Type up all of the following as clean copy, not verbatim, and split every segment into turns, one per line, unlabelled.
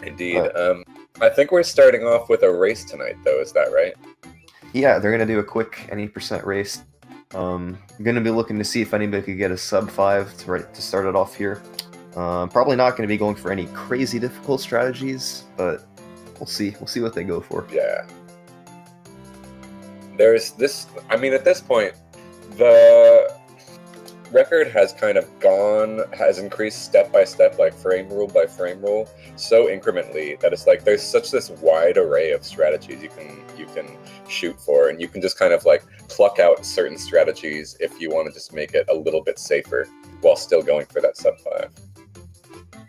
Indeed.
But
I think we're starting off with a race tonight, though. Is that right?
yeah, they're gonna do a quick any% race. I'm gonna be looking to see if anybody could get a sub 5 to start it off here. Probably not gonna be going for any crazy difficult strategies, but we'll see. We'll see what they go for.
Yeah. There's this. I mean, at this point, the record has kind of has increased step by step, like frame rule by frame rule, so incrementally that it's like there's such this wide array of strategies you can shoot for, and you can just kind of like pluck out certain strategies if you want to just make it a little bit safer while still going for that sub 5.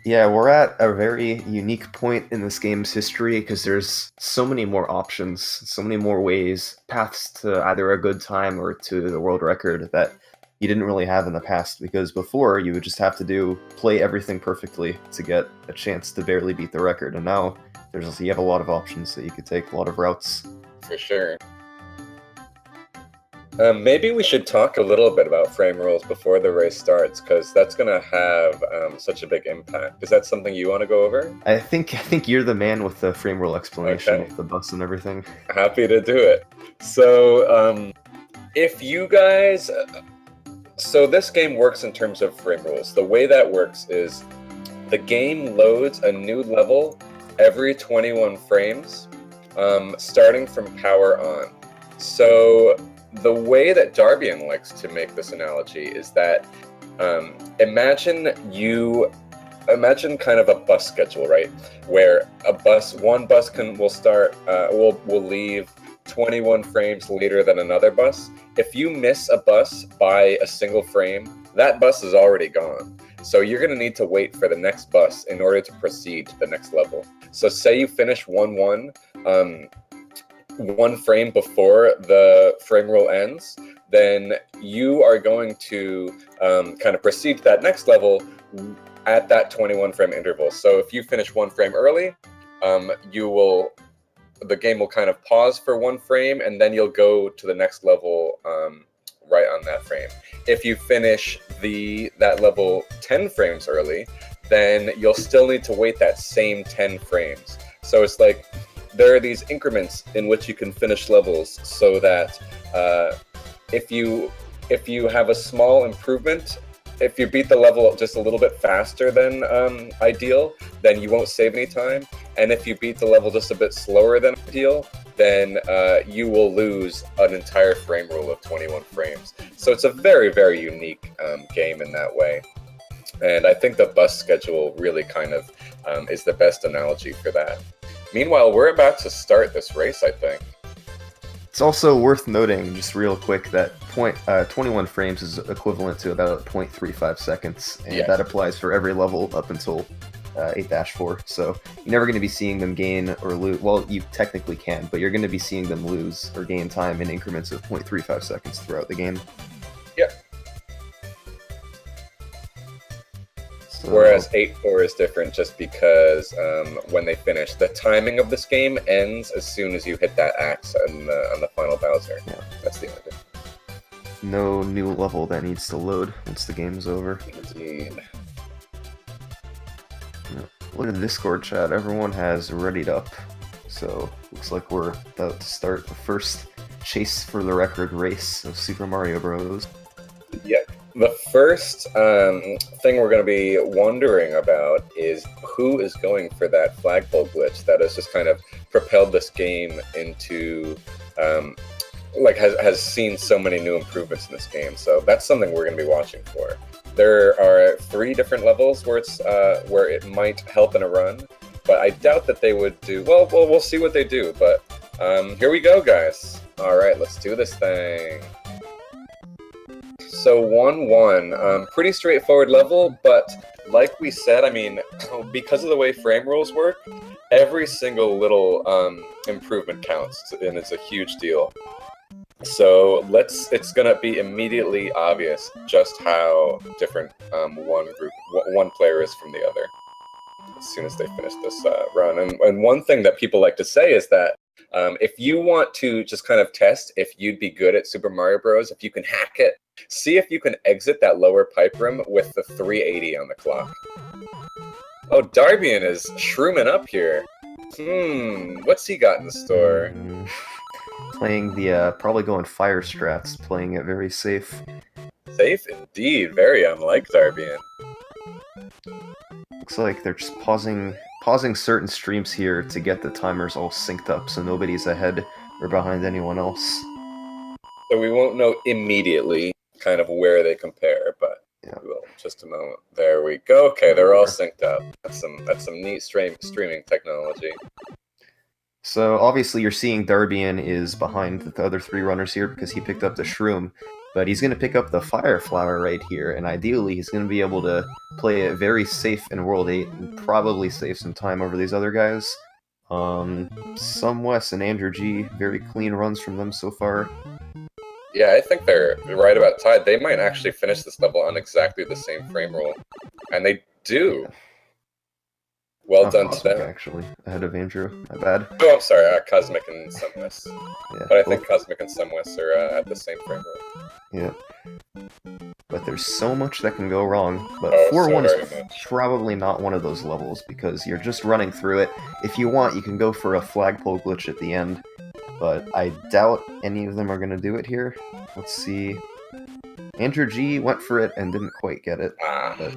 Yeah, we're at a very unique point in this game's history because there's so many more options, so many more ways, paths to either a good time or to the world record that you didn't really have in the past. Because before, you would just have to play everything perfectly to get a chance to barely beat the record, and now you have a lot of options that you could take, a lot of routes.
For sure. Maybe we should talk a little bit about frame rules before the race starts, because that's going to have such a big impact. Is that something you want to go over?
I think you're the man with the frame rule explanation
Okay.
with the bus and everything.
Happy to do it. So, if you guys. So, this game works in terms of frame rules. The way that works is the game loads a new level every 21 frames, starting from power on. So, the way that Darbian likes to make this analogy is that imagine kind of a bus schedule, right? Where one bus will leave 21 frames later than another bus. If you miss a bus by a single frame, that bus is already gone. So you're going to need to wait for the next bus in order to proceed to the next level. So say you finish 1-1, one frame before the frame rule ends, then you are going to kind of proceed to that next level at that 21 frame interval. So if you finish 1 frame early, the game will kind of pause for 1 frame, and then you'll go to the next level right on that frame. If you finish that level 10 frames early, then you'll still need to wait that same 10 frames. So it's like there are these increments in which you can finish levels, so that if you have a small improvement, if you beat the level just a little bit faster than ideal, then you won't save any time. And if you beat the level just a bit slower than ideal, then you will lose an entire frame rule of 21 frames. So it's a very, very unique game in that way. And I think the bus schedule really kind of is the best analogy for that. Meanwhile, we're about to start this race, I think.
It's also worth noting, just real quick, that 21 frames is equivalent to about 0.35 seconds, and
Yeah.
that applies for every level up until 8-4. So you're never going to be seeing them gain or lose. Well, you technically can, but you're going to be seeing them lose or gain time in increments of 0.35 seconds throughout the game.
Yeah.
So,
Whereas 8-4 is different just because when they finish, the timing of this game ends as soon as you hit that axe on the final Bowser.
Yeah.
That's the only difference.
no new level that needs to load once the game's over.
Indeed.
Look at the Discord chat, everyone has readied up. So, looks like we're about to start the first chase for the record race of Super Mario Bros.
Yeah. The first thing we're going to be wondering about is who is going for that flagpole glitch that has just kind of propelled this game into, has seen so many new improvements in this game. So that's something we're going to be watching for. There are 3 different levels where where it might help in a run, but I doubt that they would do well. We'll see what they do. But here we go, guys. All right, let's do this thing. So 1-1, pretty straightforward level, but like we said, I mean, because of the way frame rules work, every single little improvement counts, and it's a huge deal. So it's gonna be immediately obvious just how different one player is from the other as soon as they finish this run. And one thing that people like to say is that if you want to just kind of test if you'd be good at Super Mario Bros., if you can hack it, see if you can exit that lower pipe room with the 380 on the clock. Oh, Darbian is shrooming up here. What's he got in store?
Playing the, probably going fire strats, playing it very safe.
Safe indeed, very unlike Darbian.
Looks like they're just pausing certain streams here to get the timers all synced up so nobody's ahead or behind anyone else.
So we won't know immediately kind of where they compare, but
yeah.
we will in just a moment. There we go. Okay, they're all synced up. That's some neat streaming technology.
So obviously you're seeing Darbian is behind the other three runners here because he picked up the Shroom, but he's going to pick up the Fire Flower right here, and ideally he's going to be able to play it very safe in World 8 and probably save some time over these other guys. West and Andrew G, very clean runs from them so far.
Yeah, I think they're right about tied. They might actually finish this level on exactly the same frame rule, and they do. Yeah. Well done to them.
Actually, ahead of Andrew. My bad.
Oh, I'm sorry. Cosmic and Sunwest. Yeah, but I think Cosmic and Sunwest are at the same frame rule.
Yeah. But there's so much that can go wrong. But 4-1 is probably not one of those levels because you're just running through it. If you want, you can go for a flagpole glitch at the end. But I doubt any of them are going to do it here. Let's see. Andrew G went for it and didn't quite get it. But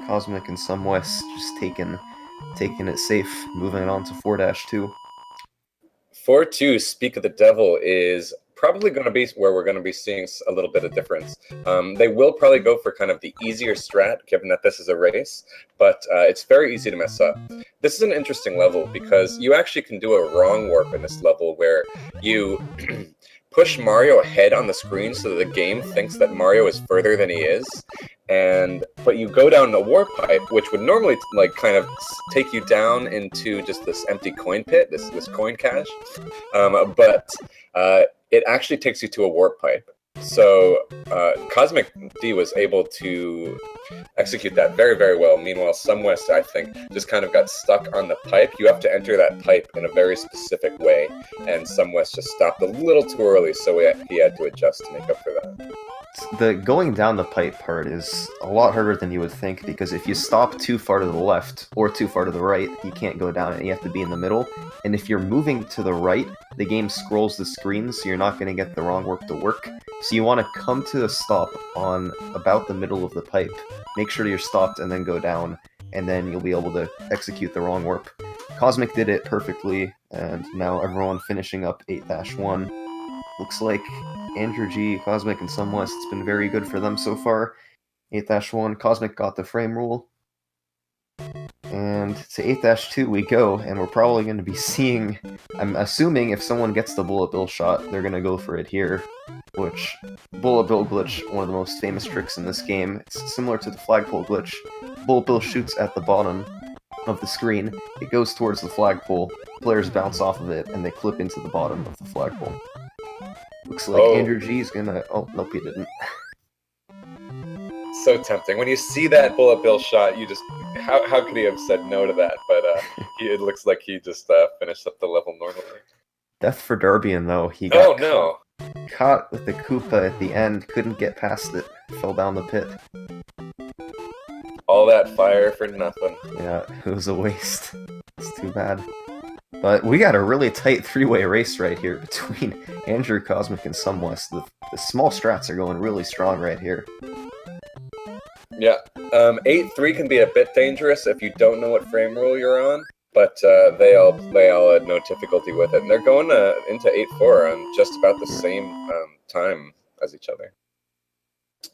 Cosmic and Sunwest just taking it safe, moving on to 4-2.
4-2, Speak of the Devil, is probably going to be where we're going to be seeing a little bit of difference. They will probably go for kind of the easier strat, given that this is a race, but it's very easy to mess up. This is an interesting level because you actually can do a wrong warp in this level where you push Mario ahead on the screen so that the game thinks that Mario is further than he is, but you go down the warp pipe, which would normally like kind of take you down into just this empty coin pit, this coin cache, but it actually takes you to a warp pipe. So Cosmic D was able to execute that very, very well. Meanwhile, Sunwest, I think, just kind of got stuck on the pipe. You have to enter that pipe in a very specific way, and Sunwest just stopped a little too early, so he had to adjust to make up for that.
The going down the pipe part is a lot harder than you would think, because if you stop too far to the left or too far to the right, you can't go down it. You have to be in the middle. And if you're moving to the right, the game scrolls the screen, so you're not going to get the wrong warp to work. So you want to come to a stop on about the middle of the pipe. Make sure you're stopped and then go down, and then you'll be able to execute the wrong warp. Cosmic did it perfectly, and now everyone finishing up 8-1. Looks like Andrew G, Cosmic, and Sunwest, it's been very good for them so far. 8-1, Cosmic got the frame rule. And to 8-2 we go, and we're probably going to be seeing, I'm assuming if someone gets the bullet bill shot, they're going to go for it here. Which, bullet bill glitch, one of the most famous tricks in this game. It's similar to the flagpole glitch. Bullet bill shoots at the bottom of the screen, it goes towards the flagpole, players bounce off of it, and they clip into the bottom of the flagpole. Looks like Andrew G is gonna... Oh, nope, he didn't.
So tempting. When you see that bullet bill shot, you just... How could he have said no to that? But it looks like he just finished up the level normally.
Death for Darbian, though. He got caught with the Koopa at the end, couldn't get past it, fell down the pit.
All that fire for nothing.
Yeah, it was a waste. It's too bad. But we got a really tight three-way race right here between Andrew, Cosmic, and Sunwest. The small strats are going really strong right here.
Yeah, 8-3 can be a bit dangerous if you don't know what frame rule you're on, but they all had no difficulty with it. And they're going into 8-4 on just about the same time as each other.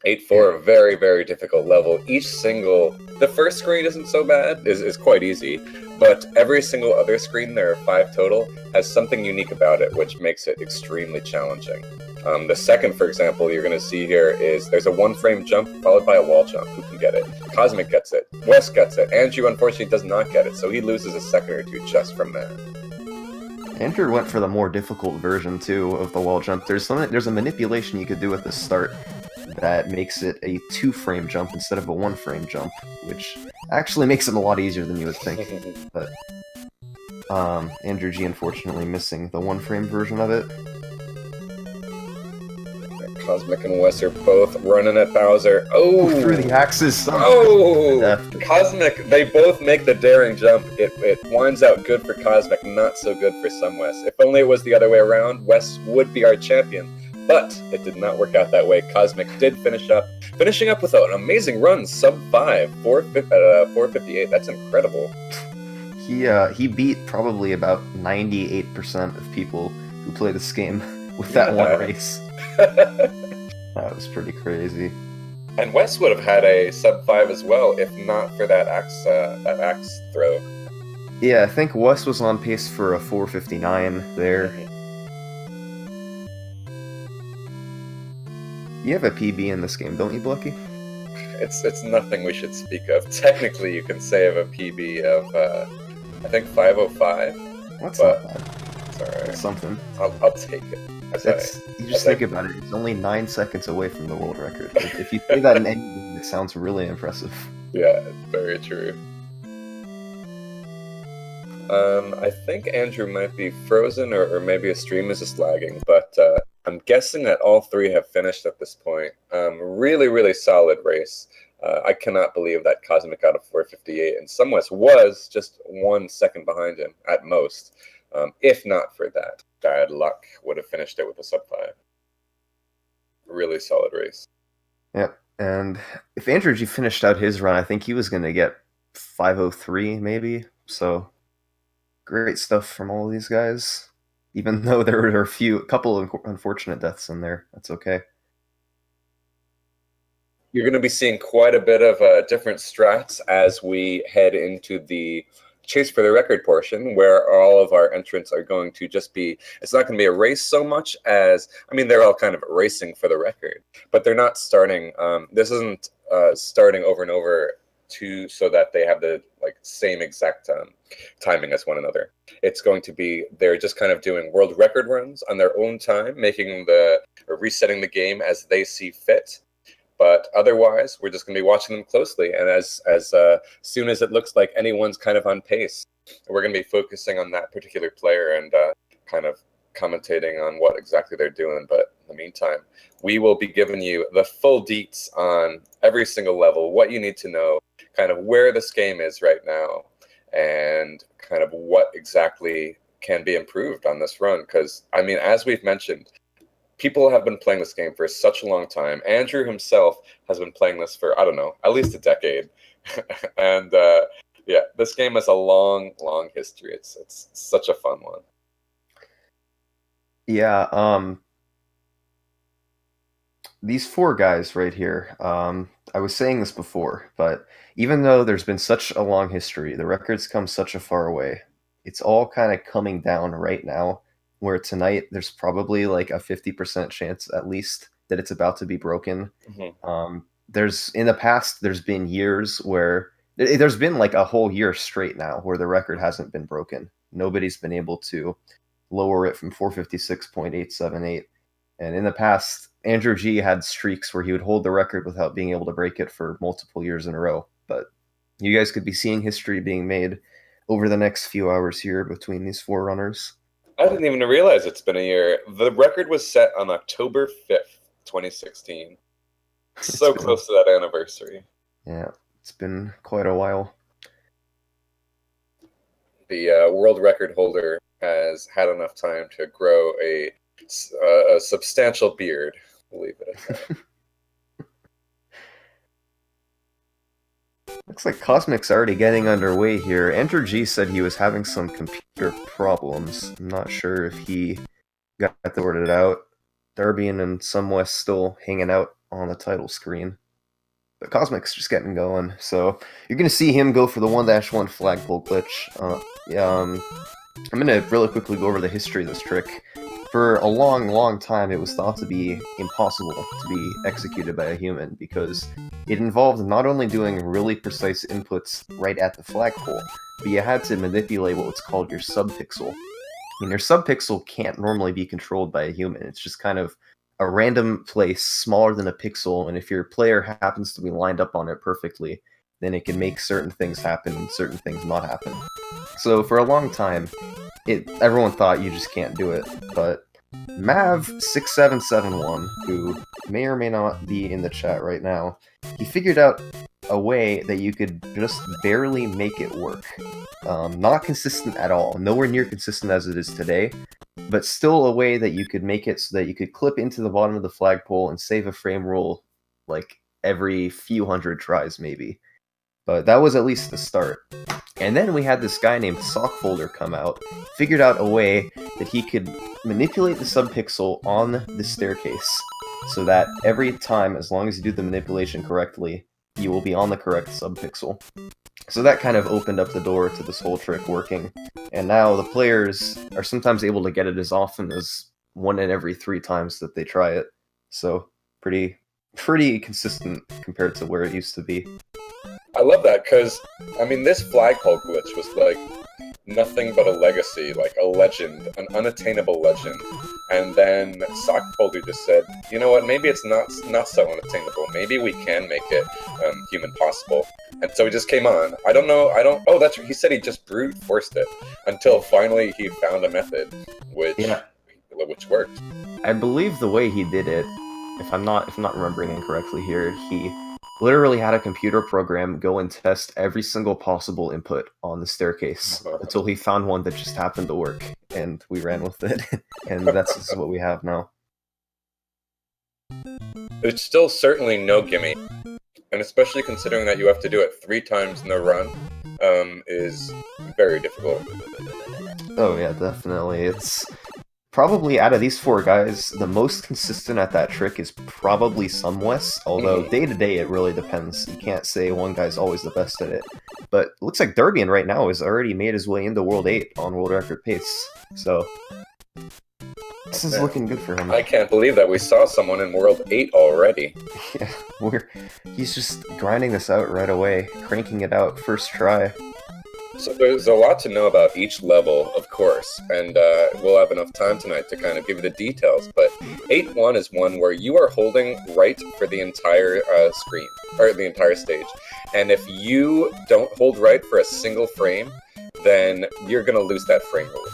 8-4, a very, very difficult level. The first screen isn't so bad, is quite easy, but every single other screen, there are 5 total, has something unique about it, which makes it extremely challenging. The second, for example, you're going to see here is there's a 1-frame jump followed by a wall jump. Who can get it? Cosmic gets it. West gets it. Andrew, unfortunately, does not get it, so he loses a second or two just from that.
Andrew went for the more difficult version, too, of the wall jump. There's a manipulation you could do at the start that makes it a 2-frame jump instead of a 1-frame jump, which actually makes it a lot easier than you would think. But Andrew G, unfortunately, missing the 1-frame version of it.
Cosmic and Wes are both running at Bowser.
Ooh, through the
Oh!
axes.
Oh! Cosmic, they both make the daring jump. It winds out good for Cosmic, not so good for some Wes. If only it was the other way around, Wes would be our champion. But it did not work out that way. Cosmic did finishing up with an amazing run, sub 5, 458. That's incredible.
He beat probably about 98% of people who play this game with that one race. That was pretty crazy.
And Wes would have had a sub 5 as well if not for that axe throw.
Yeah, I think Wes was on pace for a 459 there. You have a PB in this game, don't you, Blucky?
It's nothing we should speak of. Technically, you can say of a PB of I think 505.
That's not bad.
It's alright.
That's something.
I'll take it.
You just think about it. It's only 9 seconds away from the world record. If you say that in any game, it sounds really impressive.
Yeah, very true. I think Andrew might be frozen, or maybe his stream is just lagging, but I'm guessing that all three have finished at this point. Really, really solid race. I cannot believe that Cosmic got a 458, and Sumwest was just 1 second behind him at most. If not for that, bad luck would have finished it with a sub 5. Really solid race.
Yep, and if Andrew G finished out his run, I think he was going to get 503 maybe, so great stuff from all these guys. Even though there were a couple of unfortunate deaths in there, that's okay.
You're going to be seeing quite a bit of different strats as we head into the chase for the record portion, where all of our entrants are going to just be, it's not going to be a race so much as, I mean, they're all kind of racing for the record, but they're not starting, this isn't starting over and over so that they have the same exact timing as one another. It's going to be, they're just kind of doing world record runs on their own time, resetting the game as they see fit. But otherwise, we're just going to be watching them closely. And as soon as it looks like anyone's kind of on pace, we're going to be focusing on that particular player and kind of commentating on what exactly they're doing. But in the meantime, we will be giving you the full deets on every single level, what you need to know, kind of where this game is right now, and kind of what exactly can be improved on this run. Because, I mean, as we've mentioned, people have been playing this game for such a long time. Andrew himself has been playing this for, I don't know, at least a decade. And yeah, this game has a long, long history. It's such a fun one.
Yeah, these 4 guys right here, I was saying this before, but even though there's been such a long history, the record's come such a far way, it's all kind of coming down right now, where tonight there's probably like a 50% chance at least that it's about to be broken. Mm-hmm. In the past, there's been years where there's been like a whole year straight now where the record hasn't been broken. Nobody's been able to lower it from 456.878. And in the past, Andrew G had streaks where he would hold the record without being able to break it for multiple years in a row. But you guys could be seeing history being made over the next few hours here between these 4 runners.
I didn't even realize it's been a year. The record was set on October 5th, 2016. So close to that anniversary.
Yeah, it's been quite a while.
The world record holder has had enough time to grow a substantial beard. We'll leave it at that.
Looks like Cosmic's already getting underway here. Andrew G said he was having some computer problems. I'm not sure if he got that sorted out. Darbian and Sumwest still hanging out on the title screen. But Cosmic's just getting going. So you're going to see him go for the 1-1 flagpole glitch. I'm going to really quickly go over the history of this trick. For a long, long time, it was thought to be impossible to be executed by a human because it involved not only doing really precise inputs right at the flagpole, but you had to manipulate what's called your subpixel. And your subpixel can't normally be controlled by a human. It's just kind of a random place smaller than a pixel, and if your player happens to be lined up on it perfectly, then it can make certain things happen and certain things not happen. So for a long time, everyone thought you just can't do it, but Mav6771, who may or may not be in the chat right now, he figured out a way that you could just barely make it work. Not consistent at all, nowhere near consistent as it is today, but still a way that you could make it so that you could clip into the bottom of the flagpole and save a frame roll like every few hundred tries maybe. But that was at least the start. And then we had this guy named Sockfolder come out, figured out a way that he could manipulate the subpixel on the staircase, so that every time, as long as you do the manipulation correctly, you will be on the correct subpixel. So that kind of opened up the door to this whole trick working, and now the players are sometimes able to get it as often as 1 in every 3 times that they try it. So pretty consistent compared to where it used to be.
I love that, because, I mean, this flagpole glitch was like nothing but a legacy, like a legend, an unattainable legend. And then Sockfolder just said, you know what, maybe it's not so unattainable. Maybe we can make it human possible. And so he just came on. Oh, that's right. He said he just brute forced it until finally he found a method which worked.
I believe the way he did it, if I'm not remembering incorrectly here, he literally had a computer program go and test every single possible input on the staircase until he found one that just happened to work, and we ran with it, and that's what we have now.
It's still certainly no gimme, and especially considering that you have to do it 3 times in a run, is very difficult.
Oh yeah, definitely. It's probably, out of these 4 guys, the most consistent at that trick is probably Sumwest, although day to day it really depends. You can't say one guy's always the best at it. But it looks like Darbian right now has already made his way into World 8 on world record pace, so this is looking good for him.
I can't believe that we saw someone in World 8 already.
Yeah, he's just grinding this out right away, cranking it out first try.
So there's a lot to know about each level, of course, and we'll have enough time tonight to kind of give you the details, but 8-1 is one where you are holding right for the entire screen, or the entire stage, and if you don't hold right for a single frame, then you're going to lose that frame rule.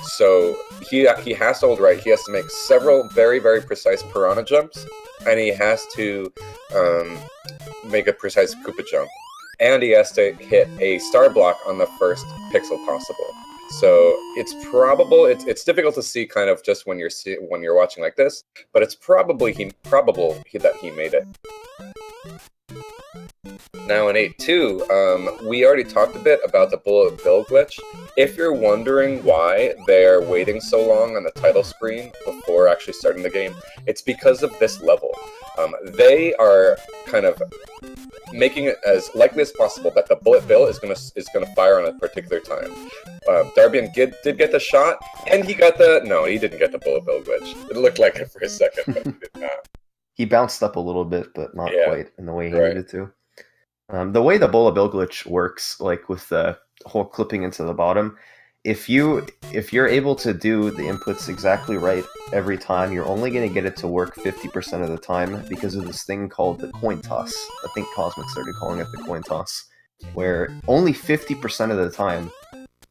So he has to hold right, he has to make several very, very precise piranha jumps, and he has to make a precise Koopa jump. And he has to hit a star block on the first pixel possible. So it's probable. It's difficult to see kind of just when you're watching like this, but it's probable that he made it. Now in 8-2, we already talked a bit about the bullet bill glitch. If you're wondering why they're waiting so long on the title screen before actually starting the game, it's because of this level. They are kind of making it as likely as possible that the bullet bill is gonna fire on a particular time. Darbian did get the shot, and he didn't get the bullet bill glitch. It looked like it for a second, but he did not.
He bounced up a little bit, but not quite in the way he needed to. The way the bullet bill glitch works, like with the whole clipping into the bottom, if you're able to do the inputs exactly right every time, you're only going to get it to work 50% of the time because of this thing called the coin toss. I think Cosmic started calling it the coin toss, where only 50% of the time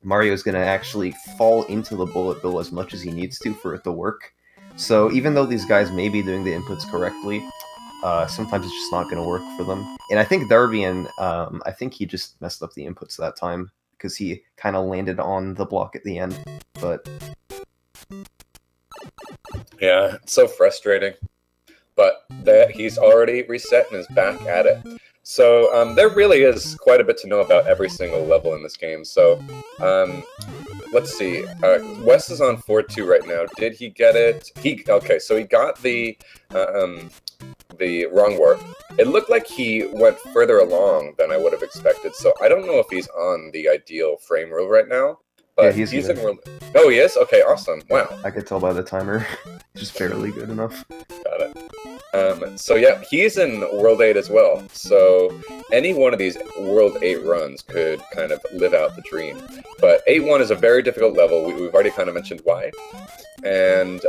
Mario is going to actually fall into the bullet bill as much as he needs to for it to work. So even though these guys may be doing the inputs correctly, sometimes it's just not going to work for them. And I think Darbian, I think he just messed up the inputs that time, because he kind of landed on the block at the end, but...
Yeah, it's so frustrating. But he's already reset and is back at it. So there really is quite a bit to know about every single level in this game. So let's see. Wes is on 4-2 right now. Did he get it? Okay, so he got the wrong warp. It looked like he went further along than I would have expected, so I don't know if he's on the ideal frame rule right now, but
yeah,
he's in world... Oh, he is? Okay, awesome. Wow.
I could tell by the timer. Just barely good enough.
Got it. So yeah, he's in World 8 as well, so any one of these World 8 runs could kind of live out the dream. But 8-1 is a very difficult level. We've already kind of mentioned why. And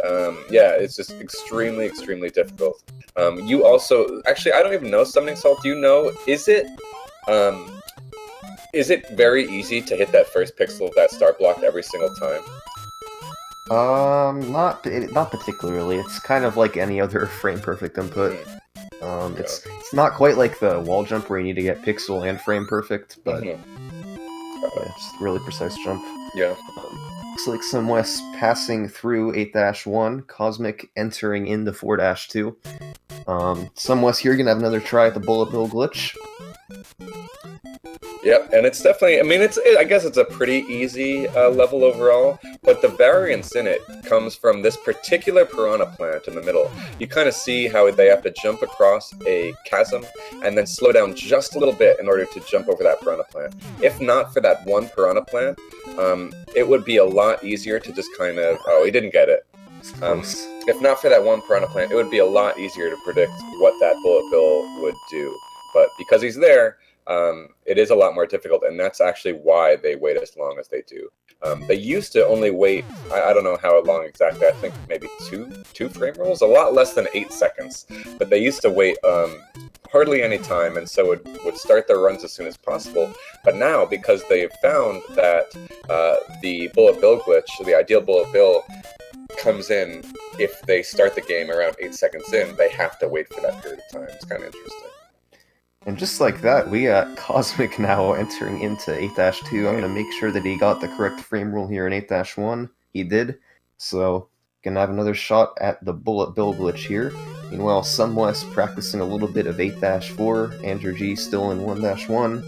yeah, it's just extremely, extremely difficult. You also, actually, I don't even know Summoning Salt. Do you know, is it very easy to hit that first pixel of that start block every single time?
Not particularly. It's kind of like any other frame perfect input.
Yeah.
It's not quite like the wall jump where you need to get pixel and frame perfect, but yeah, it's a really precise jump.
Yeah.
Looks like Sunwest passing through 8-1, Cosmic entering into 4-2. Sunwest here gonna have another try at the bullet bill glitch.
Yep, and it's definitely, I mean, I guess it's a pretty easy level overall, but the variance in it comes from this particular piranha plant in the middle. You kind of see how they have to jump across a chasm and then slow down just a little bit in order to jump over that piranha plant. If not for that one piranha plant, it would be a lot easier to just kind of, oh, he didn't get it. If not for that one piranha plant, it would be a lot easier to predict what that bullet bill would do. But because he's there, it is a lot more difficult, and that's actually why they wait as long as they do. They used to only wait, I don't know how long exactly, I think maybe two frame rolls, a lot less than 8 seconds, but they used to wait hardly any time, and so would start their runs as soon as possible. But now, because they've found that the bullet bill glitch, the ideal bullet bill, comes in if they start the game around 8 seconds in, they have to wait for that period of time. It's kind of interesting.
And just like that, we got Cosmic now entering into 8-2. I'm going to make sure that he got the correct frame rule here in 8-1. He did. So, gonna have another shot at the bullet bill glitch here. Meanwhile, Sunwest practicing a little bit of 8-4. Andrew G still in 1-1.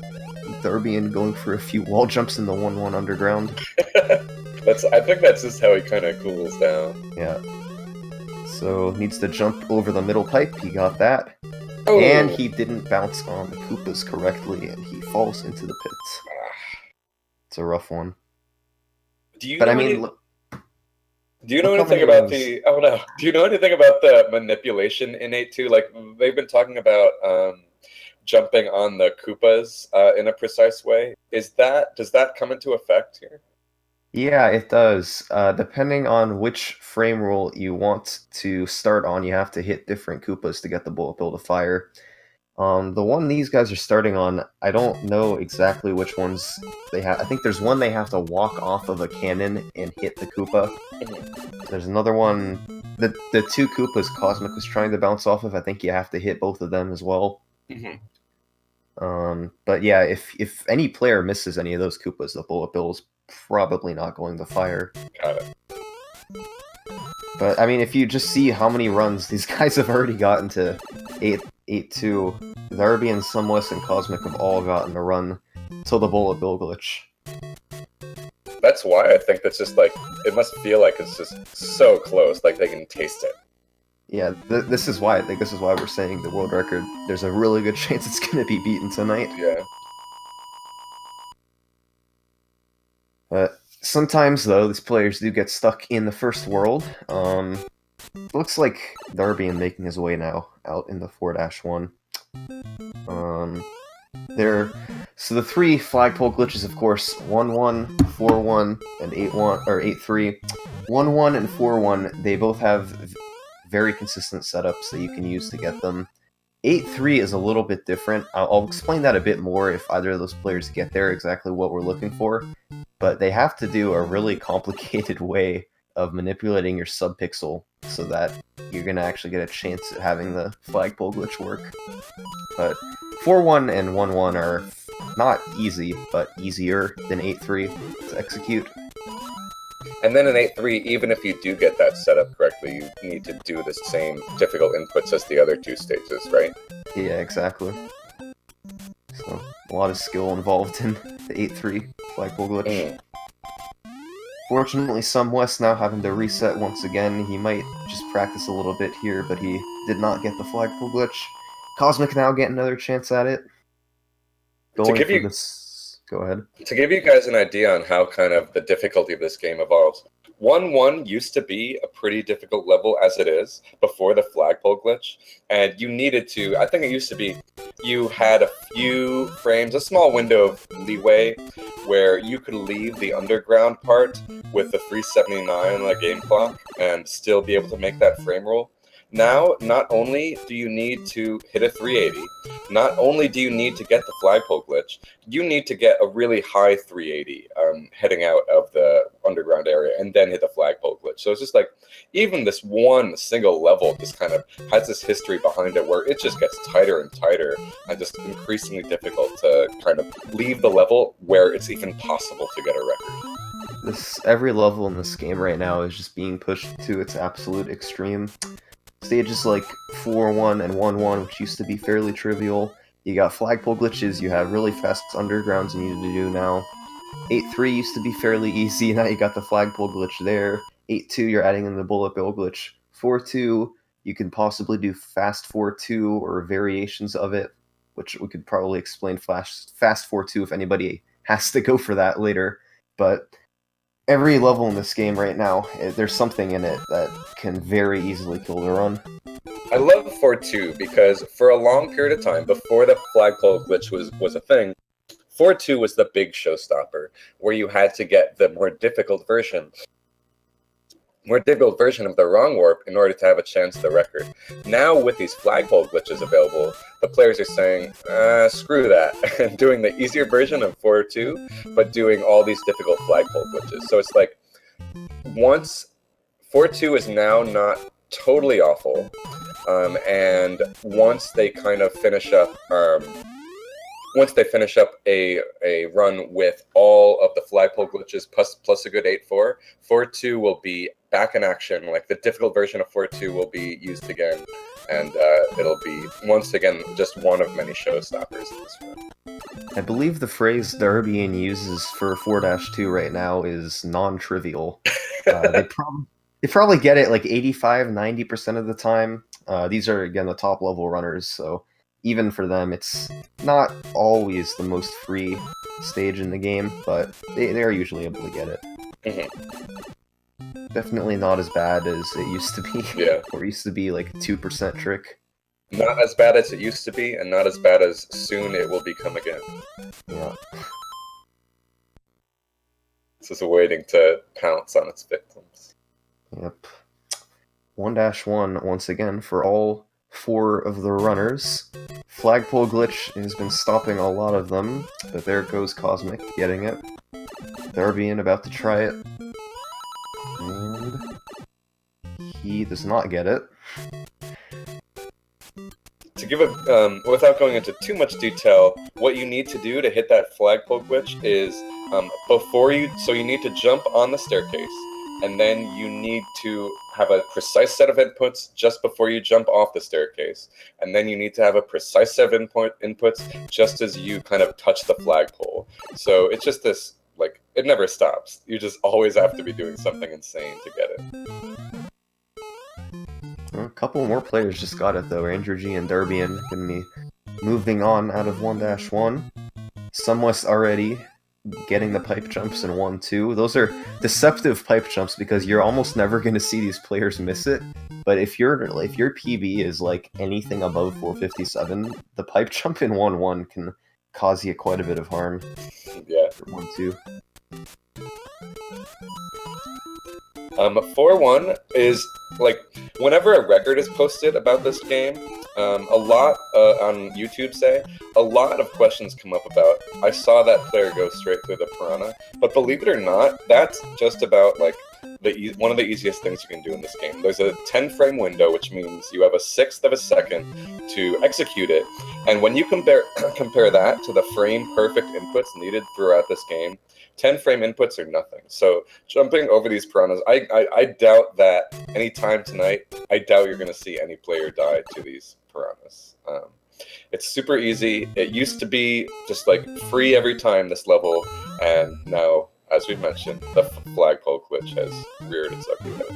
Darbian going for a few wall jumps in the 1-1 underground.
I think that's just how he kind of cools down.
Yeah. So, needs to jump over the middle pipe. He got that.
Oh.
And he didn't bounce on the Koopas correctly, and he falls into the pits. It's a rough one.
Do you know anything about the? Oh no! Do you know anything about the manipulation in 8-2? Like they've been talking about jumping on the Koopas in a precise way. Does that come into effect here?
Yeah, it does. Depending on which frame rule you want to start on, you have to hit different Koopas to get the bullet bill to fire. The one these guys are starting on, I don't know exactly which ones they have. I think there's one they have to walk off of a cannon and hit the Koopa. There's another one, the two Koopas Cosmic was trying to bounce off of, I think you have to hit both of them as well. But yeah, if any player misses any of those Koopas, the bullet bill is probably not going to fire.
Got it.
But I mean, if you just see how many runs these guys have already gotten to 8-2, Darbian, Sunwest, and Cosmic have all gotten a run till the bullet bill glitch.
That's why I think that's just like, it must feel like it's just so close, like they can taste it.
Yeah, this is why we're saying the world record, there's a really good chance it's going to be beaten tonight.
Yeah.
But sometimes, though, these players do get stuck in the first world. Looks like Darbian making his way now out in the 4-1. So the three flagpole glitches, of course, 1-1, 4-1, and 8-1 or 8-3. 1-1 and 4-1, they both have very consistent setups that you can use to get them. 8-3 is a little bit different. I'll explain that a bit more if either of those players get there exactly what we're looking for. But they have to do a really complicated way of manipulating your subpixel so that you're going to actually get a chance at having the flagpole glitch work. But 4-1 and 1-1 are not easy, but easier than 8-3 to execute.
And then in 8-3, even if you do get that set up correctly, you need to do the same difficult inputs as the other two stages, right?
Yeah, exactly. So, a lot of skill involved in the 8-3 flagpole glitch. Fortunately, Sunwest now having to reset once again. He might just practice a little bit here, but he did not get the flagpole glitch. Cosmic now getting another chance at it. Go ahead.
To give you guys an idea on how kind of the difficulty of this game evolves, 1-1 used to be a pretty difficult level as it is before the flagpole glitch, and you needed to, I think it used to be, you had a few frames, a small window of leeway where you could leave the underground part with the 379 on the game clock and still be able to make that frame roll. Now, not only do you need to hit a 380, not only do you need to get the flagpole glitch, you need to get a really high 380 heading out of the underground area and then hit the flagpole glitch. glitch. So it's just like, even this one single level just kind of has this history behind it where it just gets tighter and tighter and just increasingly difficult to kind of leave the level where it's even possible to get a record.
Every level in this game right now is just being pushed to its absolute extreme. Stages like 4-1 and 1-1, which used to be fairly trivial. You got flagpole glitches, you have really fast undergrounds you need to do now. 8-3 used to be fairly easy, now you got the flagpole glitch there. 8-2, you're adding in the bullet bill glitch. 4-2, you can possibly do fast 4-2 or variations of it, which we could probably explain fast 4-2 if anybody has to go for that later. But every level in this game right now, there's something in it that can very easily kill the run.
I love 4-2 because for a long period of time, before the flagpole glitch was a thing, 4-2 was the big showstopper, where you had to get the more difficult version of the wrong warp in order to have a chance at the record. Now, with these flagpole glitches available, the players are saying, screw that, and doing the easier version of 4-2, but doing all these difficult flagpole glitches. So it's like, once 4-2 is now not totally awful, and once they kind of finish up a run with all of the flagpole glitches plus a good 8-4, 4-2 will be back in action. Like, the difficult version of 4-2 will be used again, and it'll be once again just one of many showstoppers in this run.
I believe the phrase Darbian uses for 4-2 right now is non-trivial. They probably get it like 85-90% of the time. These are, again, the top level runners, so even for them, it's not always the most free stage in the game, but they are usually able to get it.
Mm-hmm.
Definitely not as bad as it used to be.
Yeah.
Or it used to be like a 2% trick.
Not as bad as it used to be, and not as bad as soon it will become again.
Yeah.
This is waiting to pounce on its victims.
Yep. 1-1 once again for all 4 of the runners. Flagpole glitch has been stopping a lot of them, but there goes Cosmic getting it. Darbian about to try it. And he does not get it.
To give a, without going into too much detail, what you need to do to hit that flagpole glitch is, you need to jump on the staircase, and then you need to have a precise set of inputs just before you jump off the staircase. And then you need to have a precise set of inputs just as you kind of touch the flagpole. So it's just this, like, it never stops. You just always have to be doing something insane to get it.
A couple more players just got it though. Andrew G and Darbian can be moving on out of 1-1. Someone's already getting the pipe jumps in 1-2. Those are deceptive pipe jumps because you're almost never going to see these players miss it. But if your PB is like anything above 457, the pipe jump in 1-1 can cause you quite a bit of harm.
Yeah.
For 1-2.
4-1 is, like, whenever a record is posted about this game, a lot on YouTube, a lot of questions come up about, I saw that player go straight through the piranha, but believe it or not, that's just about, like, one of the easiest things you can do in this game. There's a 10-frame window, which means you have a 1/6 of a second to execute it, and when you compare that to the frame-perfect inputs needed throughout this game, 10-frame inputs are nothing. So jumping over these piranhas, I doubt that any time tonight, I doubt you're going to see any player die to these piranhas. It's super easy. It used to be just like free every time this level, and now, as we've mentioned, the flagpole glitch has reared its ugly head.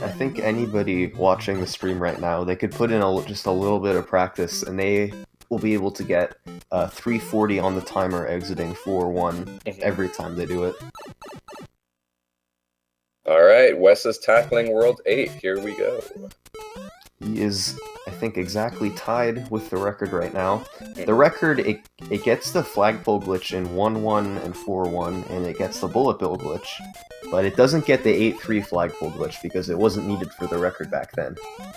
I think anybody watching the stream right now, they could put in just a little bit of practice, and they will be able to get 340 on the timer exiting 4-1 every time they do it.
All right, Wes is tackling World 8. Here we go.
He is, I think, exactly tied with the record right now. The record, it gets the flagpole glitch in 1-1 and 4-1, and it gets the bullet bill glitch, but it doesn't get the 8-3 flagpole glitch because it wasn't needed for the record back then.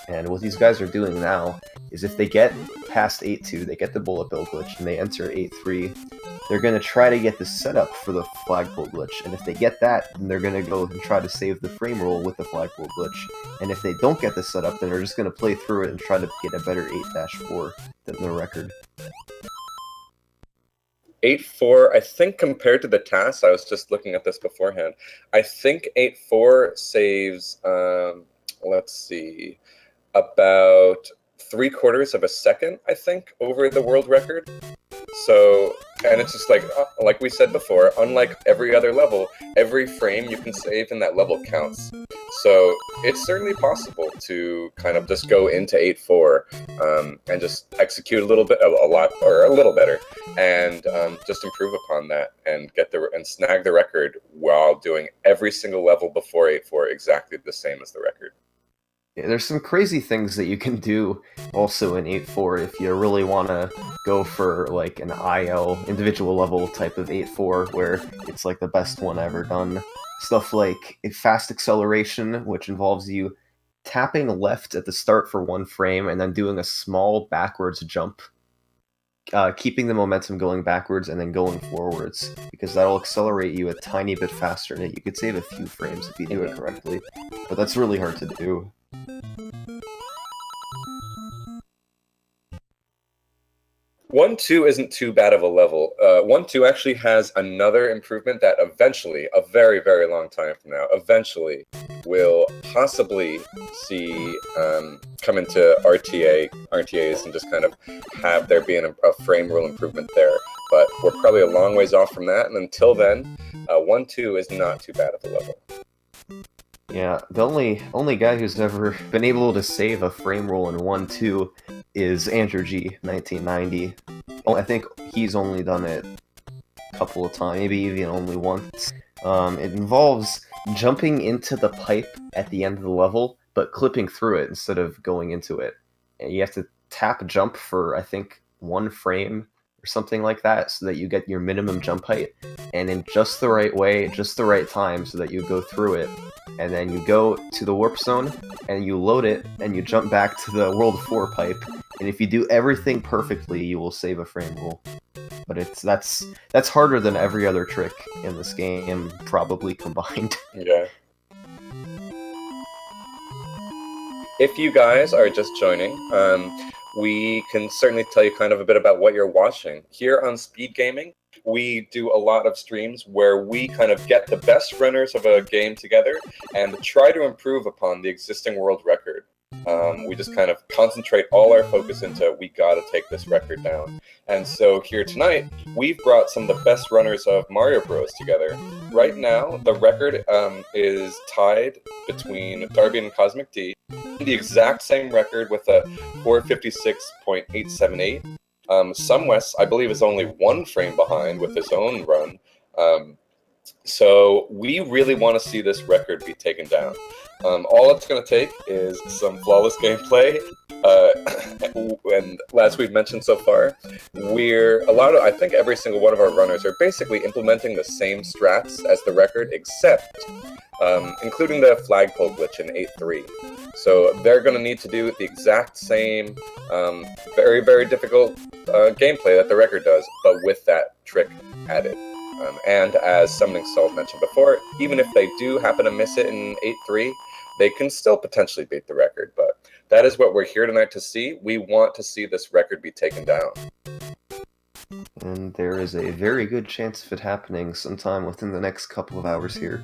And what these guys are doing now is if they get past 8-2, they get the bullet bill glitch, and they enter 8-3, they're going to try to get the setup for the flagpole glitch. And if they get that, then they're going to go and try to save the frame roll with the flagpole glitch. And if they don't get the setup, then they're just going to play through it and try to get a better 8-4 than the record.
8-4, I think compared to the task, I was just looking at this beforehand. I think 8-4 saves, let's see, about 3/4 of a second, I think, over the world record. So, and it's just like we said before, unlike every other level, every frame you can save in that level counts. So it's certainly possible to kind of just go into 8-4 and just execute a little better, and just improve upon that and snag the record while doing every single level before 8-4 exactly the same as the record.
Yeah, there's some crazy things that you can do also in 8-4 if you really want to go for like an IL, individual level type of 8-4 where it's like the best one ever done. Stuff like a fast acceleration, which involves you tapping left at the start for one frame and then doing a small backwards jump, keeping the momentum going backwards and then going forwards, because that'll accelerate you a tiny bit faster, and you could save a few frames if you do it correctly, but that's really hard to do.
1-2 isn't too bad of a level. 1-2 actually has another improvement that eventually, a very, very long time from now, eventually will possibly see come into RTAs and just kind of have there being a frame rule improvement there. But we're probably a long ways off from that, and until then, 1-2 is not too bad of a level.
Yeah, the only guy who's ever been able to save a frame roll in 1-2 is Andrew G, 1990. I think he's only done it a couple of times, maybe even only once. It involves jumping into the pipe at the end of the level, but clipping through it instead of going into it. And you have to tap jump for, I think, 1 frame or something like that, so that you get your minimum jump height, and in just the right way, just the right time, so that you go through it, and then you go to the warp zone, and you load it, and you jump back to the World 4 pipe, and if you do everything perfectly, you will save a frame roll. But that's harder than every other trick in this game, probably combined.
Yeah. If you guys are just joining, we can certainly tell you kind of a bit about what you're watching. Here on Speed Gaming, we do a lot of streams where we kind of get the best runners of a game together and try to improve upon the existing world record. We just kind of concentrate all our focus into, we gotta take this record down. And so here tonight, we've brought some of the best runners of Mario Bros together. Right now, the record is tied between Darby and Cosmic D, the exact same record with a 456.878. West, I believe, is only 1 frame behind with his own run. So we really want to see this record be taken down. All it's going to take is some flawless gameplay. And as we've mentioned so far, I think every single one of our runners are basically implementing the same strats as the record, except including the flagpole glitch in 8-3. So they're going to need to do the exact same, very, very difficult gameplay that the record does, but with that trick added. And as Summoning Salt mentioned before, even if they do happen to miss it in 8-3, they can still potentially beat the record. But that is what we're here tonight to see. We want to see this record be taken down.
And there is a very good chance of it happening sometime within the next couple of hours here.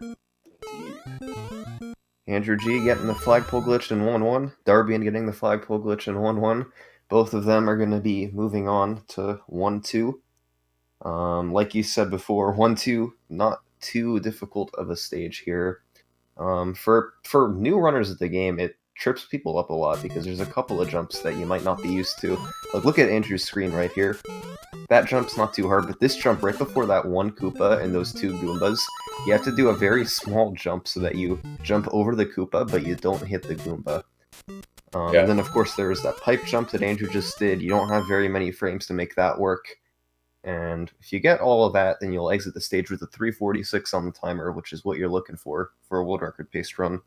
Andrew G getting the flagpole glitch in 1-1, Darby getting the flagpole glitch in 1-1. Both of them are going to be moving on to 1-2. Like you said before, 1-2, not too difficult of a stage here. For new runners of the game, it trips people up a lot because there's a couple of jumps that you might not be used to. Like, look at Andrew's screen right here. That jump's not too hard, but this jump right before that 1 Koopa and those 2 Goombas, you have to do a very small jump so that you jump over the Koopa, but you don't hit the Goomba. And then, of course, there was that pipe jump that Andrew just did. You don't have very many frames to make that work. And if you get all of that, then you'll exit the stage with a 346 on the timer, which is what you're looking for a world record paced run.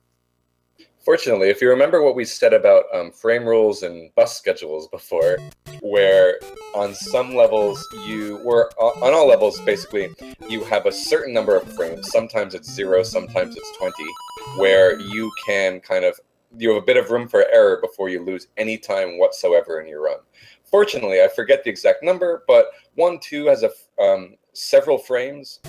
Fortunately, if you remember what we said about frame rules and bus schedules before, where on some levels on all levels basically you have a certain number of frames. Sometimes it's 0, sometimes it's 20, where you have a bit of room for error before you lose any time whatsoever in your run. Fortunately, I forget the exact number, but 1-2 has several frames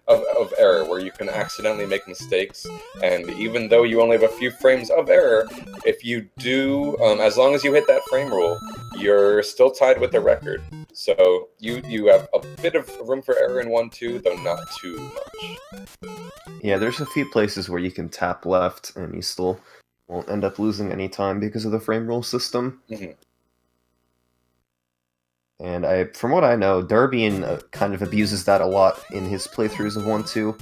of error where you can accidentally make mistakes, and even though you only have a few frames of error, if you do, as long as you hit that frame rule, you're still tied with the record. So you have a bit of room for error in 1-2, though not too much.
Yeah, there's a few places where you can tap left and you still won't end up losing any time because of the frame rule system.
Mm-hmm.
And from what I know, Darbian kind of abuses that a lot in his playthroughs of 1-2.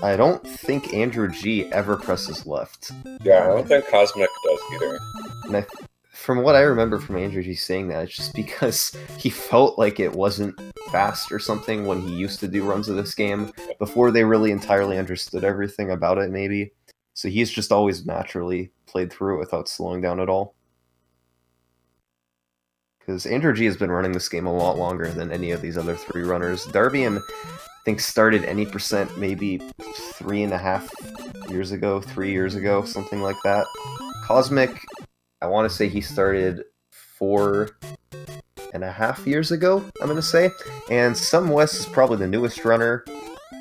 I don't think Andrew G ever presses left.
Yeah, I don't think Cosmic does either.
And from what I remember from Andrew G saying that, it's just because he felt like it wasn't fast or something when he used to do runs of this game, before they really entirely understood everything about it, maybe. So he's just always naturally played through it without slowing down at all. Because Andrew G has been running this game a lot longer than any of these other 3 runners. Darbian, I think, started any percent maybe 3.5 years ago, 3 years ago, something like that. Cosmic, I want to say he started 4.5 years ago, I'm going to say. And Some West is probably the newest runner.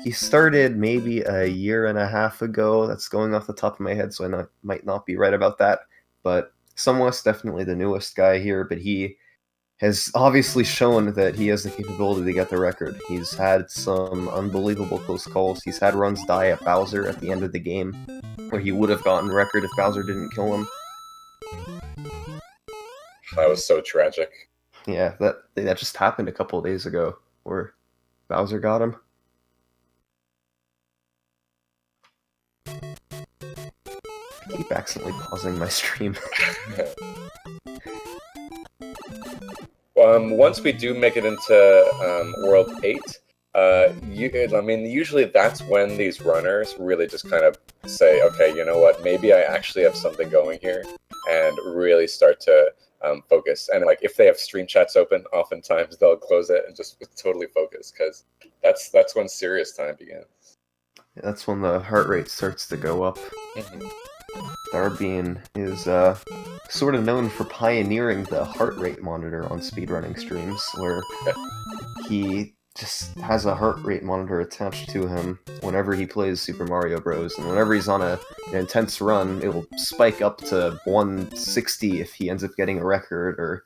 He started maybe a year and a half ago. That's going off the top of my head, so I might not be right about that. But Some West definitely the newest guy here, but he has obviously shown that he has the capability to get the record. He's had some unbelievable close calls. He's had runs die at Bowser at the end of the game, where he would have gotten record if Bowser didn't kill him.
That was so tragic.
Yeah, that just happened a couple of days ago, where Bowser got him. I keep accidentally pausing my stream.
Once we do make it into World 8, usually that's when these runners really just kind of say, okay, you know what, maybe I actually have something going here, and really start to focus. And like, if they have stream chats open, oftentimes they'll close it and just totally focus, because that's when serious time begins.
That's when the heart rate starts to go up.
Mm-hmm.
Darbian is sort of known for pioneering the heart rate monitor on speedrunning streams, where he just has a heart rate monitor attached to him whenever he plays Super Mario Bros. And whenever he's on an intense run, it will spike up to 160 if he ends up getting a record, or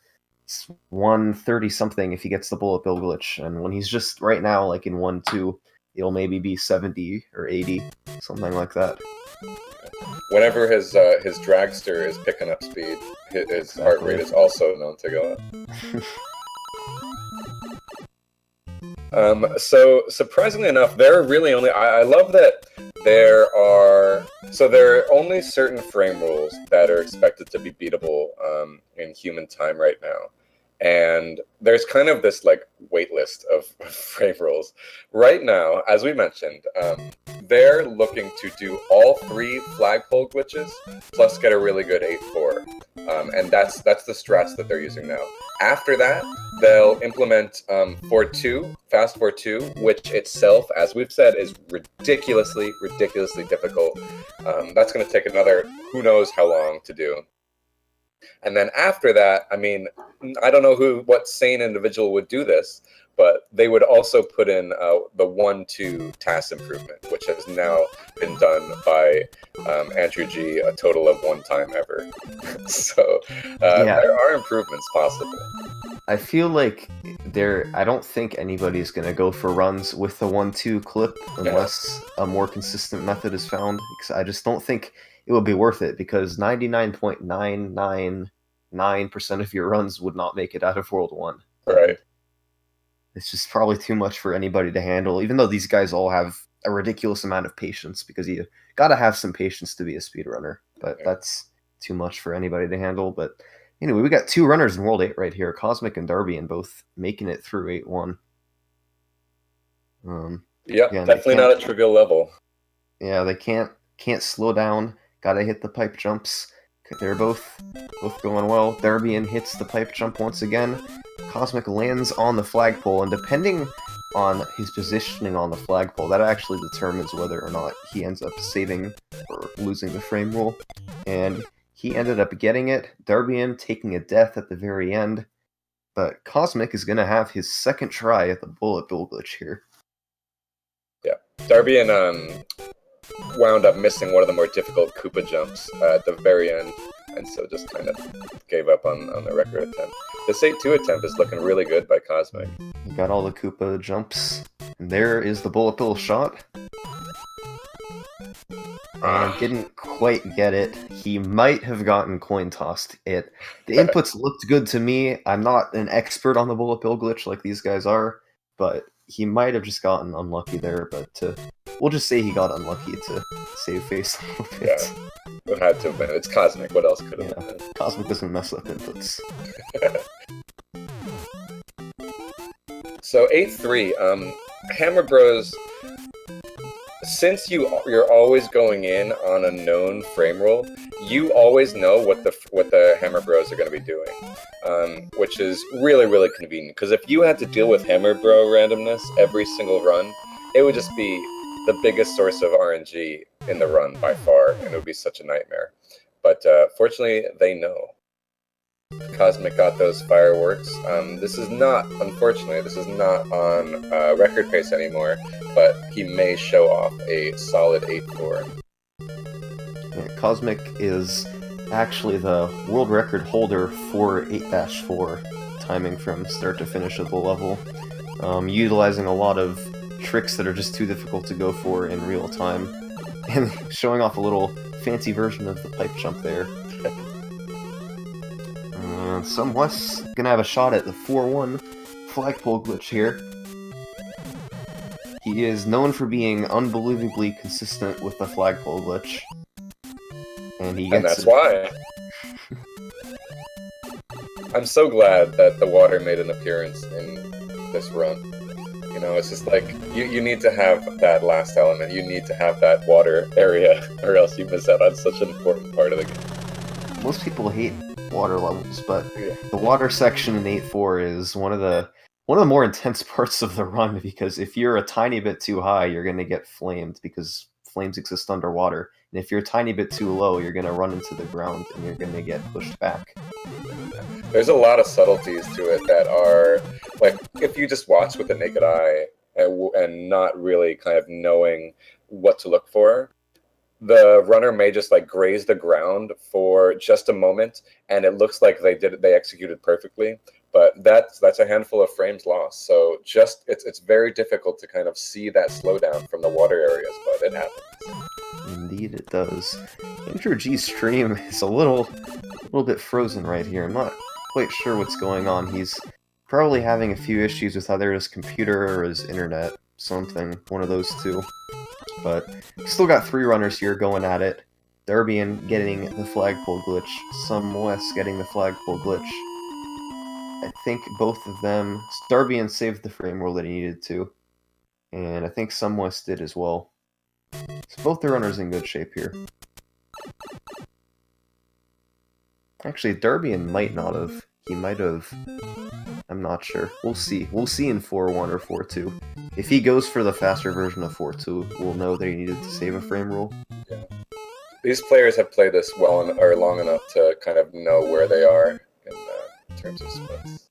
130 something if he gets the bullet bill glitch. And when he's just right now, like in 1-2, it'll maybe be 70 or 80, something like that.
Whenever his dragster is picking up speed, his heart rate is also known to go up. So surprisingly enough, there are really only, I love that there are only certain frame rules that are expected to be beatable in human time right now. And there's kind of this like wait list of frame rules. Right now, as we mentioned, they're looking to do all 3 flagpole glitches, plus get a really good 8-4. And that's the strats that they're using now. After that, they'll implement 4-2, fast 4-2, which itself, as we've said, is ridiculously difficult. That's going to take another who knows how long to do. And then after that, I mean, I don't know what sane individual would do this, but they would also put in the 1-2 task improvement, which has now been done by Andrew G a total of 1 time ever. So there are improvements possible.
I feel like I don't think anybody's going to go for runs with the 1-2 clip unless a more consistent method is found. Because I just don't think it would be worth it, because 99.999% of your runs would not make it out of World 1.
Right.
It's just probably too much for anybody to handle, even though these guys all have a ridiculous amount of patience, because you gotta have some patience to be a speedrunner. But that's too much for anybody to handle. But anyway, we got 2 runners in World 8 right here, Cosmic and Darbian, both making it through 8-1.
Definitely not a trivial level.
Yeah, they can't can't slow down, gotta hit the pipe jumps. They're both going well. Darbian hits the pipe jump once again. Cosmic lands on the flagpole, and depending on his positioning on the flagpole, that actually determines whether or not he ends up saving or losing the frame rule. And he ended up getting it. Darbian taking a death at the very end. But Cosmic is going to have his second try at the bullet bill glitch here.
Yeah. Darbian wound up missing one of the more difficult Koopa jumps at the very end, and so just kind of gave up on the record attempt. This 8-2 attempt is looking really good by Cosmic.
He got all the Koopa jumps, and there is the bullet bill shot. And didn't quite get it. He might have gotten coin tossed it. The inputs looked good to me. I'm not an expert on the bullet bill glitch like these guys are, but he might have just gotten unlucky there. But we'll just say he got unlucky to save face a little bit.
Yeah, it had to have been. It's Cosmic. What else could have been?
Cosmic doesn't mess up inputs.
So 8-3. Hammer Bros. Since you're always going in on a known frame rule, you always know what the Hammer Bros are going to be doing, which is really, really convenient. Because if you had to deal with Hammer Bro randomness every single run, it would just be the biggest source of RNG in the run by far, and it would be such a nightmare. But fortunately, they know. Cosmic got those fireworks. This is not on record pace anymore, but he may show off a solid 8-4.
Yeah, Cosmic is actually the world record holder for 8-4 timing from start to finish of the level, utilizing a lot of tricks that are just too difficult to go for in real time, and showing off a little fancy version of the pipe jump there. Somewhat's gonna have a shot at the 4-1 flagpole glitch here. He is known for being unbelievably consistent with the flagpole glitch. And
that's why. I'm so glad that the water made an appearance in this run. You know, it's just like, you need to have that last element. You need to have that water area, or else you miss out on such an important part of the game.
Most people hate water levels, but the water section in 8-4 is one of the more intense parts of the run, because if you're a tiny bit too high, you're going to get flamed, because flames exist underwater, and if you're a tiny bit too low, you're going to run into the ground and you're going to get pushed back.
There's a lot of subtleties to it that are, like, if you just watch with the naked eye and not really kind of knowing what to look for, the runner may just like graze the ground for just a moment, and it looks like they executed perfectly, but that's a handful of frames lost. So it's very difficult to kind of see that slowdown from the water areas, but it happens.
Indeed it does. Intro G's stream is a little bit frozen right here. I'm not quite sure what's going on. He's probably having a few issues with either his computer or his internet, something, one of those two. But still got 3 runners here going at it. Darbian getting the flagpole glitch, West getting the flagpole glitch. I think both of them, Darbian saved the frame rule that he needed to, and I think West did as well. So both the runners in good shape here. Actually, Darbian might not have. He might have. I'm not sure. We'll see. We'll see in 4-1 or 4-2. If he goes for the faster version of 4-2, we'll know that he needed to save a frame rule.
Yeah. These players have played this well or long enough to kind of know where they are in terms of splits.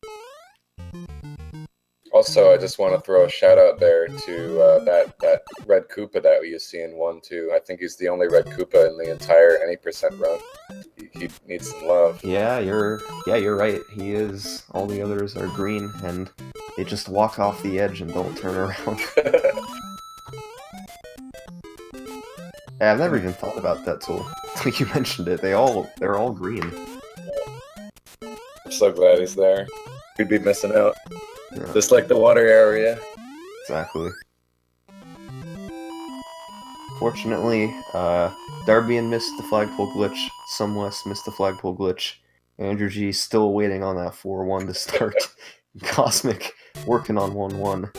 Also, I just want to throw a shout out there to that red Koopa that you see in 1-2. I think he's the only red Koopa in the entire any percent run. He needs some love.
Yeah, you're right. He is. All the others are green, and they just walk off the edge and don't turn around. Yeah, I've never even thought about that tool. Like you mentioned it, they're all green.
I'm so glad he's there. We'd be missing out.
Yeah.
Just like the water area.
Exactly. Fortunately, Darbian missed the flagpole glitch, West missed the flagpole glitch, Andrew G still waiting on that 4-1 to start. Cosmic working on 1-1.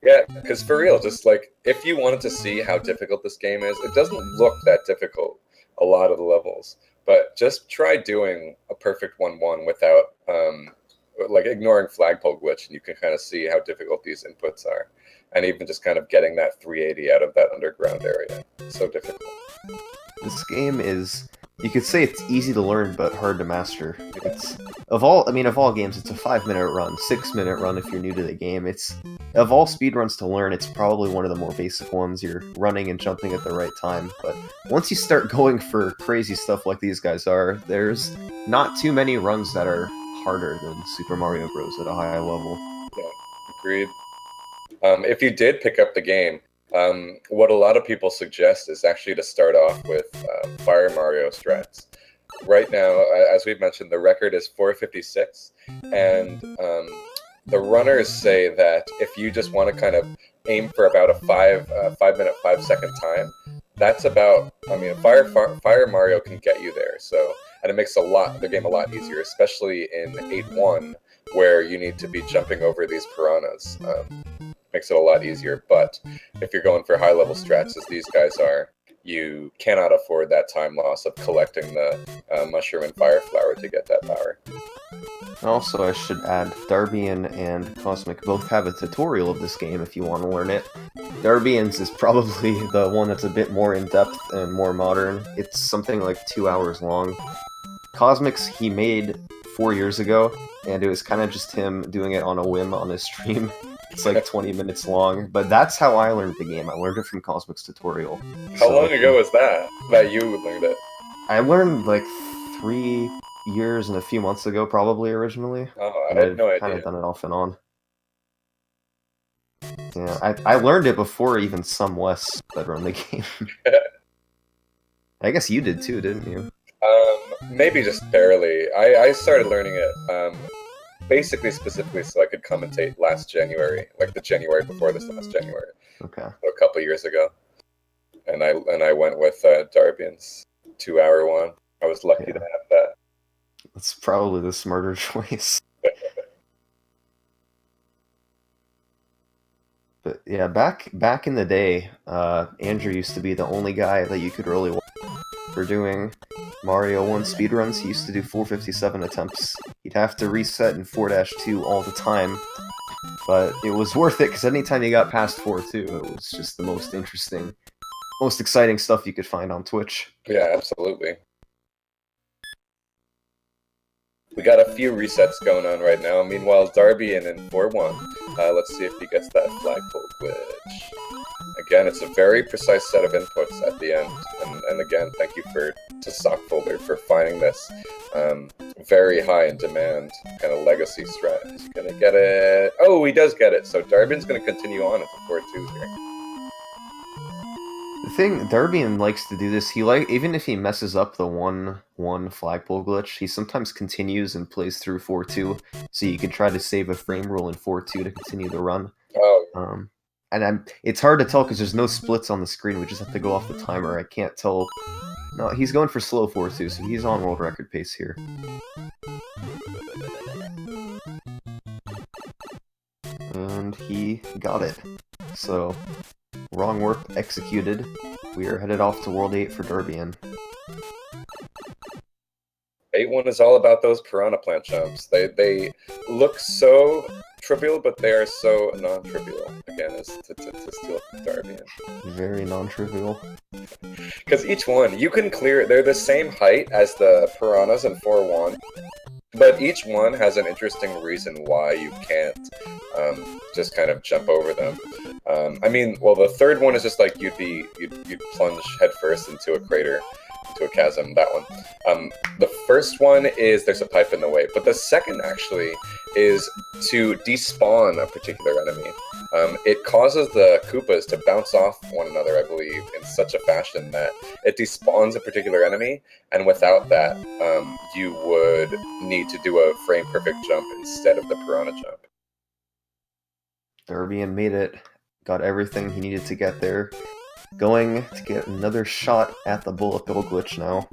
Yeah, because for real, just like if you wanted to see how difficult this game is, it doesn't look that difficult, a lot of the levels. But just try doing a perfect 1-1 without like ignoring flagpole glitch, and you can kind of see how difficult these inputs are. And even just kind of getting that 380 out of that underground area. It's so difficult.
This game is, you could say it's easy to learn, but hard to master. It's, of all games, it's a 5-minute run, 6-minute run if you're new to the game. It's, of all speedruns to learn, it's probably one of the more basic ones. You're running and jumping at the right time, but once you start going for crazy stuff like these guys are, there's not too many runs that are harder than Super Mario Bros. At a high level.
Yeah, agreed. If you did pick up the game, what a lot of people suggest is actually to start off with Fire Mario strats. Right now, as we've mentioned, the record is 456, and the runners say that if you just want to kind of aim for about a 5-minute, 5-second time, that's about. I mean, Fire Mario can get you there. So, and it makes the game a lot easier, especially in 8-1, where you need to be jumping over these piranhas. Makes it a lot easier. But if you're going for high level strats, as these guys are, you cannot afford that time loss of collecting the mushroom and fire flower to get that power.
Also, I should add, Darbian and Cosmic both have a tutorial of this game if you want to learn it. Darbian's is probably the one that's a bit more in-depth and more modern. It's something like 2 hours long. Cosmic's he made 4 years ago, and it was kind of just him doing it on a whim on his stream. It's like 20 minutes long, but that's how I learned the game. I learned it from Cosmic's tutorial.
How long ago was that you learned it?
I learned like 3 years and a few months ago, probably originally.
Oh, I had no idea.
Kind of done it off and on. Yeah, I learned it before even some West that run the game. I guess you did too, didn't you?
Maybe just barely. I started learning it basically specifically so I could commentate last January, like the January before this last January.
Okay.
So a couple years ago, and I went with Darbian's 2-hour one. I was lucky to have that.
That's probably the smarter choice. But yeah, back in the day, Andrew used to be the only guy that you could really watch for doing Mario 1 speedruns. He used to do 457 attempts. He'd have to reset in 4-2 all the time, but it was worth it because anytime you got past 4-2, it was just the most interesting, most exciting stuff you could find on Twitch.
Yeah, absolutely. We got a few resets going on right now. Meanwhile, Darbian in 4-1. Let's see if he gets that flagpole glitch. Again, it's a very precise set of inputs at the end. And again, thank you to Sockfolder for finding this very high in demand kind of legacy strat. He's gonna get it. Oh, he does get it. So Darbian's gonna continue on at the 4-2 here.
The thing, Darbian likes to do this, even if he messes up the 1-1 flagpole glitch, he sometimes continues and plays through 4-2, so you can try to save a frame rule in 4-2 to continue the run.
Oh.
It's hard to tell because there's no splits on the screen, we just have to go off the timer. I can't tell. No, he's going for slow 4-2, so he's on world record pace here. And he got it. So, wrong warp executed. We are headed off to World 8 for Darbian.
8-1 is all about those piranha plant jumps. They look so trivial, but they are so non-trivial. Again, is to steal from Darbian.
Very non-trivial.
Because each one, you can clear. They're the same height as the piranhas in 4-1, but each one has an interesting reason why you can't just kind of jump over them. I mean, well, the third one is just like you'd plunge headfirst into a crater, into a chasm. That one. The first one is there's a pipe in the way, but the second actually is to despawn a particular enemy. It causes the Koopas to bounce off one another, I believe, in such a fashion that it despawns a particular enemy, and without that, you would need to do a frame-perfect jump instead of the piranha jump.
Darbian made it, got everything he needed to get there. Going to get another shot at the bullet bill glitch now.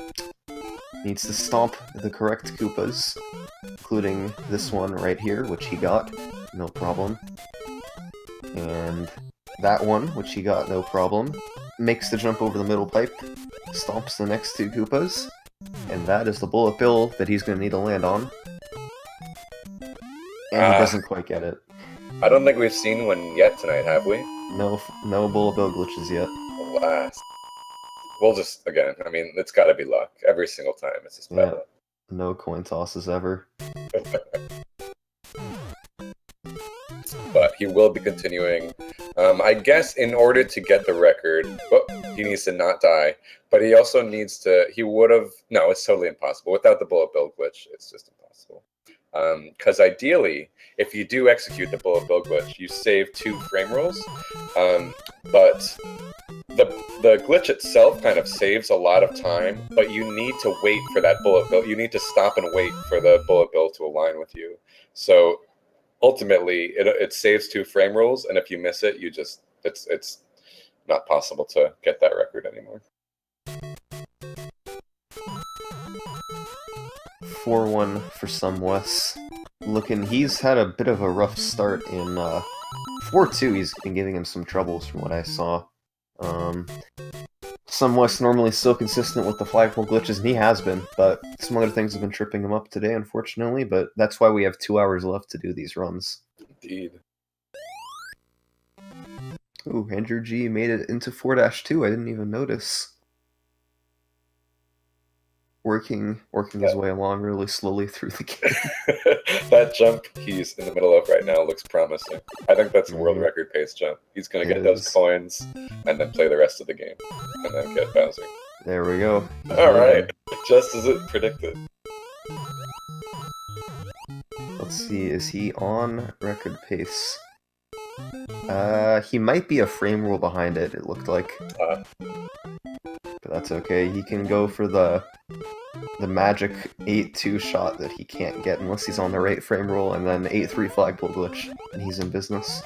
Needs to stomp the correct Koopas, including this one right here, which he got, no problem. And that one, which he got no problem, makes the jump over the middle pipe, stomps the next two Koopas, and that is the bullet bill that he's going to need to land on. And he doesn't quite get it.
I don't think we've seen one yet tonight, have we?
No bullet bill glitches yet.
Alas. We'll just, again, I mean, it's got to be luck. Every single time, it's just bad luck.
No coin tosses ever.
But he will be continuing. I guess in order to get the record, he needs to not die. But he also needs to, no, it's totally impossible. Without the bullet bill glitch, it's just impossible. Because ideally, if you do execute the bullet bill glitch, you save 2 frame rolls. But the glitch itself kind of saves a lot of time, but you need to wait for that bullet bill. You need to stop and wait for the bullet bill to align with you. So ultimately, it saves 2 frame rolls, and if you miss it, it's not possible to get that record anymore.
4-1 for Sumwes. He's had a bit of a rough start in 4-2. He's been giving him some troubles from what I saw. Sumwes normally so consistent with the flagpole glitches, and he has been, but some other things have been tripping him up today, unfortunately, but that's why we have 2 hours left to do these runs.
Indeed.
Ooh, Andrew G made it into 4-2. I didn't even notice. Working his way along really slowly through the game.
That jump he's in the middle of right now looks promising. I think that's a world record pace jump. He's going to get those coins and then play the rest of the game and then get Bowser.
There we go.
All right, just as it predicted.
Let's see, is he on record pace? He might be a frame roll behind it looked like. But that's okay. He can go for the magic 8-2 shot that he can't get unless he's on the right frame roll, and then 8-3 flagpole glitch, and he's in business.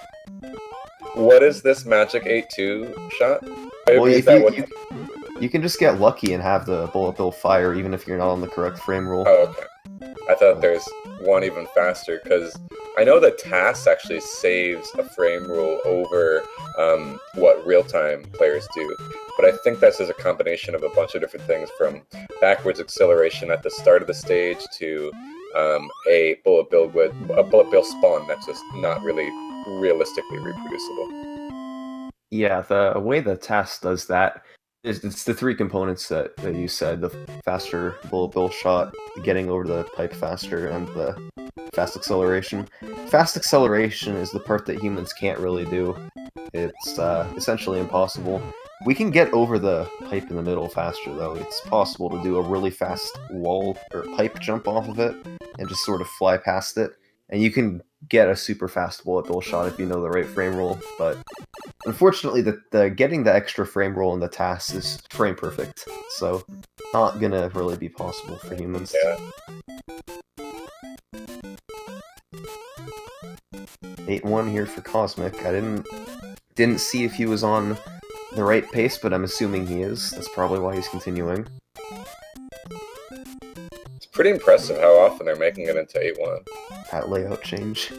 What is this magic 8-2 shot?
Well, you can just get lucky and have the bullet bill fire even if you're not on the correct frame roll.
Oh, okay. I thought there's one even faster, because I know that TAS actually saves a frame roll over what real-time players do. But I think that's just a combination of a bunch of different things, from backwards acceleration at the start of the stage to a bullet bill spawn that's just not really realistically reproducible.
Yeah, the way the TAS does that is it's the 3 components that you said: the faster bullet bill shot, getting over the pipe faster, and the fast acceleration. Fast acceleration is the part that humans can't really do. It's essentially impossible. We can get over the pipe in the middle faster, though. It's possible to do a really fast wall or pipe jump off of it and just sort of fly past it. And you can get a super fast bullet bill shot if you know the right frame roll, but unfortunately, the getting the extra frame roll in the TAS is frame perfect, so not gonna really be possible for humans.
Yeah.
8-1 here for Cosmic. I didn't see if he was on the right pace, but I'm assuming he is. That's probably why he's continuing.
It's pretty impressive how often they're making it into 8-1.
That layout change.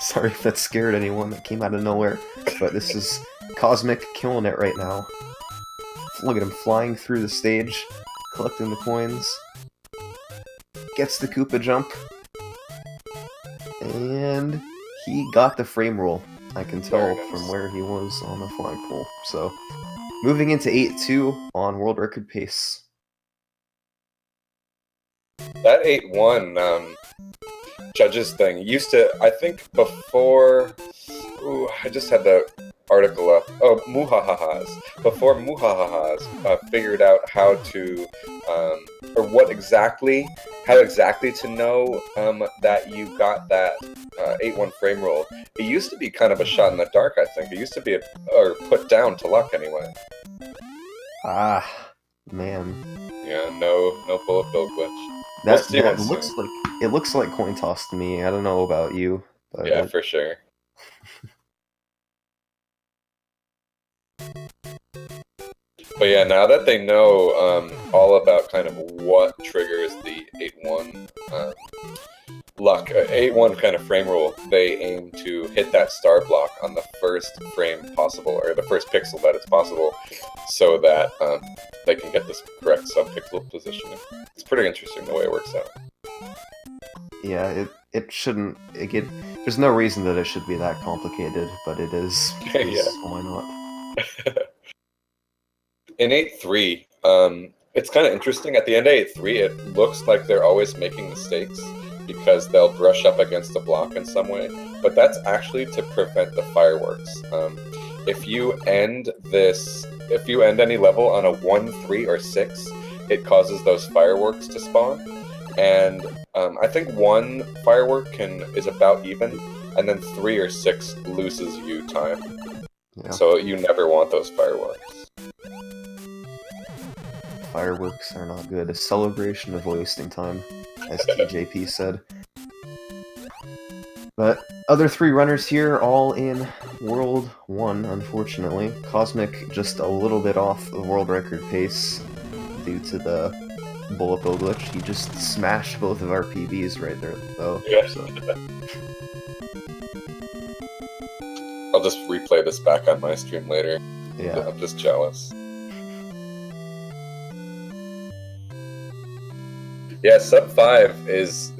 Sorry if that scared anyone that came out of nowhere, but this is Cosmic killing it right now. Look at him flying through the stage, collecting the coins. Gets the Koopa jump. And he got the frame roll. I can tell from where he was on the flagpole. So, moving into 8-2 on world record pace.
That 8-1 judges thing used to, I think before, I just had the article up. Oh, Muhahahas. Before Muhahahas figured out how to, or how exactly to know that you got that 8-1 frame roll. It used to be kind of a shot in the dark, I think. It used to be or put down to luck anyway.
Ah, man.
Yeah, no bullet bill glitch.
It looks like coin toss to me. I don't know about you, but
yeah, for sure. But yeah, now that they know all about kind of what triggers the 8-1 luck. 8-1 kind of frame rule, they aim to hit that star block on the first frame possible, or the first pixel that it's possible, so that they can get this correct sub-pixel positioning. It's pretty interesting the way it works out.
Yeah, it shouldn't. There's no reason that it should be that complicated, but it is.
Yeah.
Why not?
In 8-3, it's kind of interesting. At the end of 8-3, it looks like they're always making mistakes because they'll brush up against a block in some way, but that's actually to prevent the fireworks. If you end any level on a 1, 3, or 6, it causes those fireworks to spawn. And I think 1 firework is about even, and then 3 or 6 loses you time.
Yeah.
So you never want those fireworks.
Fireworks are not good. A celebration of wasting time, as TJP said. But other 3 runners here, all in World 1, unfortunately. Cosmic just a little bit off the world record pace due to the bullet bill glitch. He just smashed both of our PBs right there, though.
Yeah.
So.
I'll just replay this back on my stream later.
Yeah.
I'm just jealous. Yeah, sub 5 is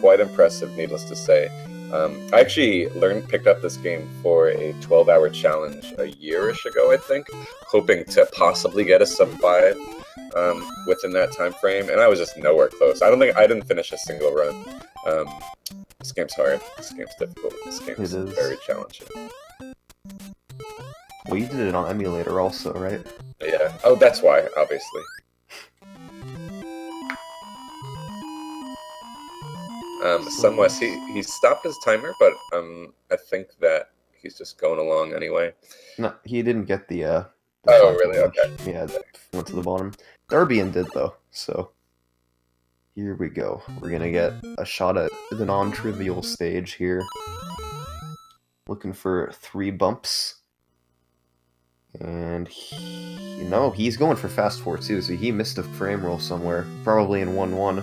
quite impressive, needless to say. I actually picked up this game for a 12-hour challenge a year-ish ago, I think, hoping to possibly get a sub 5 within that time frame, and I was just nowhere close. I didn't finish a single run. This game's hard. This game's difficult. This game's very challenging.
Well, you did it on emulator also, right?
Yeah. Oh, that's why, obviously. Sunwest, he stopped his timer, but I think that he's just going along anyway.
No, he didn't get the
oh, really? Okay.
Yeah, went to the bottom. Darbian did, though, so here we go. We're gonna get a shot at the non-trivial stage here. Looking for 3 bumps. And he's going for fast 4 too, so he missed a frame roll somewhere, probably in 1-1.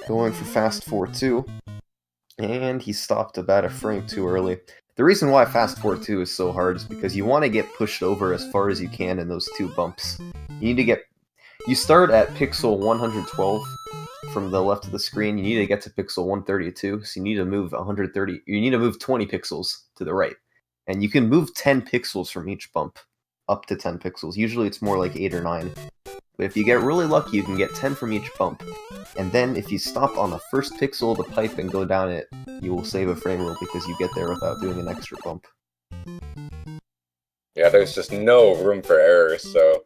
Going for fast 4-2, and he stopped about a frame too early. The reason why fast 4-2 is so hard is because you want to get pushed over as far as you can in those 2 bumps. You start at pixel 112 from the left of the screen. You need to get to pixel 132, so you need to move 130. You need to move 20 pixels to the right, and you can move 10 pixels from each bump, up to 10 pixels. Usually it's more like 8 or 9. But if you get really lucky, you can get 10 from each bump. And then if you stop on the first pixel of the pipe and go down it, you will save a frame roll because you get there without doing an extra bump.
Yeah, there's just no room for error, so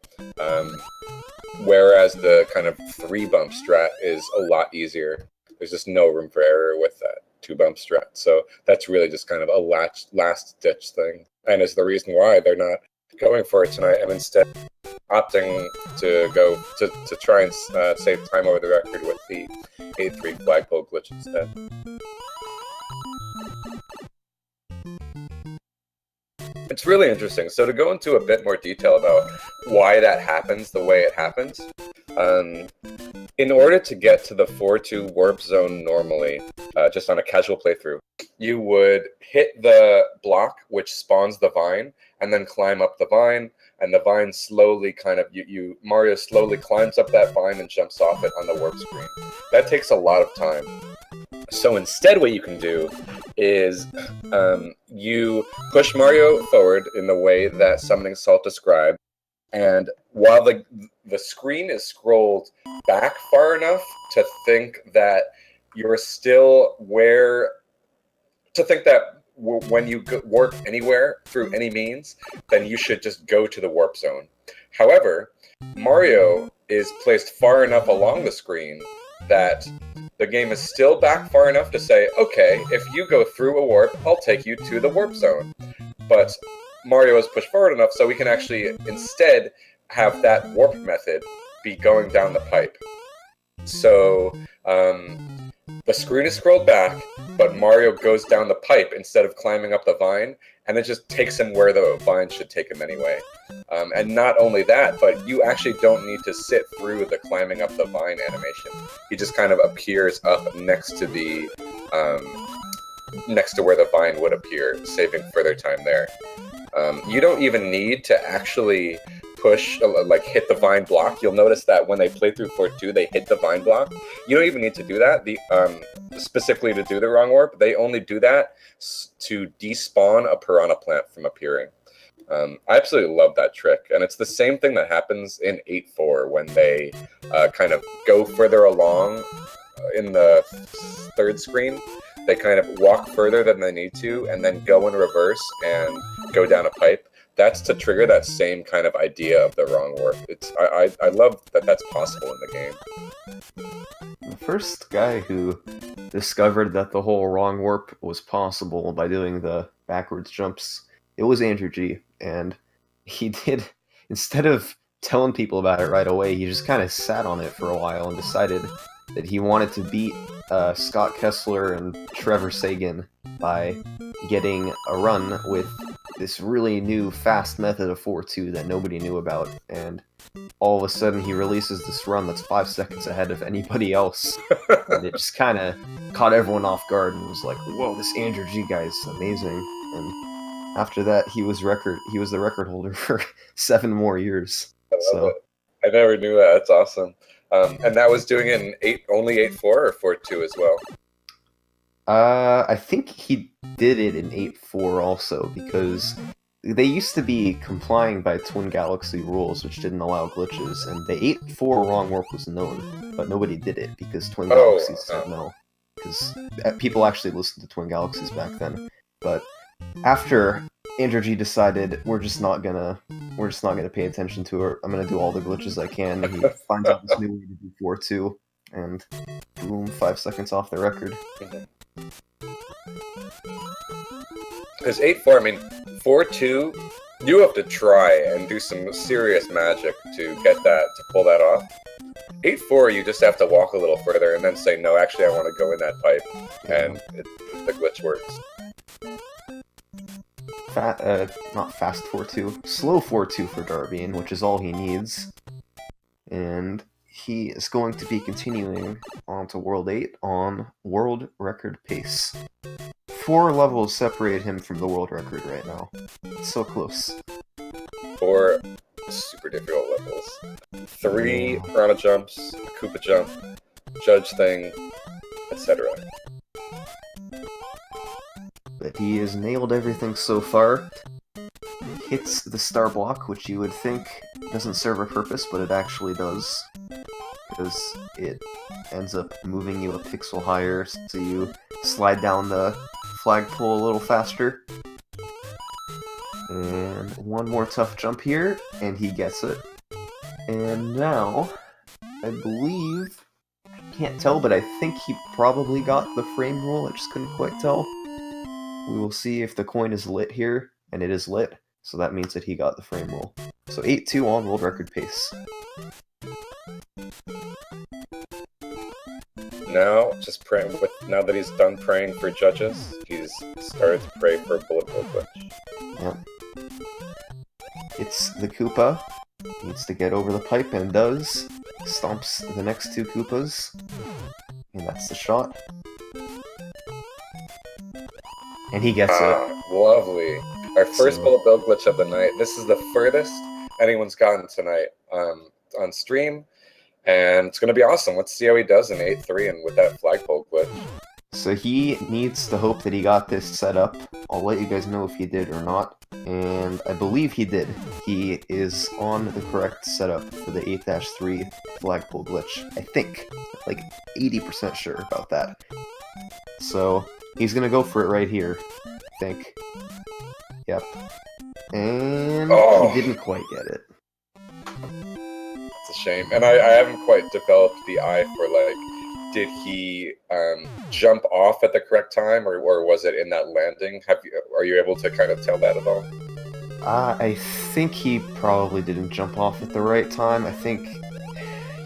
whereas the kind of 3 bump strat is a lot easier, there's just no room for error with that 2 bump strat. So that's really just kind of a last ditch thing. And is the reason why they're not going for it tonight and instead opting to go to try and save time over the record with the 8-3 flagpole glitch instead. It's really interesting. So to go into a bit more detail about why that happens the way it happens, in order to get to the 4-2 warp zone normally, just on a casual playthrough, you would hit the block which spawns the vine and then climb up the vine, and the vine slowly Mario slowly climbs up that vine and jumps off it on the warp screen. That takes a lot of time. So instead what you can do is you push Mario forward in the way that Summoning Salt described, and while the screen is scrolled back far enough to think that you're still when you warp anywhere through any means, then you should just go to the warp zone. However, Mario is placed far enough along the screen that the game is still back far enough to say, okay, if you go through a warp, I'll take you to the warp zone. But Mario is pushed forward enough so we can actually instead have that warp method be going down the pipe. So the screen is scrolled back, but Mario goes down the pipe instead of climbing up the vine, and it just takes him where the vine should take him anyway. And not only that, but you actually don't need to sit through the climbing up the vine animation. He just kind of appears up next to the next to where the vine would appear, saving further time there. You don't even need to actually push, like hit the vine block. You'll notice that when they play through Fort 2, they hit the vine block. You don't even need to do that. Specifically to do the wrong warp, they only do that to despawn a piranha plant from appearing. I absolutely love that trick, and it's the same thing that happens in 8-4 when they kind of go further along in the third screen. They kind of walk further than they need to, and then go in reverse and go down a pipe. That's to trigger that same kind of idea of the wrong warp. I love that that's possible in the game.
The first guy who discovered that the whole wrong warp was possible by doing the backwards jumps, it was Andrew G. And he did, instead of telling people about it right away, he just kind of sat on it for a while and decided that he wanted to beat Scott Kessler and Trevor Sagan by getting a run with this really new fast method of 4-2 that nobody knew about, and all of a sudden he releases this run that's 5 seconds ahead of anybody else, and it just kind of caught everyone off guard and was like, whoa, this Andrew G guy is amazing. And after that, he was the record holder for 7 more years.
I love it. I never knew that. That's awesome. And that was doing it in only 8-4 or 4-2 as well?
I think he did it in 8-4 also, because they used to be complying by Twin Galaxy rules, which didn't allow glitches, and the 8-4 wrong warp was known, but nobody did it because Twin Galaxies said no. Because people actually listened to Twin Galaxies back then. But after Andrew G decided we're just not gonna pay attention to her, I'm gonna do all the glitches I can, and he finds out this new way to do 4-2, and boom, 5 seconds off the record.
Because 8-4, I mean, 4-2, you have to try and do some serious magic to get that, to pull that off. 8-4, you just have to walk a little further and then say, no, actually I want to go in that pipe, and the glitch works.
Not fast 4-2, slow 4-2 for Darbian, which is all he needs. And he is going to be continuing on to World 8 on world record pace. 4 levels separate him from the world record right now. It's so close.
4 super difficult levels. 3 piranha jumps, a Koopa jump, judge thing, etc.
But he has nailed everything so far. Hits the star block, which you would think doesn't serve a purpose, but it actually does. Because it ends up moving you a pixel higher, so you slide down the flagpole a little faster. And one more tough jump here, and he gets it. And now, I believe, I can't tell, but I think he probably got the frame rule, I just couldn't quite tell. We will see if the coin is lit here, and it is lit, so that means that he got the frame rule. So 8-2 on world record pace.
Now, just pray now that he's done praying for judges, he's started to pray for bullet hole glitch.
Yep. It's the Koopa. Needs to get over the pipe and does. Stomps the next 2 Koopas. And that's the shot. And he gets it.
Lovely. Our first bullet bill glitch of the night. This is the furthest anyone's gotten tonight on stream. And it's going to be awesome. Let's see how he does in 8-3 and with that flagpole glitch.
So he needs to hope that he got this set up. I'll let you guys know if he did or not. And I believe he did. He is on the correct setup for the 8-3 flagpole glitch. I think. Like 80% sure about that. So he's going to go for it right here. I think. Yep. And he didn't quite get it.
It's a shame. And I haven't quite developed the eye for, like, did he jump off at the correct time, or was it in that landing? Are you able to kind of tell that at all?
I think he probably didn't jump off at the right time. I think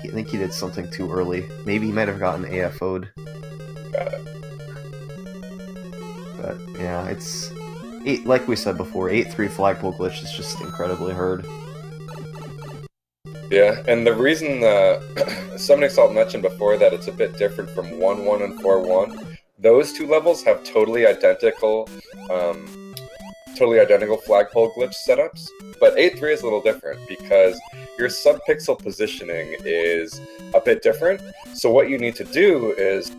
he did something too early. Maybe he might have gotten AFO'd.
Got it.
But yeah, like we said before, 8-3 flagpole glitch is just incredibly hard.
Yeah, and the reason Summoning Salt mentioned before that it's a bit different from 1-1 and 4-1, those two levels have totally identical flagpole glitch setups, but 8-3 is a little different because your subpixel positioning is a bit different. So what you need to do is,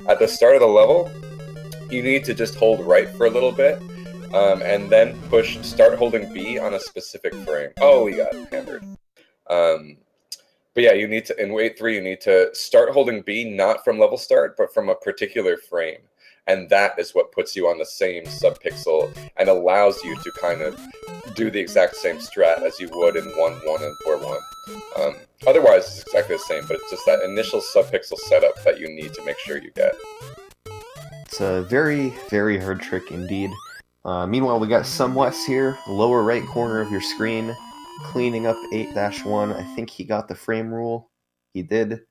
at the start of the level, you need to just hold right for a little bit, and then start holding B on a specific frame. Oh, we got hammered. But yeah, you need to, in 8-3, you need to start holding B not from level start, but from a particular frame. And that is what puts you on the same subpixel and allows you to kind of do the exact same strat as you would in 1-1 and 4-1. Otherwise, it's exactly the same, but it's just that initial subpixel setup that you need to make sure you get.
It's a very, very hard trick indeed. Meanwhile, we got Sumwes here, lower right corner of your screen, cleaning up 8-1. I think he got the frame rule. He did.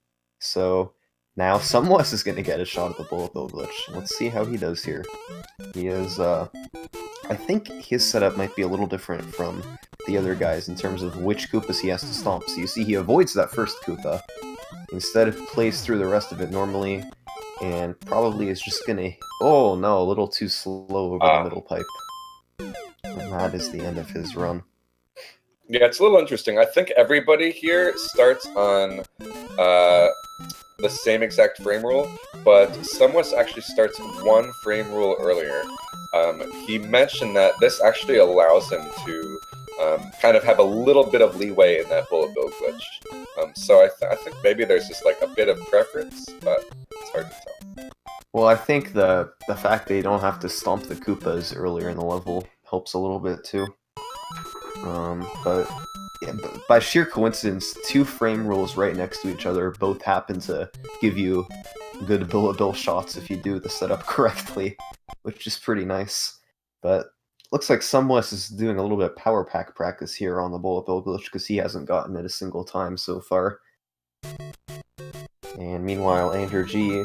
So now Sumwes is going to get a shot at the bullet bill glitch. Let's see how he does here. He is, I think his setup might be a little different from the other guys in terms of which Koopas he has to stomp. So you see he avoids that first Koopa. Instead, plays through the rest of it normally, and probably is just going to... Oh no, a little too slow over the middle pipe. And that is the end of his run.
Yeah, it's a little interesting. I think everybody here starts on the same exact frame rule, but Sumwes actually starts one frame rule earlier. He mentioned that this actually allows him to kind of have a little bit of leeway in that bullet bill glitch. So I think maybe there's just like a bit of preference, but it's hard to tell.
Well, I think the fact that you don't have to stomp the Koopas earlier in the level helps a little bit too. But by sheer coincidence, two frame rules right next to each other both happen to give you good bullet bill shots if you do the setup correctly, which is pretty nice. But looks like Sumwes is doing a little bit of power pack practice here on the bullet bill glitch because he hasn't gotten it a single time so far. And meanwhile, Andrew G,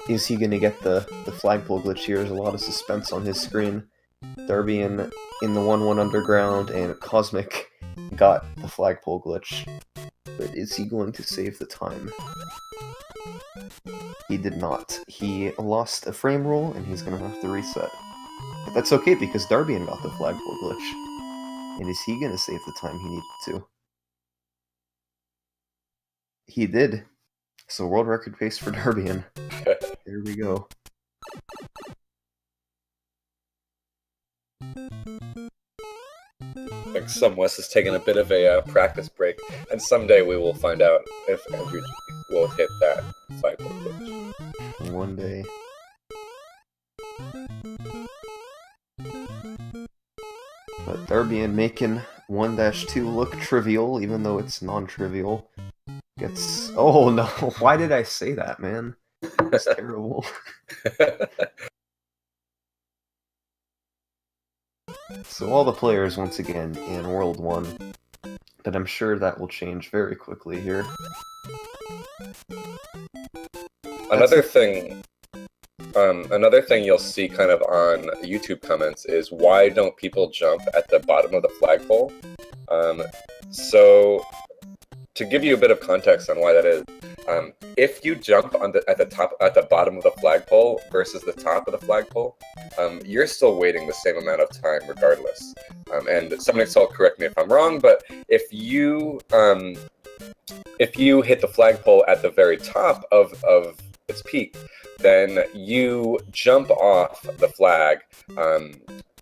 is he going to get the flagpole glitch here? There's a lot of suspense on his screen. Darbian in the 1-1 underground, and Cosmic got the flagpole glitch. But is he going to save the time? He did not. He lost a frame rule, and he's going to have to reset. But that's okay, because Darbian got the flagpole glitch. And is he going to save the time he needed to? He did. So world record pace for Darbian. There we go.
I think Sumwes is taking a bit of a practice break, and someday we will find out if Andrew will hit that flagpole glitch.
One day. But Darbian making 1-2 look trivial, even though it's non-trivial. Gets... Oh no, why did I say that, man? That's terrible. So all the players once again in World 1, but I'm sure that will change very quickly here.
Another thing you'll see kind of on YouTube comments is, why don't people jump at the bottom of the flagpole? So to give you a bit of context on why that is, if you jump at the bottom of the flagpole versus the top of the flagpole, you're still waiting the same amount of time regardless. And somebody will correct me if I'm wrong, but if you hit the flagpole at the very top of its peak, then you jump off the flag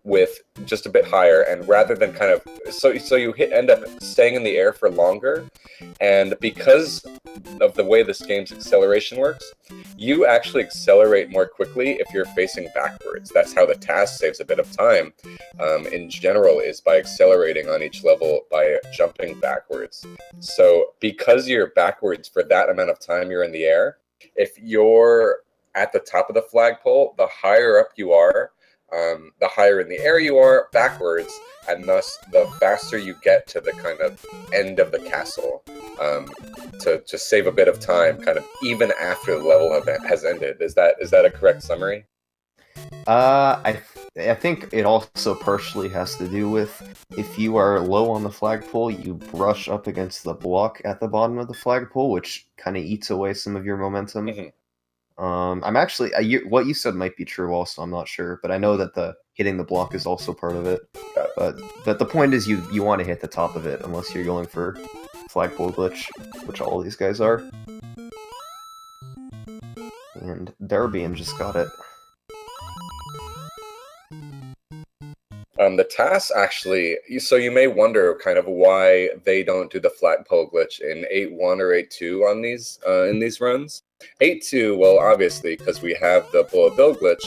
with just a bit higher, and rather than kind of so you end up staying in the air for longer, and because of the way this game's acceleration works, you actually accelerate more quickly if you're facing backwards. That's how the task saves a bit of time in general, is by accelerating on each level by jumping backwards. So because you're backwards for that amount of time you're in the air, if you're at the top of the flagpole, the higher up you are, the higher in the air you are backwards, and thus the faster you get to the kind of end of the castle, to just save a bit of time kind of even after the level has ended. Is that a correct summary?
I think it also partially has to do with if you are low on the flagpole, you brush up against the block at the bottom of the flagpole, which kind of eats away some of your momentum.
Mhm.
I'm actually what you said might be true. Also, I'm not sure, but I know that the hitting the block is also part of it.
Got it.
But the point is, you want to hit the top of it unless you're going for flagpole glitch, which all these guys are. And Darbian just got it.
The tasks actually, so you may wonder kind of why they don't do the flagpole glitch in 8.1 or 8.2 on these in these runs. 8.2, well, obviously because we have the bullet bill glitch,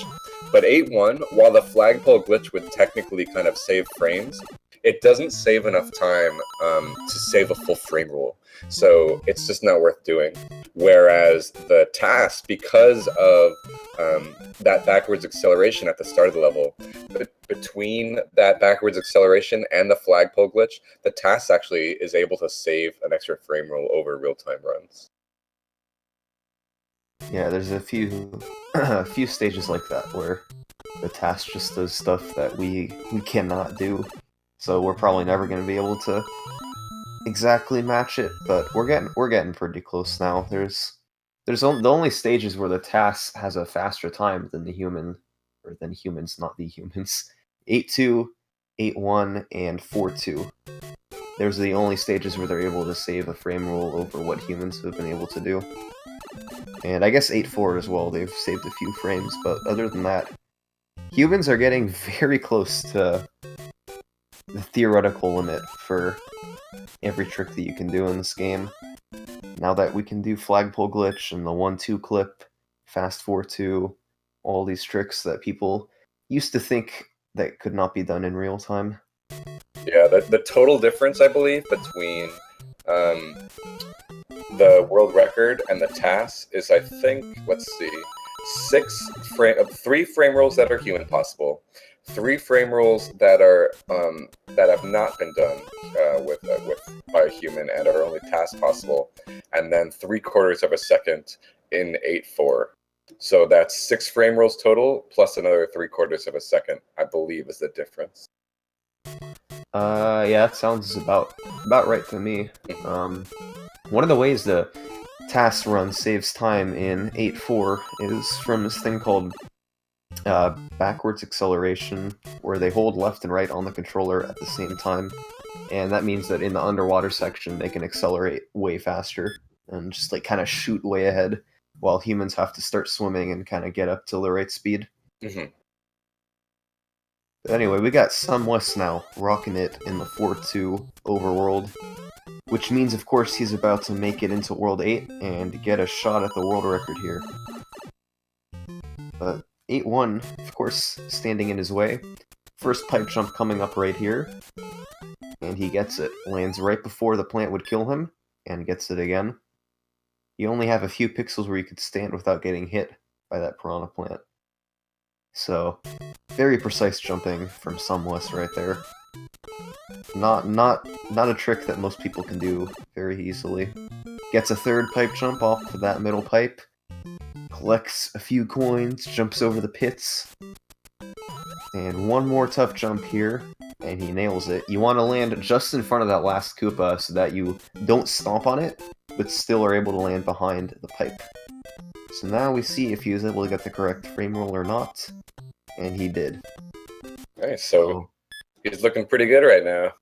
but 8.1, while the flagpole glitch would technically kind of save frames, it doesn't save enough time to save a full frame rule. So it's just not worth doing. Whereas the task, because of that backwards acceleration at the start of the level, between that backwards acceleration and the flagpole glitch, the task actually is able to save an extra frame rule over real-time runs.
Yeah, there's a few stages like that where the task just does stuff that we cannot do. So we're probably never going to be able to exactly match it, but we're getting pretty close now. The only stages where the task has a faster time than the human, or than humans, not the humans. 8.2, 8.1, and 4.2. Those are the only stages where they're able to save a frame rule over what humans have been able to do. And I guess 8.4 as well, they've saved a few frames, but other than that, humans are getting very close to the theoretical limit for every trick that you can do in this game. Now that we can do flagpole glitch and the 1-2 clip, fast 4-2, all these tricks that people used to think that could not be done in real time.
Yeah, the total difference, I believe, between the world record and the task is, I think, let's see, 3 frame rules that are human possible, 3 frame rules that are that have not been done with by a human and are only task possible, and then 3/4 of a second in 8.4. So that's 6 frame rules total plus another 3/4 of a second, I believe, is the difference.
Yeah, that sounds about right to me. One of the ways the task run saves time in 8.4 is from this thing called backwards acceleration, where they hold left and right on the controller at the same time, and that means that in the underwater section they can accelerate way faster and just like kind of shoot way ahead, while humans have to start swimming and kind of get up to the right speed.
Mm-hmm.
But anyway, we got Sunwest now, rocking it in the 4-2 overworld, which means, of course, he's about to make it into World 8 and get a shot at the world record here. But 8.1, of course, standing in his way. First pipe jump coming up right here, and he gets it. Lands right before the plant would kill him, and gets it again. You only have a few pixels where you could stand without getting hit by that piranha plant. So, very precise jumping from Sunwest right there. Not a trick that most people can do very easily. Gets a third pipe jump off of that middle pipe, collects a few coins, jumps over the pits, and one more tough jump here, and he nails it. You want to land just in front of that last Koopa so that you don't stomp on it, but still are able to land behind the pipe. So now we see if he was able to get the correct frame roll or not, and he did.
Nice, so he's looking pretty good right now.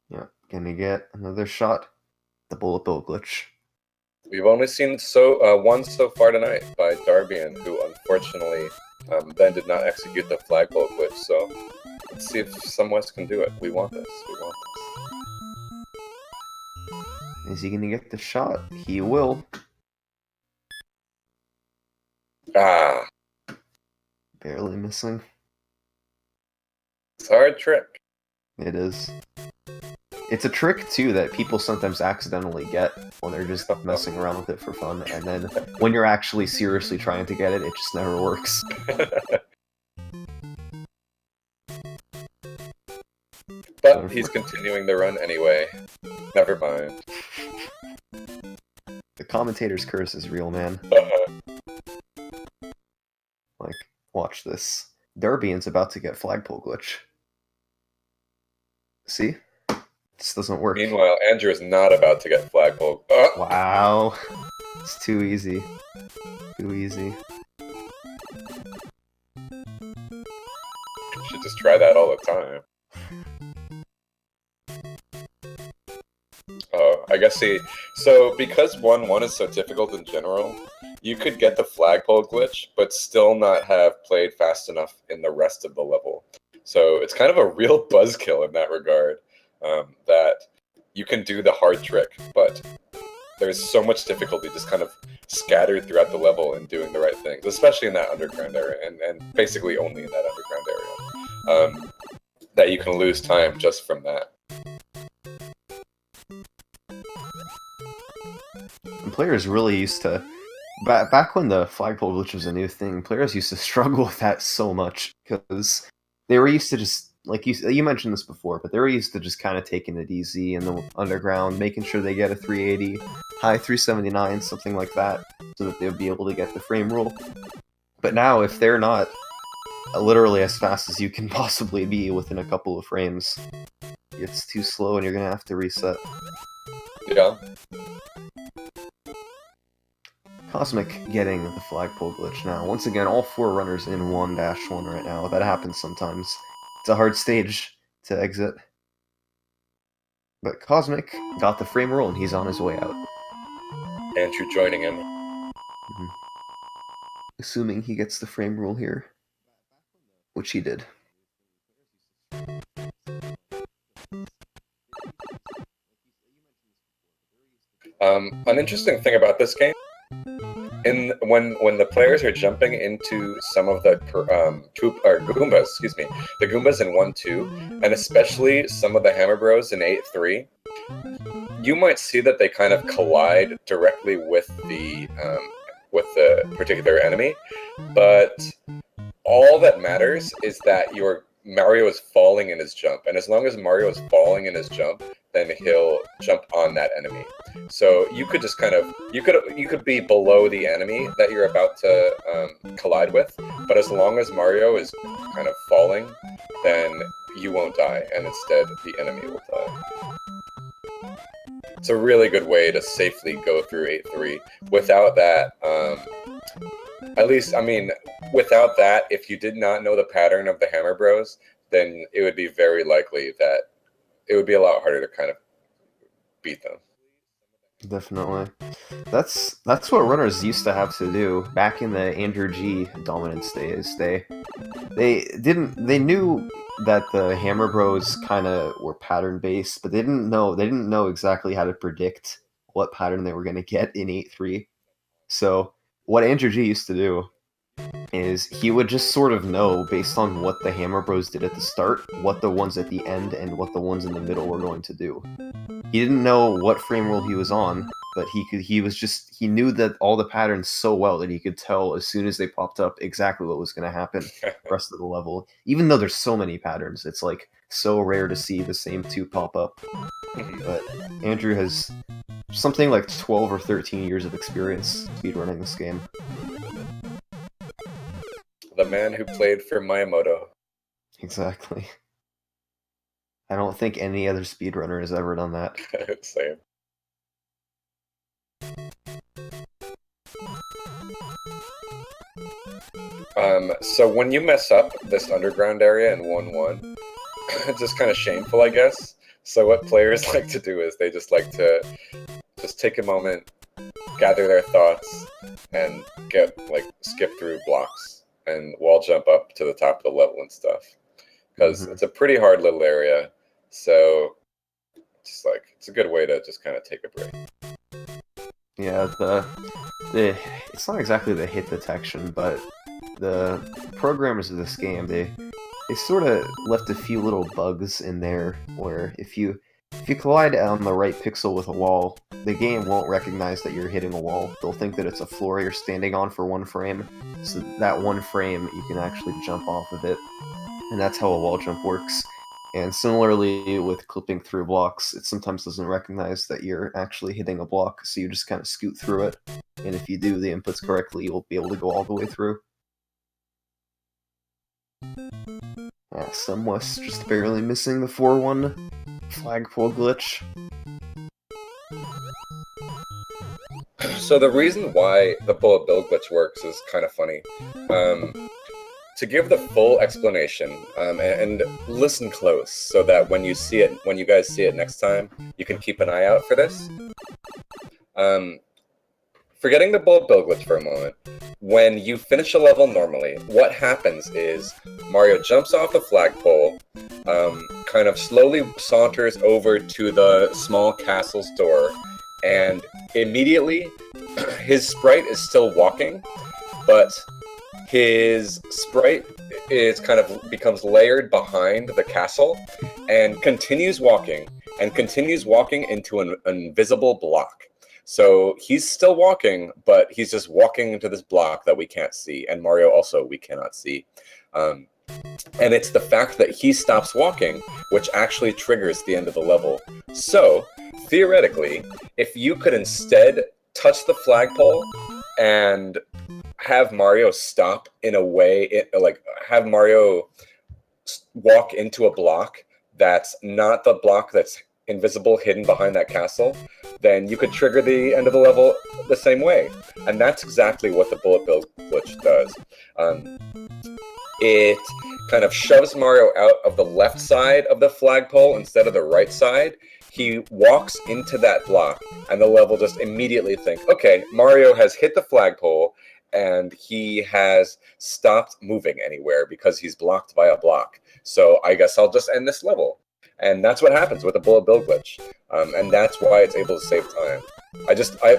Yeah, gonna get another shot. The bullet bill glitch.
We've only seen one so far tonight by Darbian, who unfortunately then did not execute the flagpole glitch. So let's see if Sunwest can do it. We want this. We want this.
Is he gonna get the shot? He will.
Ah,
Barely missing.
it's a hard trick.
It is. It's a trick, too, that people sometimes accidentally get when they're just messing around with it for fun, and then when you're actually seriously trying to get it, it just never works.
But he's continuing the run anyway. Never mind.
The commentator's curse is real, man. Like, watch this. this. Darbian's about to get Flagpole glitch. See? This doesn't work.
Meanwhile, Andrew is not about to get Flagpole.
Wow. It's too easy. Too easy.
Should just try that all the time. Oh, I guess so because 1-1 is so difficult in general, you could get the Flagpole glitch, but still not have played fast enough in the rest of the level. So it's kind of a real buzzkill in that regard, that you can do the hard trick, but there's so much difficulty just kind of scattered throughout the level in doing the right things, especially in that underground area, and basically only in that underground area, that you can lose time just from that.
And players really used to, back when the Flagpole glitch was a new thing, players used to struggle with that so much, because they were used to just, like you mentioned this before, but they were used to just kind of taking it easy in the underground, making sure they get a 380, high 379, something like that, so that they'll be able to get the frame rule. But now, if they're not literally as fast as you can possibly be within a couple of frames, it's too slow and you're going to have to reset.
Yeah.
Cosmic getting the Flagpole glitch now. Once again, all 4 runners in 1-1 right now. That happens sometimes. It's a hard stage to exit. But Cosmic got the frame rule and he's on his way out.
Andrew joining him.
Mm-hmm. Assuming he gets the frame rule here. Which he did.
An interesting thing about this game, when the players are jumping into some of the Goombas, the Goombas in 1-2, and especially some of the Hammer Bros in 8-3, you might see that they kind of collide directly with the particular enemy, but all that matters is that Mario is falling in his jump, and as long as Mario is falling in his jump, then he'll jump on that enemy. So you could just you could be below the enemy that you're about to collide with, but as long as Mario is kind of falling, then you won't die, and instead the enemy will die. It's a really good way to safely go through 8-3 without that. At least, I mean, without that, if you did not know the pattern of the Hammer Bros, then it would be very likely that it would be a lot harder to kind of beat them.
Definitely. That's what runners used to have to do back in the Andrew G dominance days. They knew that the Hammer Bros kind of were pattern based, but they didn't know exactly how to predict what pattern they were going to get in 8-3. So what Andrew G used to do is he would just sort of know, based on what the Hammer Bros did at the start, what the ones at the end and what the ones in the middle were going to do. He didn't know what frame rule he was on, but he knew that all the patterns so well that he could tell as soon as they popped up exactly what was going to happen the rest of the level. Even though there's so many patterns, it's like so rare to see the same 2 pop up. But Andrew has something like 12 or 13 years of experience speedrunning this game.
The man who played for Miyamoto.
Exactly. I don't think any other speedrunner has ever done that.
Same. So when you mess up this underground area in 1-1, it's just kind of shameful, I guess. So what players like to do is they just like to just take a moment, gather their thoughts, and skip through blocks and wall jump up to the top of the level and stuff. Because it's a pretty hard little area, so it's a good way to just kind of take a break.
Yeah, it's not exactly the hit detection, but the programmers of this game, they sort of left a few little bugs in there where if you collide on the right pixel with a wall, the game won't recognize that you're hitting a wall. They'll think that it's a floor you're standing on for 1 frame, so that 1 frame you can actually jump off of it, and that's how a wall jump works. And similarly with clipping through blocks, it sometimes doesn't recognize that you're actually hitting a block, so you just kind of scoot through it, and if you do the inputs correctly, you'll be able to go all the way through. Somewhat just barely missing the 4-1 flagpole glitch.
So the reason why the bullet bill glitch works is kind of funny. To give the full explanation, and listen close so that when you guys see it next time, you can keep an eye out for this. Forgetting the bullet bill glitch for a moment, when you finish a level normally, what happens is Mario jumps off the flagpole, kind of slowly saunters over to the small castle's door, and immediately his sprite is still walking, but his sprite becomes layered behind the castle and continues walking into an invisible block. So he's still walking, but he's just walking into this block that we can't see, and Mario also we cannot see. And it's the fact that he stops walking which actually triggers the end of the level. So theoretically, if you could instead touch the flagpole and have Mario stop in a way, like have Mario walk into a block that's not the block that's invisible, hidden behind that castle, then you could trigger the end of the level the same way. And that's exactly what the bullet bill glitch does. It kind of shoves Mario out of the left side of the flagpole instead of the right side. He walks into that block, and the level just immediately thinks, okay, Mario has hit the flagpole, and he has stopped moving anywhere because he's blocked by a block. So I guess I'll just end this level. And that's what happens with the bullet bill glitch. And that's why it's able to save time.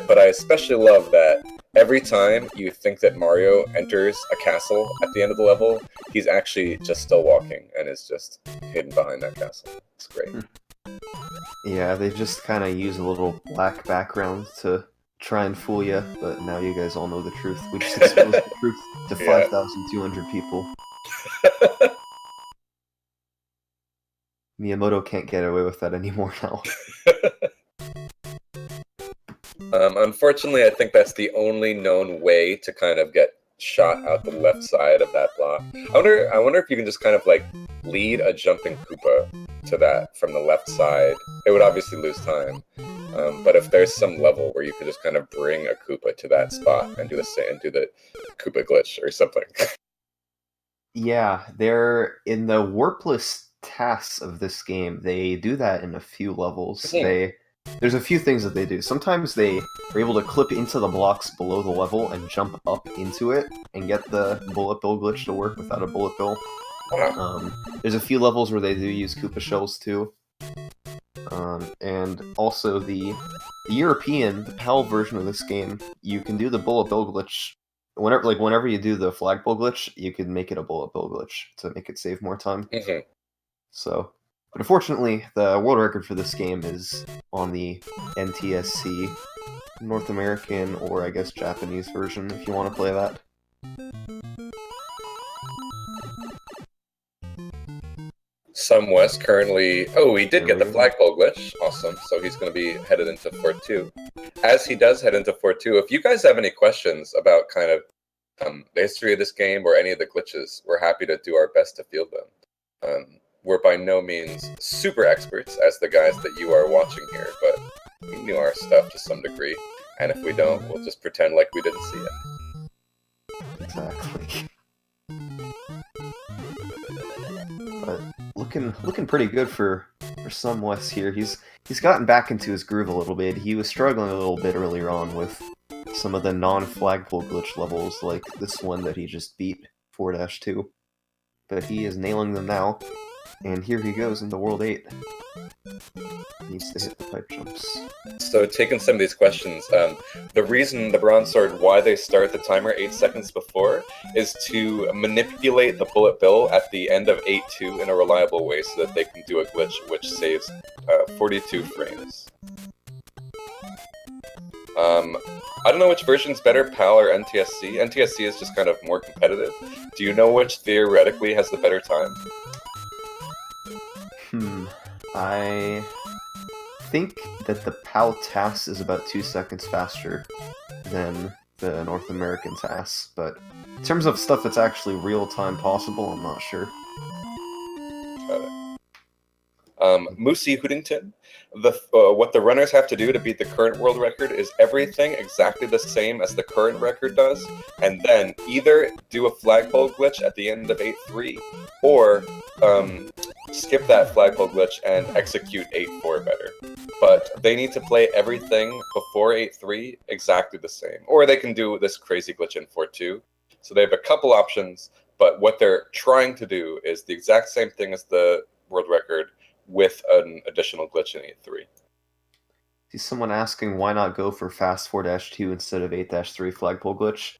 But I especially love that every time you think that Mario enters a castle at the end of the level, he's actually just still walking and is just hidden behind that castle. It's great.
Yeah, they just kind of use a little black background to try and fool you, but now you guys all know the truth. We just exposed the truth to 5,200 people. Miyamoto can't get away with that anymore now.
Unfortunately, I think that's the only known way to kind of get shot out the left side of that block. I wonder if you can just kind of like lead a jumping Koopa to that from the left side. It would obviously lose time. But if there's some level where you could just kind of bring a Koopa to that spot and do the Koopa glitch or something.
Yeah, they're in the warpless tasks of this game. They do that in a few levels. There's a few things that they do. Sometimes they are able to clip into the blocks below the level and jump up into it and get the bullet bill glitch to work without a bullet bill. There's a few levels where they do use Koopa shells too. And also the PAL version of this game, you can do the bullet bill glitch whenever you do the flagpole glitch, you can make it a bullet bill glitch to make it save more time.
Mm-hmm.
So, but unfortunately, the world record for this game is on the NTSC North American, or I guess Japanese version, if you want to play that.
West currently... Oh, he did get the flagpole glitch. Awesome. So he's going to be headed into Fort 2. As he does head into Fort 2, if you guys have any questions about kind of the history of this game or any of the glitches, we're happy to do our best to field them. We're by no means super experts as the guys that you are watching here, but we knew our stuff to some degree. And if we don't, we'll just pretend like we didn't see it.
Exactly. But looking pretty good for some Wes here. He's gotten back into his groove a little bit. He was struggling a little bit earlier on with some of the non-flagpole glitch levels, like this one that he just beat, 4-2. But he is nailing them now, and here he goes into World 8. Needs to hit the pipe jumps.
So, taking some of these questions, the reason the Bronze Sword, why they start the timer 8 seconds before, is to manipulate the bullet bill at the end of 8-2 in a reliable way so that they can do a glitch which saves 42 frames. I don't know which version's better, PAL or NTSC. NTSC is just kind of more competitive. Do you know which theoretically has the better time?
I think that the PAL TAS is about 2 seconds faster than the North American TAS, but In terms of stuff that's actually real-time possible, I'm not sure.
Got it. Moosey Hoodington, what the runners have to do to beat the current world record is everything exactly the same as the current record does, and then either do a flagpole glitch at the end of 8-3, or skip that flagpole glitch and execute 8-4 better. But they need to play everything before 8-3 exactly the same, or they can do this crazy glitch in 4-2. So they have a couple options, but what they're trying to do is the exact same thing as the world record, with an additional glitch in 8-3.
See someone asking why not go for fast 4-2 instead of 8-3 flagpole glitch.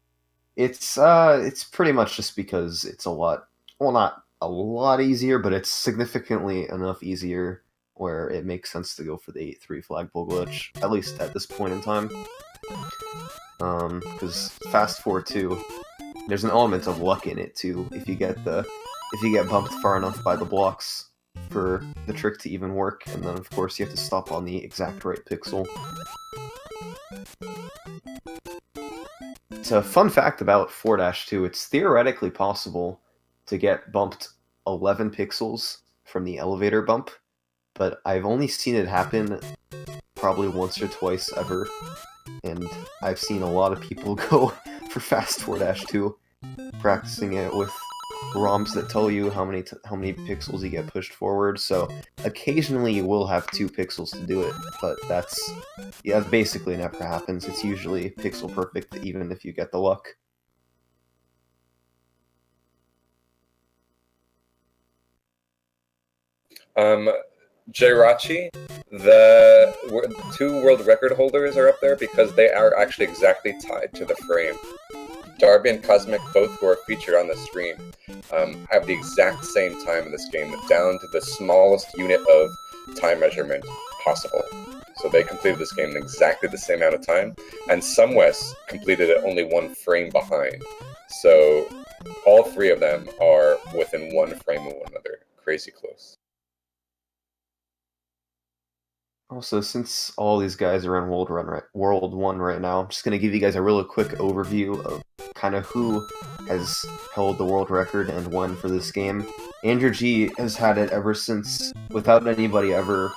It's pretty much just because it's a lot, well, not a lot easier, but it's significantly enough easier where it makes sense to go for the 8-3 flagpole glitch, at least at this point in time. Because fast 4-2, there's an element of luck in it too. If you get bumped far enough by the blocks for the trick to even work, and then of course you have to stop on the exact right pixel. It's a fun fact about 4-2, it's theoretically possible to get bumped 11 pixels from the elevator bump, but I've only seen it happen probably once or twice ever, and I've seen a lot of people go for fast 4-2, practicing it with ROMs that tell you how many pixels you get pushed forward. So occasionally you will have 2 pixels to do it, but that's basically never happens. It's usually pixel perfect, even if you get the luck.
Jairachi, the 2 world record holders are up there because they are actually exactly tied to the frame. Darby and Cosmic, both who are featured on the stream, have the exact same time in this game, down to the smallest unit of time measurement possible. So they completed this game in exactly the same amount of time, and Sumwest completed it only 1 frame behind. So all 3 of them are within 1 frame of one another. Crazy close.
Also, since all these guys are in World 1 right now, I'm just going to give you guys a really quick overview of kind of who has held the world record and when for this game. Andrew G has had it ever since, without anybody ever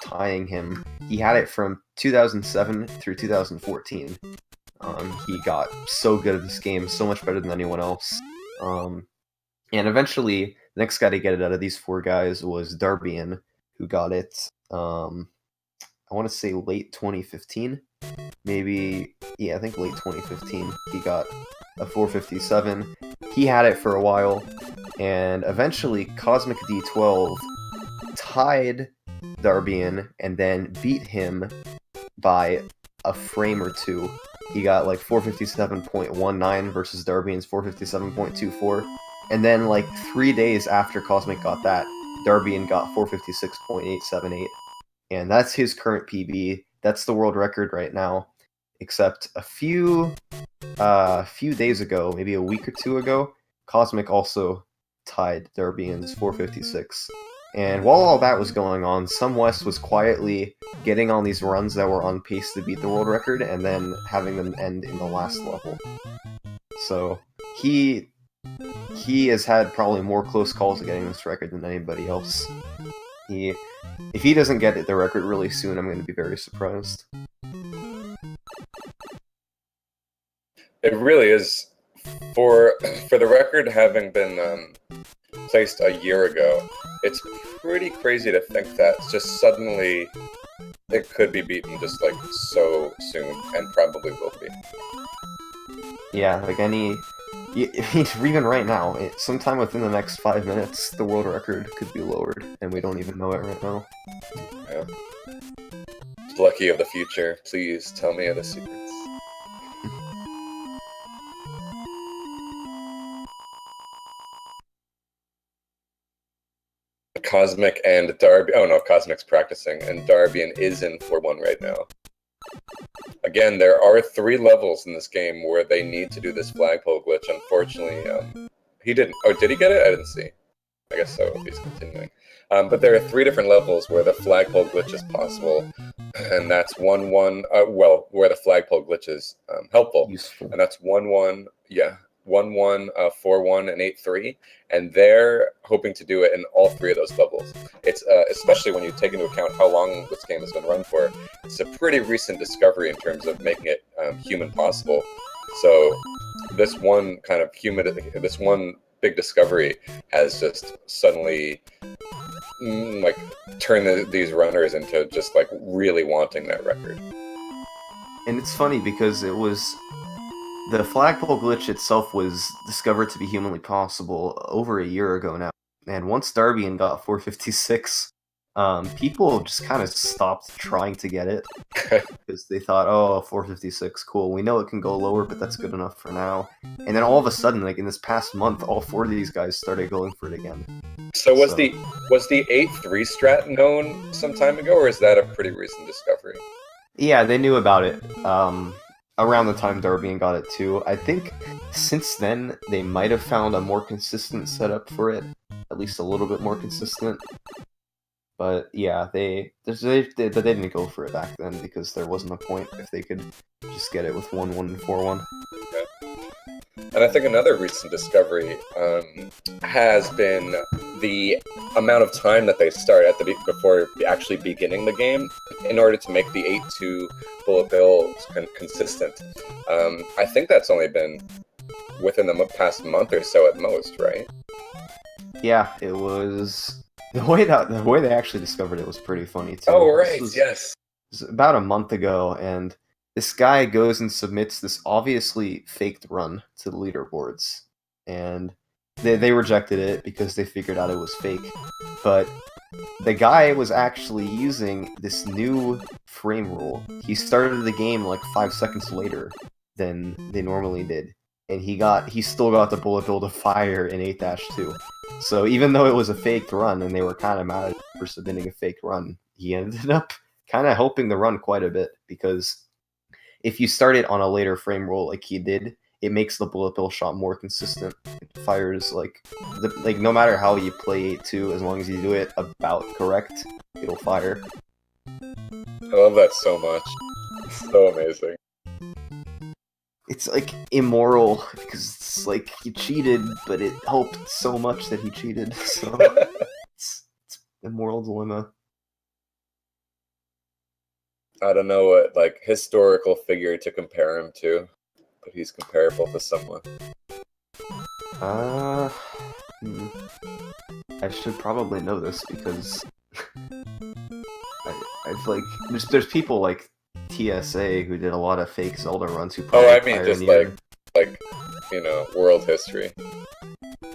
tying him. He had it from 2007 through 2014. He got so good at this game, so much better than anyone else. And eventually, the next guy to get it out of these 4 guys was Darbian, who got it, I want to say late 2015. Maybe, yeah, I think late 2015. He got a 457. He had it for a while, and eventually Cosmic D12 tied Darbian and then beat him by a frame or 2. He got like 457.19 versus Darbian's 457.24. And then like 3 days after Cosmic got that, Darbian got 456.878. And that's his current PB. That's the world record right now. Except a few days ago, maybe a week or 2 ago, Cosmic also tied Darbian's 456. And while all that was going on, Sumwest was quietly getting on these runs that were on pace to beat the world record, and then having them end in the last level. So he has had probably more close calls at getting this record than anybody else. If he doesn't get the record really soon, I'm going to be very surprised.
It really is, for the record having been placed a year ago, it's pretty crazy to think that just suddenly it could be beaten just like so soon, and probably will be.
Yeah, like even right now, sometime within the next 5 minutes, the world record could be lowered, and we don't even know it right now.
Yeah. Lucky of the future, please tell me the secrets. Cosmic and Darby. Oh no, Cosmic's practicing, and Darbian is in 4-1 right now. Again, there are 3 levels in this game where they need to do this flagpole glitch. Unfortunately, he didn't. Oh, did he get it? I didn't see. I guess so, if he's continuing. But there are 3 different levels where the flagpole glitch is possible. and that's 1-1. Well, where the flagpole glitch is helpful,
Useful.
and that's 1-1. Yeah, 1-1, 4-1, and 8-3, and they're hoping to do it in all three of those levels. It's especially when you take into account how long this game has been run for. It's a pretty recent discovery in terms of making it human possible. So this one this one big discovery has just suddenly like turn these runners into just like really wanting that record.
And it's funny because the flagpole glitch itself was discovered to be humanly possible over a year ago now. And once Darbian got 456, people just kind of stopped trying to get it because they thought, oh, 456, cool. We know it can go lower, but that's good enough for now. And then all of a sudden, like in this past month, all four of these guys started going for it again.
So was the 8-3 strat known some time ago, or is that a pretty recent discovery?
Yeah, they knew about it around the time Darbian got it too. I think since then they might have found a more consistent setup for it, at least a little bit more consistent. But yeah, they didn't go for it back then because there wasn't a point if they could just get it with 1-1 and 4-1.
And I think another recent discovery has been the amount of time that they start before actually beginning the game in order to make the 8-2 bullet bill consistent. I think that's only been within the past month or so at most, right?
Yeah, it was the way they actually discovered it was pretty funny too.
Oh right, yes.
It was about a month ago, and this guy goes and submits this obviously faked run to the leaderboards, and they rejected it because they figured out it was fake. But the guy was actually using this new frame rule. He started the game like 5 seconds later than they normally did, and he still got the bullet bill to fire in 8-2. So even though it was a faked run and they were kind of mad at him for submitting a faked run, he ended up kind of helping the run quite a bit, because if you start it on a later frame roll like he did, it makes the bullet bill shot more consistent. It fires like no matter how you play 8-2, as long as you do it about correct, it'll fire.
I love that so much. It's so amazing.
It's like immoral because it's like he cheated, but it helped so much that he cheated. So it's a moral dilemma.
I don't know what like historical figure to compare him to, but he's comparable to someone.
I should probably know this because I've like there's people like TSA who did a lot of fake Zelda runs who probably
I mean just like you know, world history.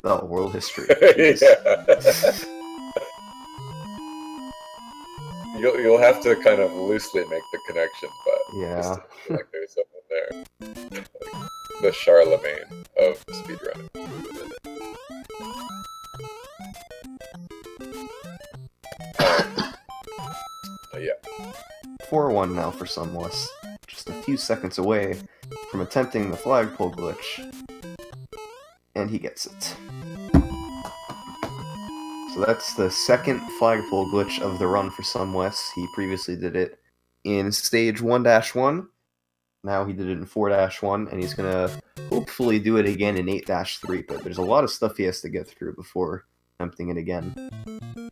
Oh, world history.
Yeah. You'll have to kind of loosely make the connection, but
yeah,
like there's something there. Like the Charlemagne of speedrunning. Yeah.
4-1 now for Sunless. Just a few seconds away from attempting the flagpole glitch. And he gets it. So that's the second flagpole glitch of the run for Sunless. He previously did it in stage 1-1. Now he did it in 4-1, and he's gonna hopefully do it again in 8-3, but there's a lot of stuff he has to get through before attempting it again.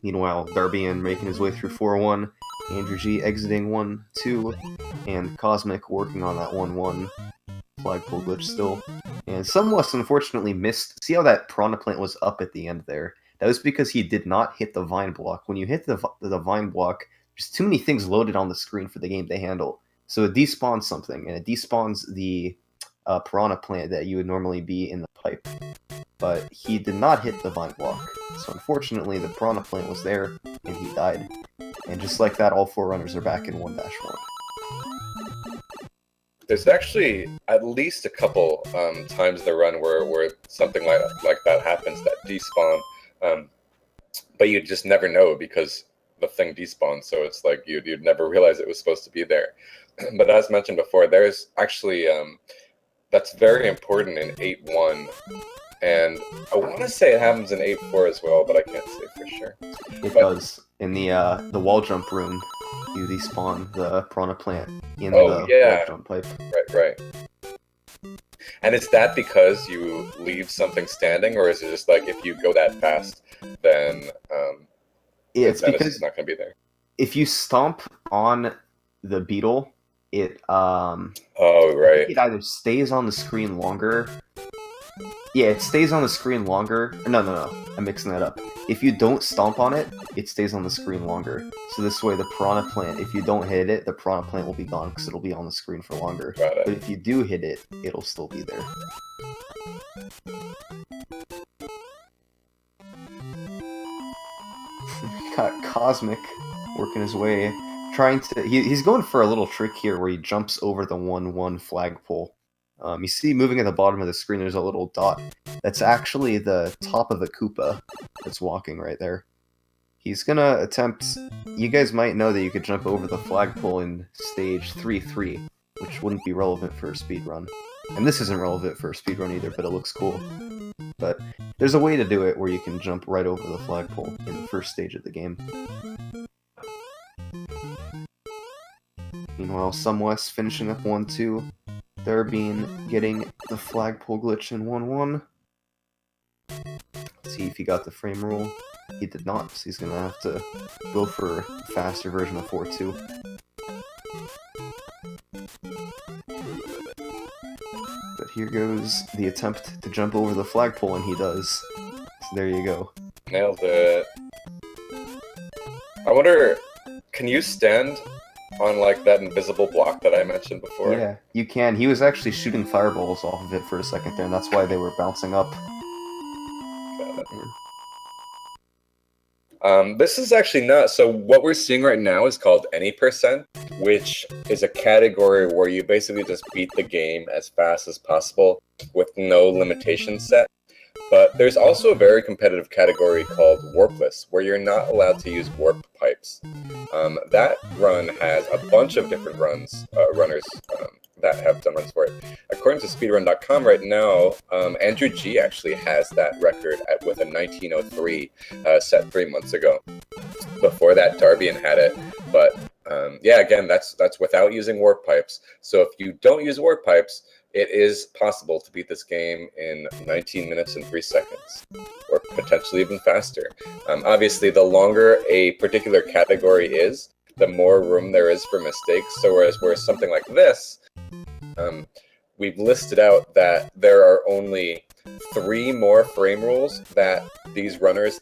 Meanwhile, Darbian making his way through 4-1, Andrew G exiting 1-2, and Cosmic working on that 1-1 flagpole glitch still. And Sunless unfortunately missed. See how that Piranha Plant was up at the end there? That was because he did not hit the vine block. When you hit the vine block, there's too many things loaded on the screen for the game to handle. So it despawns something, and it despawns the Piranha Plant that you would normally be in the pipe. But he did not hit the vine block. So unfortunately, the Piranha Plant was there, and he died. And just like that, all four runners are back in 1-1.
There's actually at least a couple times in the run where something like that happens, that despawn, but you just never know because the thing despawns, so it's like you'd never realize it was supposed to be there. But as mentioned before, there's actually that's very important in 8-1 And I want to say it happens in 8-4 as well, but I can't say for sure.
It does. In the wall jump room, you despawn the piranha plant in the wall jump pipe.
Right. And is that because you leave something standing, or is it just like if you go that fast, then
it's because
it's not going to be there?
If you stomp on the beetle, it
it
either stays on the screen longer. Yeah, it stays on the screen longer. No, I'm mixing that up. If you don't stomp on it, it stays on the screen longer. So this way, the piranha plant, if you don't hit it, the piranha plant will be gone because it'll be on the screen for longer. But if you do hit it, it'll still be there. Got Cosmic working his way, he's going for a little trick here where he jumps over the 1-1 flagpole. You see moving at the bottom of the screen, there's a little dot. That's actually the top of the Koopa that's walking right there. He's gonna attempt... You guys might know that you could jump over the flagpole in stage 3-3, which wouldn't be relevant for a speedrun. And this isn't relevant for a speedrun either, but it looks cool. But there's a way to do it where you can jump right over the flagpole in the first stage of the game. Meanwhile, Sumwest finishing up 1-2. Darabin getting the flagpole glitch in 1-1. Let's see if he got the frame rule. He did not, so he's going to have to go for a faster version of 4-2. But here goes the attempt to jump over the flagpole, and he does. So there you go.
Nailed it. I wonder, can you stand on like that invisible block that I mentioned before?
Yeah, you can. He was actually shooting fireballs off of it for a second there, and that's why they were bouncing up.
This is actually not... So what we're seeing right now is called any %, which is a category where you basically just beat the game as fast as possible with no limitations set. But there's also a very competitive category called warpless, where you're not allowed to use warp pipes. That run has a bunch of different runners that have done runs for it. According to speedrun.com right now, Andrew G actually has that record with a 1903 set 3 months ago. Before that, Darbian had it, but yeah, again, that's without using warp pipes. So if you don't use warp pipes, it is possible to beat this game in 19 minutes and 3 seconds, or potentially even faster. Obviously, the longer a particular category is, the more room there is for mistakes. So whereas something like this, we've listed out that there are only 3 more frame rules that these runners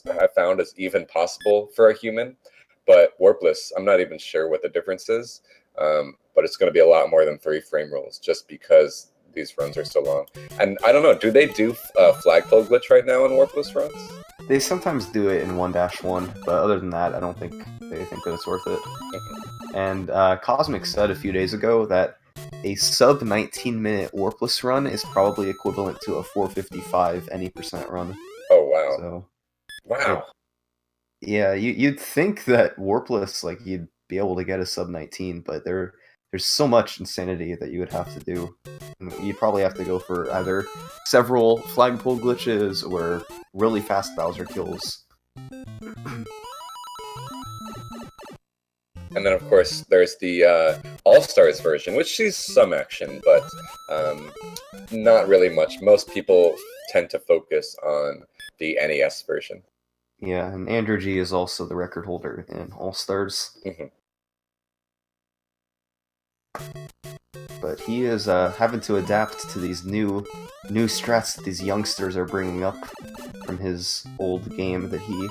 have found is even possible for a human. But warpless, I'm not even sure what the difference is. But it's going to be a lot more than 3 frame rules just because these runs are so long. And I don't know, do they do flagpole glitch right now on warpless runs?
They sometimes do it in 1-1, but other than that, I don't think they think that it's worth it. And Cosmic said a few days ago that a sub 19-minute warpless run is probably equivalent to a 455 any % run.
Oh, wow.
So,
wow.
Yeah, you'd think that warpless, like, you'd be able to get a sub 19, but there's so much insanity that you would have to do. You'd probably have to go for either several flagpole glitches or really fast Bowser kills.
And then, of course, there's the All-Stars version, which sees some action, but not really much. Most people tend to focus on the NES version.
Yeah, and Andrew G is also the record holder in All-Stars. But he is having to adapt to these new strats that these youngsters are bringing up from his old game that he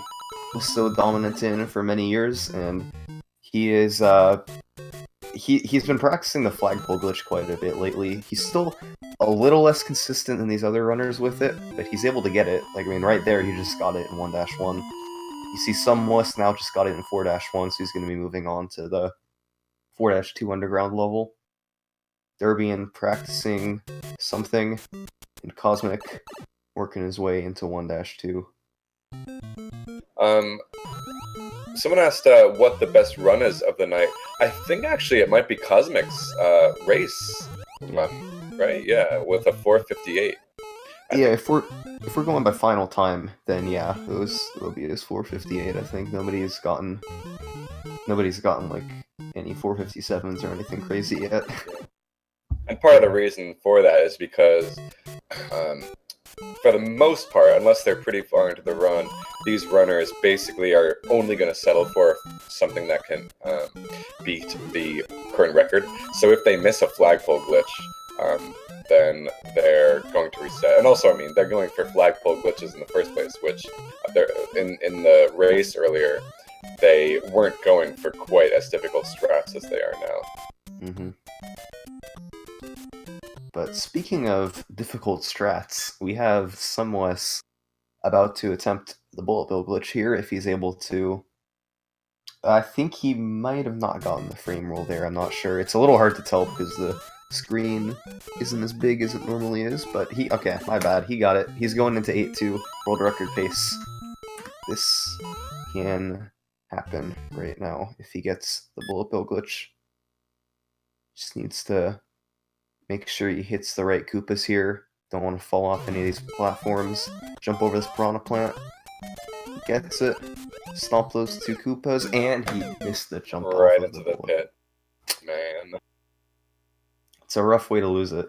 was so dominant in for many years, and he is he's been practicing the flagpole glitch quite a bit lately. He's still a little less consistent than these other runners with it, but he's able to get it. Like, I mean, right there, he just got it in 1-1. You see Sumwest now just got it in 4-1, so he's going to be moving on to the 4-2 underground level. Darbian practicing something, and Cosmic working his way into 1-2.
Someone asked what the best run is of the night. I think actually it might be Cosmic's race run, right? Yeah, with a 458. I
Yeah,
think.
if we're going by final time, then yeah, it'll be his 458. I think nobody's gotten like any 457s or anything crazy yet.
Yeah. And part of the reason for that is because, um, for the most part, unless they're pretty far into the run, these runners basically are only going to settle for something that can beat the current record. So if they miss a flagpole glitch, then they're going to reset. And also, I mean, they're going for flagpole glitches in the first place, which they're in the race earlier, they weren't going for quite as difficult strats as they are now.
hmm But speaking of difficult strats, we have Sumwes about to attempt the bullet bill glitch here if he's able to. I think he might have not gotten the frame roll there. I'm not sure. It's a little hard to tell because the screen isn't as big as it normally is. But okay, my bad. He got it. He's going into 8-2 world record pace. This can happen right now if he gets the bullet bill glitch. Just needs to make sure he hits the right Koopas here. Don't want to fall off any of these platforms. Jump over this piranha plant. He gets it. Stomp those two Koopas, and he missed the jump off
Right
of
into
the
the
bullet.
pit, man.
It's a rough way to lose it.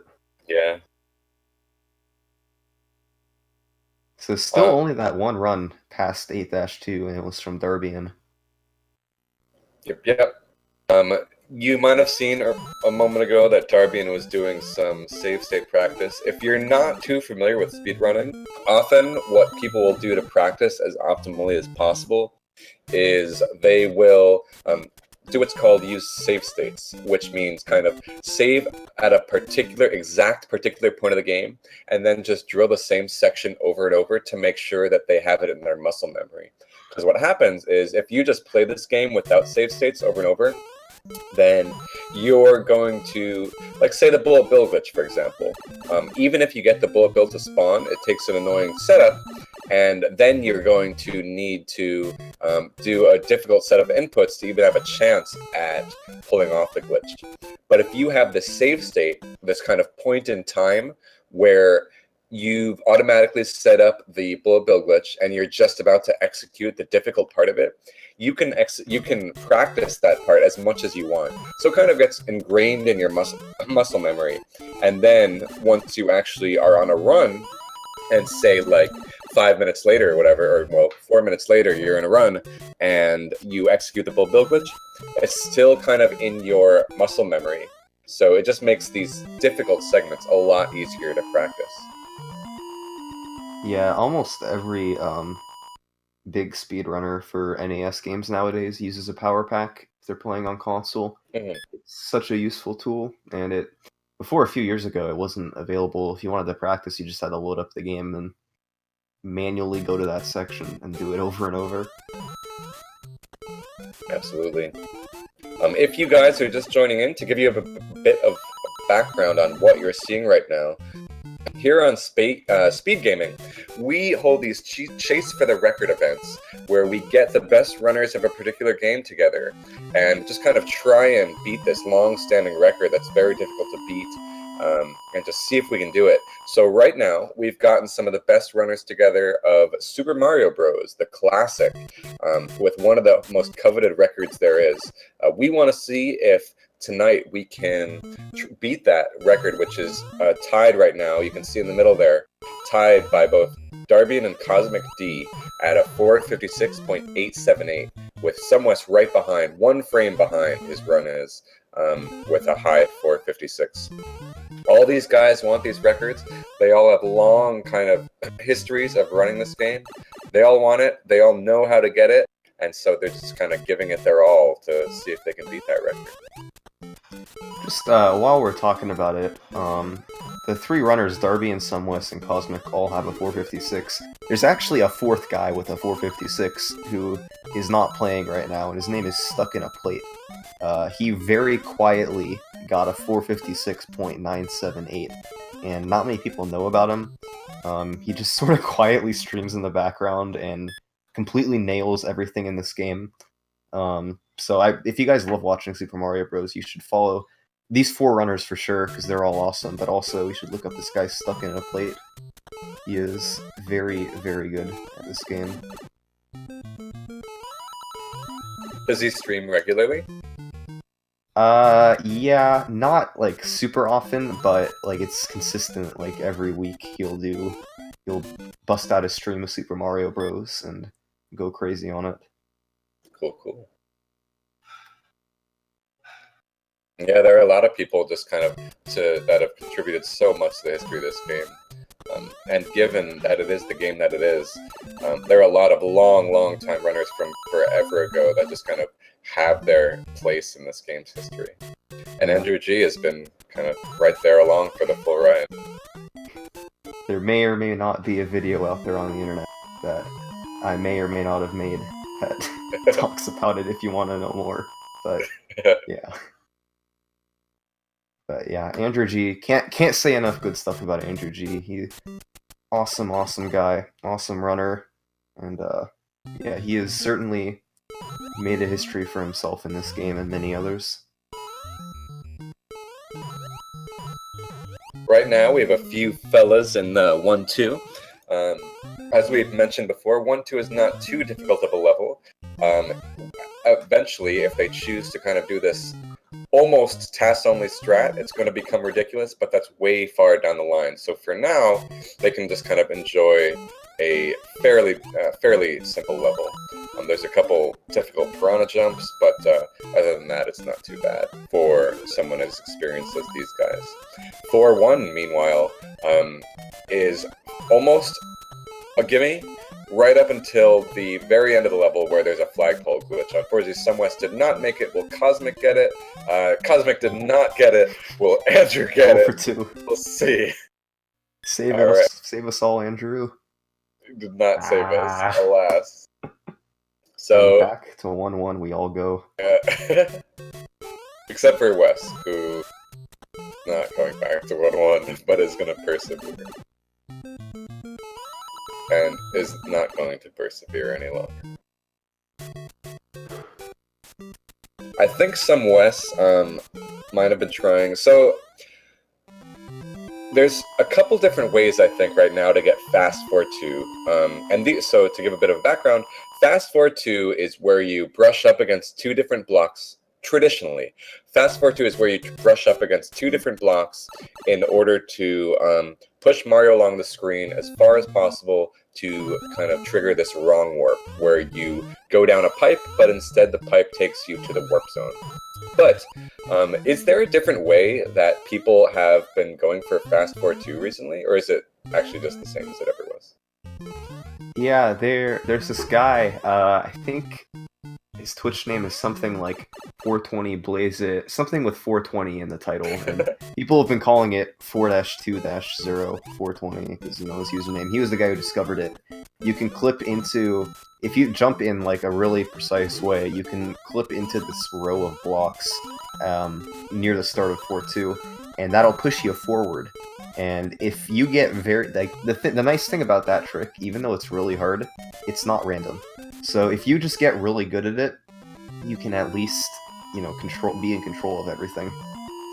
Yeah.
So still only that one run past 8-2, and it was from Darbian.
Yep. You might have seen a moment ago that Darbian was doing some save state practice. If you're not too familiar with speedrunning, often what people will do to practice as optimally as possible is they will do what's called use save states, which means kind of save at a exact particular point of the game, and then just drill the same section over and over to make sure that they have it in their muscle memory. Because what happens is if you just play this game without save states over and over, then you're going to, like, say the bullet bill glitch, for example. Even if you get the bullet bill to spawn, it takes an annoying setup, and then you're going to need to do a difficult set of inputs to even have a chance at pulling off the glitch. But if you have this save state, this kind of point in time where you've automatically set up the bullet bill glitch and you're just about to execute the difficult part of it, you can practice that part as much as you want. So it kind of gets ingrained in your muscle memory. And then once you actually are on a run, and say like 5 minutes later or whatever, or well, 4 minutes later, you're in a run and you execute the bullet bill glitch, it's still kind of in your muscle memory. So it just makes these difficult segments a lot easier to practice.
Yeah, almost every big speedrunner for NES games nowadays uses a power pack if they're playing on console.
Mm-hmm.
It's such a useful tool, and before a few years ago, it wasn't available. If you wanted to practice, you just had to load up the game and manually go to that section and do it over and over.
Absolutely. If you guys are just joining in, to give you a bit of background on what you're seeing right now, here on Speed Gaming, we hold these Chase for the Record events where we get the best runners of a particular game together and just kind of try and beat this long-standing record that's very difficult to beat, and just see if we can do it. So right now, we've gotten some of the best runners together of Super Mario Bros., the classic, with one of the most coveted records there is. We want to see if tonight we can beat that record, which is tied right now. You can see in the middle there, tied by both Darbian and Cosmic D at a 456.878, with Sumwes right behind, one frame behind his run is, with a high 456. All these guys want these records. They all have long kind of histories of running this game. They all want it. They all know how to get it. And so they're just kind of giving it their all to see if they can beat that record.
Just while we're talking about it, the three runners, Darby and Sumwes and Cosmic, all have a 456. There's actually a fourth guy with a 456 who is not playing right now, and his name is Stuck in a Plate. He very quietly got a 456.978, and not many people know about him. He just sort of quietly streams in the background and completely nails everything in this game. So if you guys love watching Super Mario Bros., you should follow these four runners for sure, because they're all awesome, but also you should look up this guy Stuck in a Plate. He is very, very good at this game.
Does he stream regularly?
Yeah, not like super often, but like it's consistent. Like every week he'll bust out a stream of Super Mario Bros. And go crazy on it.
Cool. Yeah, there are a lot of people just kind of that have contributed so much to the history of this game. And given that it is the game that it is, there are a lot of long time runners from forever ago that just kind of have their place in this game's history. And Andrew G has been kind of right there along for the full ride.
There may or may not be a video out there on the internet that I may or may not have made that talks about it if you want to know more. But yeah. But yeah, Andrew G. Can't say enough good stuff about Andrew G. He awesome guy, awesome runner, and yeah, he has certainly made a history for himself in this game and many others.
Right now, we have a few fellas in 1-2. As we've mentioned before, 1-2 is not too difficult of a level. Eventually, if they choose to kind of do this almost task-only strat, it's going to become ridiculous, but that's way far down the line. So for now, they can just kind of enjoy a fairly simple level. There's a couple difficult piranha jumps, but other than that, it's not too bad for someone as experienced as these guys. 4-1, meanwhile, is almost a gimme right up until the very end of the level where there's a flagpole glitch. Unfortunately, SumWest did not make it. Will Cosmic get it? Cosmic did not get it. Will Andrew get it?
2.
We'll see.
Save us all, Andrew.
Did not save us, alas. So
back to 1-1 we all go.
Except for Wes, who is not going back to 1-1, but is going to persevere. And is not going to persevere any longer. I think some Wes might have been trying. So there's a couple different ways, I think, right now to get Fast Forward 2. So to give a bit of background, Fast Forward 2 is where you brush up against two different blocks. Traditionally, Fast Forward 2 is where you brush up against two different blocks in order to push Mario along the screen as far as possible to kind of trigger this wrong warp, where you go down a pipe, but instead the pipe takes you to the warp zone. But is there a different way that people have been going for Fast Forward 2 recently, or is it actually just the same as it ever was?
Yeah, there's this guy, I think his Twitch name is something like 420 Blaze It, something with 420 in the title, and people have been calling it 4-2-0 420 is his username. He was the guy who discovered it. You can clip into, if you jump in like a really precise way, you can clip into this row of blocks near the start of 4-2, and that'll push you forward. And if you get the nice thing about that trick, even though it's really hard, it's not random. So if you just get really good at it, you can at least, be in control of everything.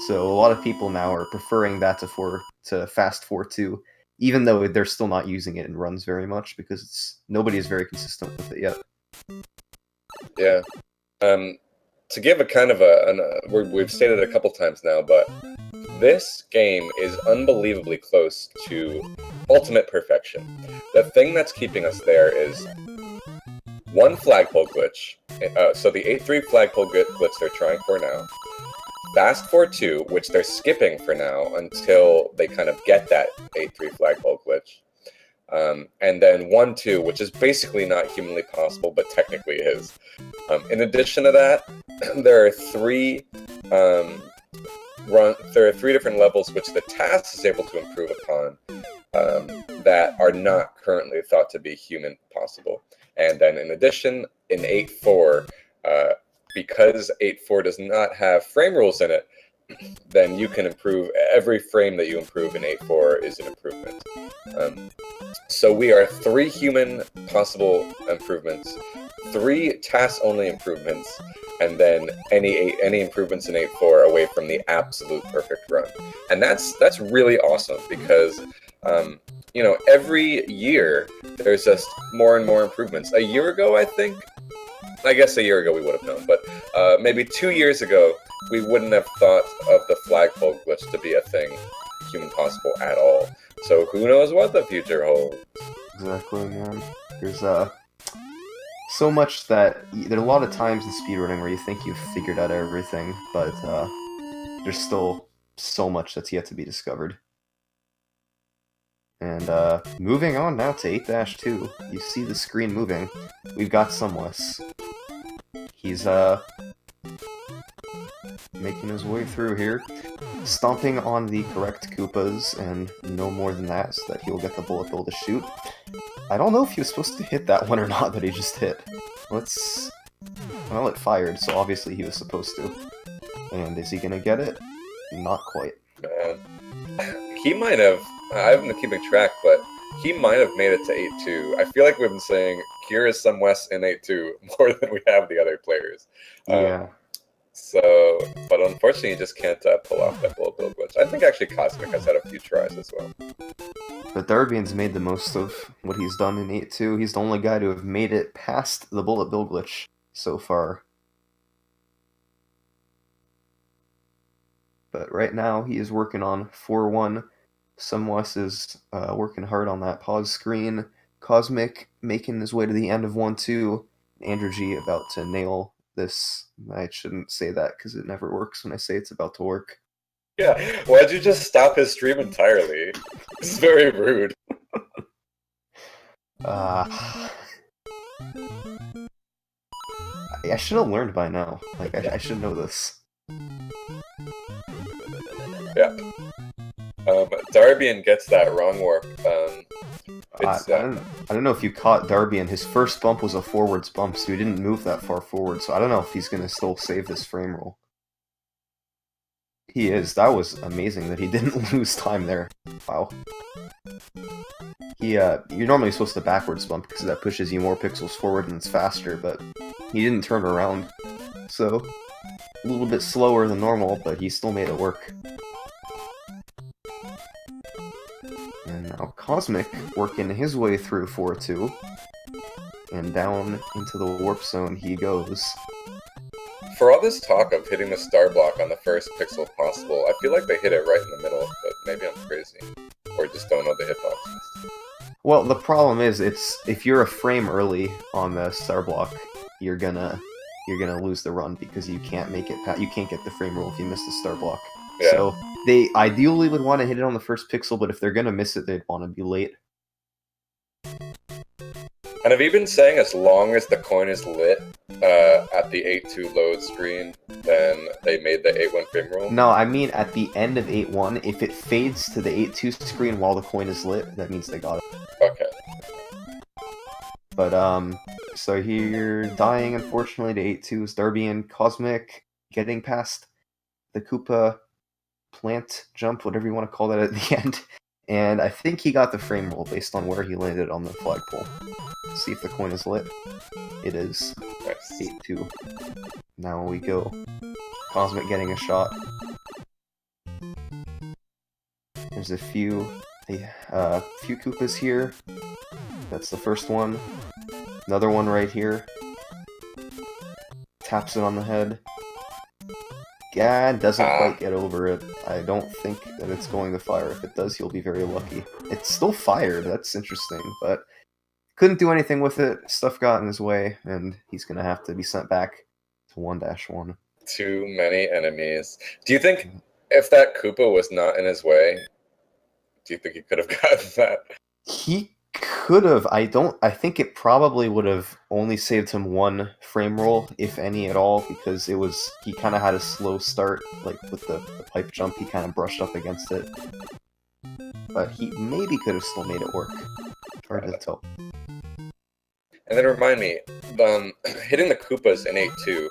So a lot of people now are preferring that to Fast Forward 2, even though they're still not using it in runs very much, because nobody is very consistent with it yet.
Yeah. To give a kind of we've stated it a couple times now, but this game is unbelievably close to ultimate perfection. The thing that's keeping us there is one flagpole glitch. So the 8-3 flagpole glitch they're trying for now. Fast Forward 2, which they're skipping for now until they kind of get that 8-3 flagpole glitch. And then 1-2, which is basically not humanly possible, but technically is. In addition to that, there are three different levels which the task is able to improve upon that are not currently thought to be human possible. And then in addition, in 8-4, because 8-4 does not have frame rules in it, then you can improve every frame that you improve in 8-4 is an improvement. So we are 3 human possible improvements, 3 task-only improvements, and then any improvements in 8-4 away from the absolute perfect run. And that's really awesome, because every year there's just more and more improvements. A year ago, I guess a year ago we would have known, but maybe 2 years ago, we wouldn't have thought of the flagpole glitch to be a thing human possible at all. So who knows what the future holds?
Exactly, man. There's so much that there are a lot of times in speedrunning where you think you've figured out everything, but there's still so much that's yet to be discovered. And moving on now to 8-2. You see the screen moving. We've got Sumwes. He's making his way through here, stomping on the correct Koopas, and no more than that, so that he'll get the bullet bill to shoot. I don't know if he was supposed to hit that one or not that he just hit. Well, it fired, so obviously he was supposed to. And is he gonna get it? Not quite.
Man, he might have. I haven't been keeping track, but he might have made it to 8-2. I feel like we've been saying here is Sumwes in 8-2 more than we have the other players.
Yeah.
But unfortunately, you just can't pull off that bullet bill glitch. I think actually Cosmic has had a few tries as well.
But Darbian's made the most of what he's done in 8-2. He's the only guy to have made it past the bullet bill glitch so far. But right now, he is working on 4-1. Sumwes is working hard on that pause screen. Cosmic making his way to the end of 1-2. Andrew G about to nail this. I shouldn't say that because it never works when I say it's about to work.
Yeah, why'd you just stop his stream entirely? It's very rude.
I should have learned by now. Like, I should know this.
Yeah. Darbian gets that wrong warp.
I don't know if you caught Darbian. His first bump was a forwards bump, so he didn't move that far forward. So I don't know if he's going to still save this frame roll. He is. That was amazing that he didn't lose time there. Wow. You're normally supposed to backwards bump because that pushes you more pixels forward and it's faster, but he didn't turn around. So, a little bit slower than normal, but he still made it work. And now Cosmic working his way through 4-2. And down into the warp zone he goes.
For all this talk of hitting the star block on the first pixel possible, I feel like they hit it right in the middle, but maybe I'm crazy. Or just don't know the hitboxes.
Well, the problem is, if you're a frame early on the star block, you're gonna lose the run because you can't make it. You can't get the frame roll if you miss the star block. Yeah. So they ideally would want to hit it on the first pixel, but if they're gonna miss it, they'd want to be late.
And have you been saying as long as the coin is lit at the 8-2 load screen, then they made the 8-1 frame roll?
No, I mean at the end of 8-1, if it fades to the 8-2 screen while the coin is lit, that means they got it.
Okay.
But, so here, dying unfortunately to 8-2 is Darbian. Cosmic getting past the Koopa plant jump, whatever you want to call that at the end. And I think he got the frame roll based on where he landed on the flagpole. Let's see if the coin is lit. It is.
Nice.
8-2. Now we go. Cosmic getting a shot. There's a few Koopas here. That's the first one. Another one right here. Taps it on the head. Yeah, doesn't quite get over it. I don't think that it's going to fire. If it does, he'll be very lucky. It's still fired. That's interesting, but couldn't do anything with it. Stuff got in his way, and he's going to have to be sent back to 1-1.
Too many enemies. Do you think if that Koopa was not in his way, do you think he could have gotten that?
He could have. I think it probably would have only saved him one frame roll, if any at all, because he kind of had a slow start, like with the pipe jump, he kind of brushed up against it. But he maybe could have still made it work. Hard to tell.
And then remind me, hitting the Koopas in 8-2,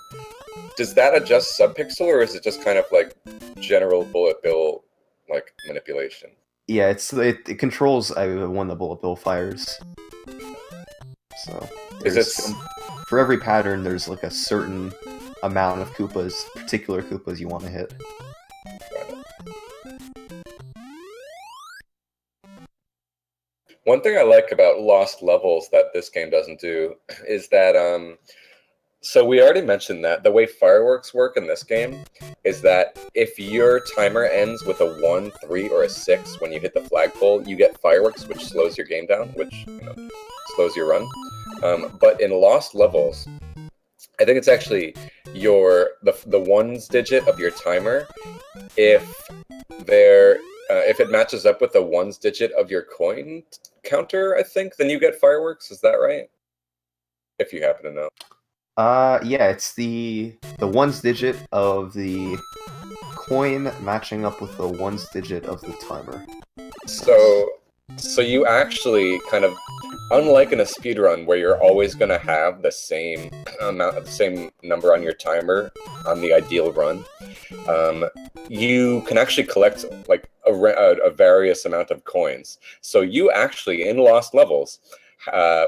does that adjust subpixel, or is it just kind of like general bullet bill like manipulation?
Yeah, it controls when the bullet bill fires. So for every pattern, there's like a certain amount of Koopas, particular Koopas you want to hit.
One thing I like about lost levels that this game doesn't do is that so we already mentioned that the way fireworks work in this game is that if your timer ends with a 1, 3, or a 6 when you hit the flagpole, you get fireworks, which slows your game down, which slows your run. But in lost levels, I think it's actually the ones digit of your timer. If if it matches up with the ones digit of your coin counter, I think, then you get fireworks. Is that right? If you happen to know.
Yeah, it's the ones digit of the coin matching up with the ones digit of the timer.
So you actually kind of, unlike in a speedrun where you're always going to have the same amount, the same number on your timer on the ideal run, you can actually collect like a various amount of coins. So you actually, in Lost Levels,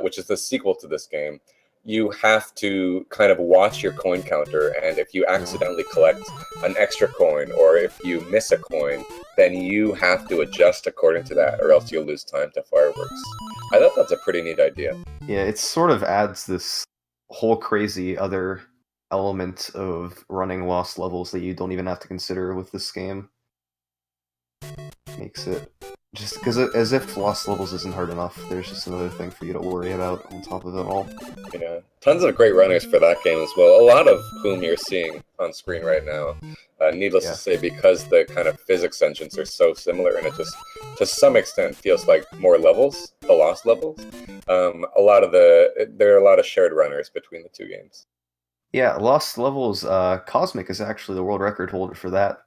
which is the sequel to this game, you have to kind of watch your coin counter, and if you accidentally collect an extra coin, or if you miss a coin, then you have to adjust according to that, or else you'll lose time to fireworks. I thought that's a pretty neat idea.
Yeah, it sort of adds this whole crazy other element of running lost levels that you don't even have to consider with this game. Makes it just because as if lost levels isn't hard enough, there's just another thing for you to worry about on top of it all.
Yeah, tons of great runners for that game as well. A lot of whom you're seeing on screen right now. Needless to say, because the kind of physics engines are so similar, and it just, to some extent, feels like more levels, the Lost levels. There are a lot of shared runners between the two games.
Yeah, Lost Levels, Cosmic is actually the world record holder for that.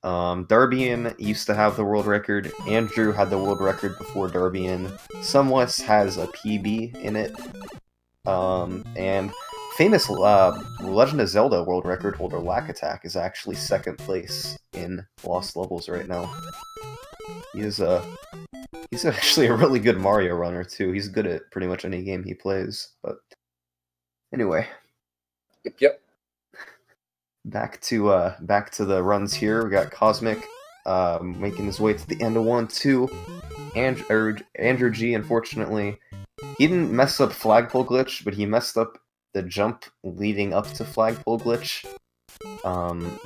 Darbian used to have the world record. Andrew had the world record before Darbian. Sumless has a PB in it. And famous Legend of Zelda world record holder Lack Attack is actually second place in Lost Levels right now. He's actually a really good Mario runner too. He's good at pretty much any game he plays. But anyway.
Yep.
Back to the runs here. We got Cosmic making his way to the end of 1-2. Andrew G, unfortunately, he didn't mess up Flagpole Glitch, but he messed up the jump leading up to Flagpole Glitch.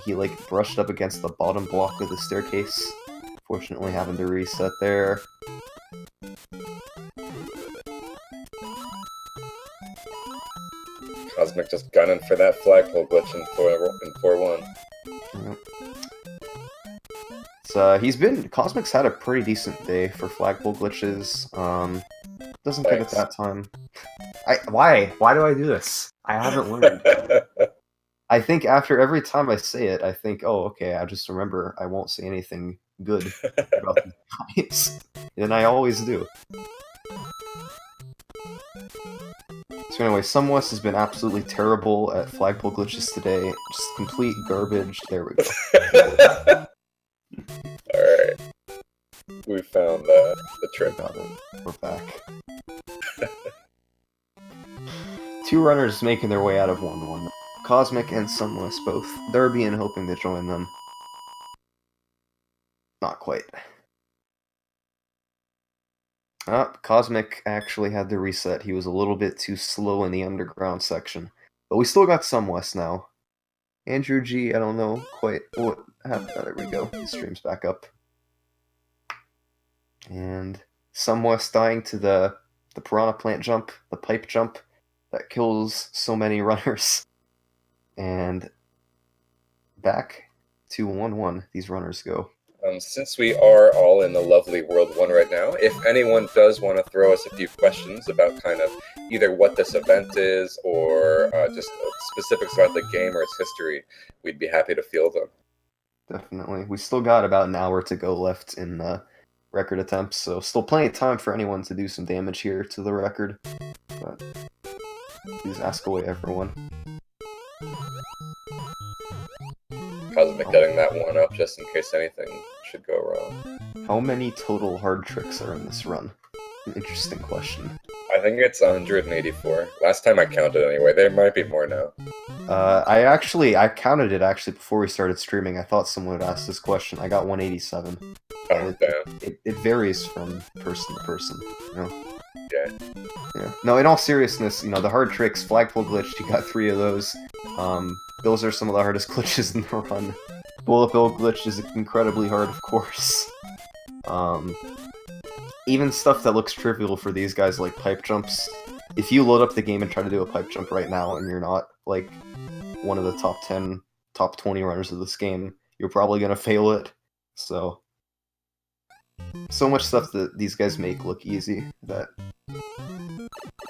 He brushed up against the bottom block of the staircase. Fortunately, having to reset there.
Cosmic just gunning for that flagpole glitch in 4-1.
Yep. Cosmic's had a pretty decent day for flagpole glitches. Doesn't get it that time. Why do I do this? I haven't learned. I think after every time I say it, I think, oh, okay, I just remember I won't say anything good about these guys. And I always do. So anyway, Sumwest has been absolutely terrible at flagpole glitches today. Just complete garbage. There we go.
Alright. We found the trick.
Got it. We're back. Two runners making their way out of 1-1. Cosmic and Sumwest both. Darbian hoping to join them. Not quite. Cosmic actually had to reset. He was a little bit too slow in the underground section. But we still got Sumwest now. Andrew G, I don't know quite what happened. Oh, there we go. His stream's back up. And Sumwest dying to the Piranha Plant jump, the pipe jump, that kills so many runners. And back to 1-1, these runners go.
Since we are all in the lovely World 1 right now, if anyone does want to throw us a few questions about kind of either what this event is or just specifics about the game or its history, we'd be happy to field them.
Definitely. We still got about an hour to go left in record attempts, so still plenty of time for anyone to do some damage here to the record. But please ask away, everyone.
Cosmic getting that one up just in case anything should go wrong.
How many total hard tricks are in this run? An interesting question.
I think it's 184. Last time I counted anyway. There might be more now.
I counted it actually before we started streaming. I thought someone would ask this question. I got 187.
Oh, damn.
It varies from person to person, you know?
Yeah.
Yeah. No, in all seriousness, the hard tricks, Flagpole glitch, you got 3 of those. Those are some of the hardest glitches in the run. Bullet bill glitch is incredibly hard, of course. Even stuff that looks trivial for these guys, like pipe jumps, if you load up the game and try to do a pipe jump right now and you're not, like, one of the top 10, top 20 runners of this game, you're probably gonna fail it. So much stuff that these guys make look easy that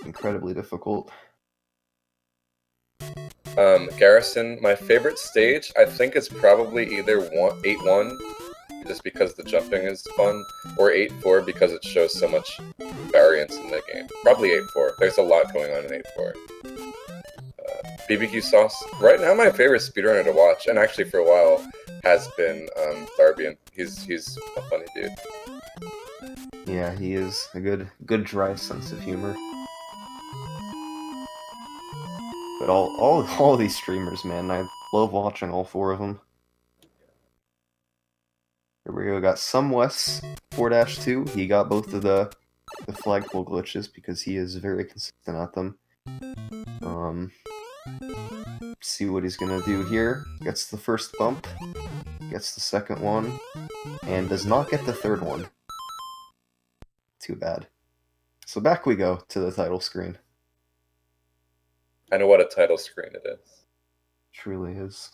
incredibly difficult.
Garrison, my favorite stage, I think it's probably either 8-1, just because the jumping is fun, or 8-4 because it shows so much variance in the game. Probably 8-4. There's a lot going on in 8-4. BBQ Sauce, right now my favorite speedrunner to watch, and actually for a while, has been Darbian. He's a funny dude.
Yeah, he is a good dry sense of humor. But all of these streamers, man, I love watching all 4 of them. Here we go, got Some Wes 4-2. He got both of the flagpole glitches because he is very consistent at them. See what he's gonna do here. Gets the first bump, gets the second one, and does not get the third one. Too bad. So back we go to the title screen.
I know what a title screen it is.
Truly is.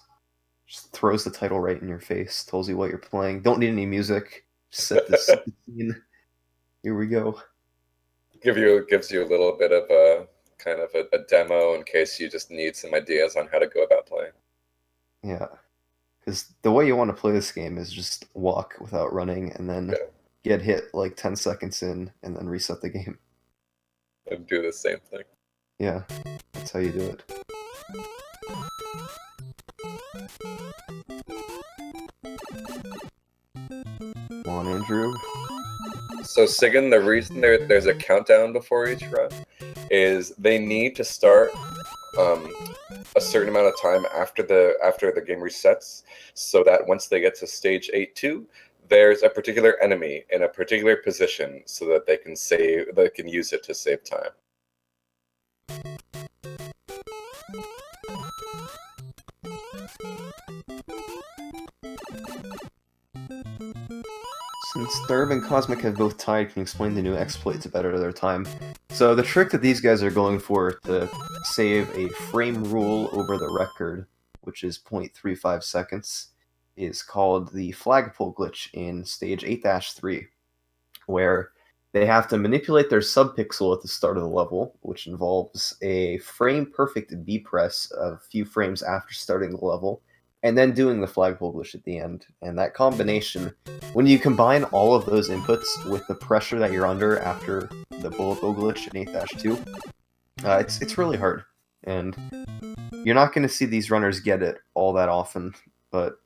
Just throws the title right in your face, tells you what you're playing. Don't need any music. Just set the scene. Here we go.
Gives you a little bit of a kind of a demo in case you just need some ideas on how to go about playing.
Yeah. Because the way you want to play this game is just walk without running and then get hit like 10 seconds in and then reset the game.
And do the same thing.
Yeah, that's how you do it. Come on, Andrew.
So Sigan, the reason there's a countdown before each run is they need to start a certain amount of time after the game resets, so that once they get to stage 8-2, there's a particular enemy in a particular position, so that they can use it to save time.
Since Thurb and Cosmic have both tied, can you explain the new exploit to better their time? So the trick that these guys are going for to save a frame rule over the record, which is 0.35 seconds, is called the Flagpole glitch in stage 8-3, where they have to manipulate their subpixel at the start of the level, which involves a frame-perfect B-press a few frames after starting the level, and then doing the Flagpole glitch at the end. And that combination, when you combine all of those inputs with the pressure that you're under after the bullet bill glitch in 8-2, it's really hard. And you're not going to see these runners get it all that often, but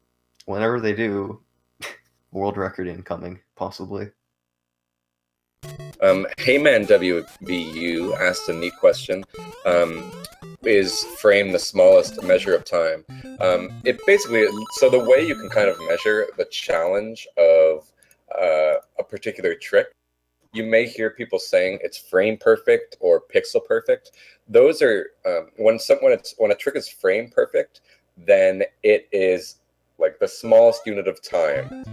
whenever they do, world record incoming, possibly.
Heyman WVU asked a neat question. Is frame the smallest measure of time? It basically, so the way you can kind of measure the challenge of a particular trick, you may hear people saying it's frame perfect or pixel perfect. Those are when a trick is frame perfect, then it is like the smallest unit of time.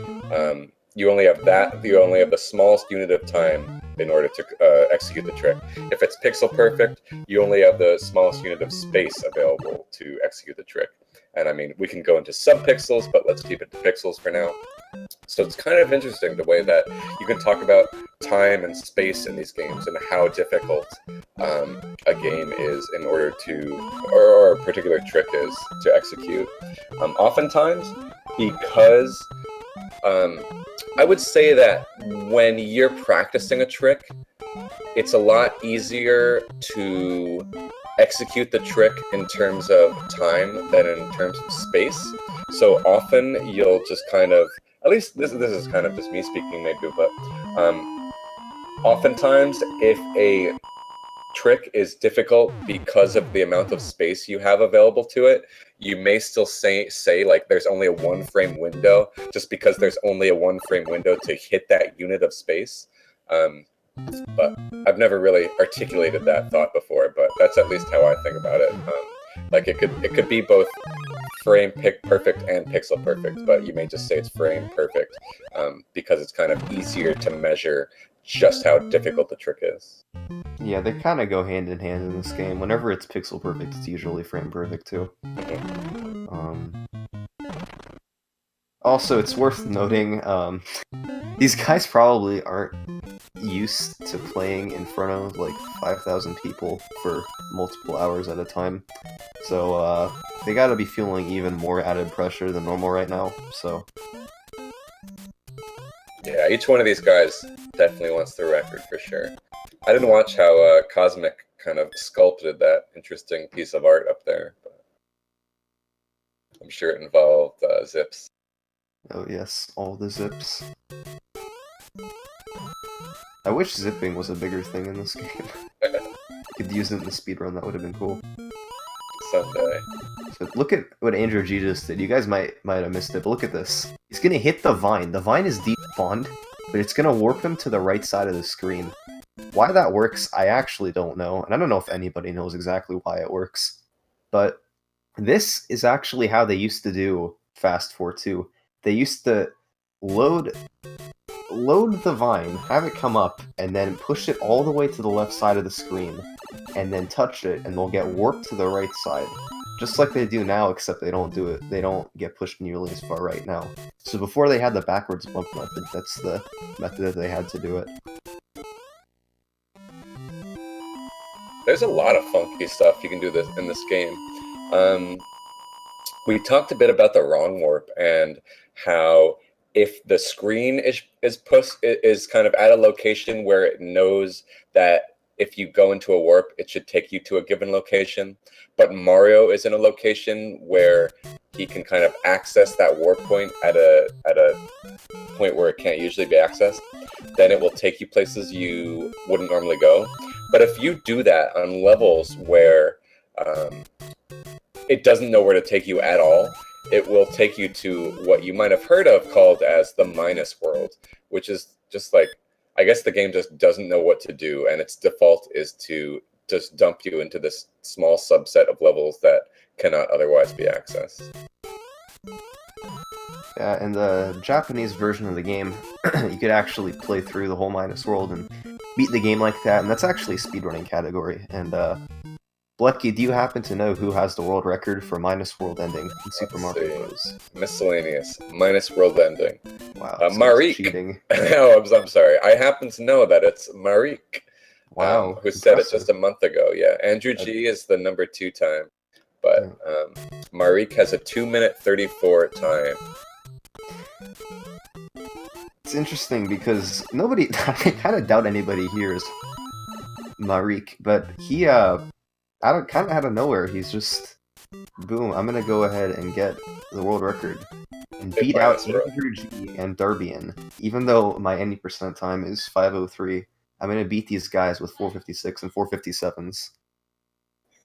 You only have the smallest unit of time in order to execute the trick. If it's pixel perfect, you only have the smallest unit of space available to execute the trick. And I mean, we can go into subpixels, but let's keep it to pixels for now. So it's kind of interesting the way that you can talk about time and space in these games and how difficult a game is in order to, or a particular trick is to execute. Oftentimes, because I would say that when you're practicing a trick, it's a lot easier to execute the trick in terms of time than in terms of space. So often you'll just kind of, at least this is kind of just me speaking maybe, but oftentimes if a trick is difficult because of the amount of space you have available to it, you may still say like there's only a 1-frame window just because there's only a 1-frame window to hit that unit of space. But I've never really articulated that thought before, but that's at least how I think about it. Like it could be both frame perfect and pixel perfect, but you may just say it's frame perfect because it's kind of easier to measure just how difficult the trick is.
Yeah, they kind of go hand in hand in this game. Whenever it's pixel perfect, it's usually frame perfect too. Also, it's worth noting, these guys probably aren't used to playing in front of like 5,000 people for multiple hours at a time. So they gotta be feeling even more added pressure than normal right now, so...
Yeah, each one of these guys definitely wants the record for sure. I didn't watch how Cosmic kind of sculpted that interesting piece of art up there, but I'm sure it involved zips.
Oh yes, all the zips. I wish zipping was a bigger thing in this game. Could use it in the speedrun, that would have been cool.
Someday.
So look at what Andrew G just did. You guys might have missed it, but look at this. He's gonna hit the vine. The vine is despawned, but it's gonna warp him to the right side of the screen. Why that works, I actually don't know, and I don't know if anybody knows exactly why it works. But this is actually how they used to do Fast 4 2. They used to load the vine, have it come up, and then push it all the way to the left side of the screen, and then touch it, and they'll get warped to the right side. Just like they do now, except they don't do it. They don't get pushed nearly as far right now. So before they had the backwards bump method, that's the method that they had to do it.
There's a lot of funky stuff you can do in this game. We talked a bit about the wrong warp and how if the screen is kind of at a location where it knows that if you go into a warp, it should take you to a given location, but Mario is in a location where he can kind of access that warp point at a point where it can't usually be accessed, then it will take you places you wouldn't normally go. But if you do that on levels where it doesn't know where to take you at all, it will take you to what you might have heard of called as the minus world, which is just like, I guess the game just doesn't know what to do, and its default is to just dump you into this small subset of levels that cannot otherwise be accessed.
Yeah, in the Japanese version of the game, you could actually play through the whole minus world and beat the game like that, and that's actually a speedrunning category. And Blecky, do you happen to know who has the world record for minus world ending in Super Mario Bros?
Miscellaneous minus world ending.
Wow,
Marik.
Cheating.
No, I'm sorry. I happen to know that it's Marik.
Wow,
who said it just a month ago. Yeah, Andrew G is the number 2 time, but Marik has a 2-minute 34 time.
It's interesting because nobody, I kind of doubt anybody here is Marik, but he, kind of out of nowhere, he's just, boom, I'm gonna go ahead and get the world record and beat out Andrew G and Darbian. Even though my 90% time is 5:03, I'm gonna beat these guys with 4:56 and 4:57s.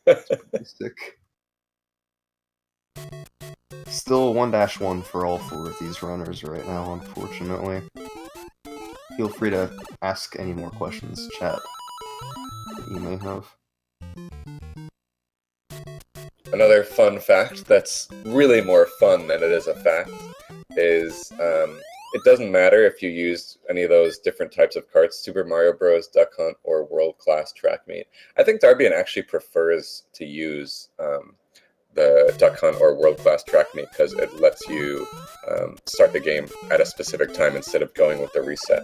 That's pretty sick. Still 1-1 for all 4 of these runners right now, unfortunately. Feel free to ask any more questions, chat, that you may have.
Another fun fact that's really more fun than it is a fact is it doesn't matter if you used any of those different types of carts, Super Mario Bros., Duck Hunt, or World Class Track Meet. I think Darbian actually prefers to use the Duck Hunt or World Class Track Meet because it lets you start the game at a specific time instead of going with the reset.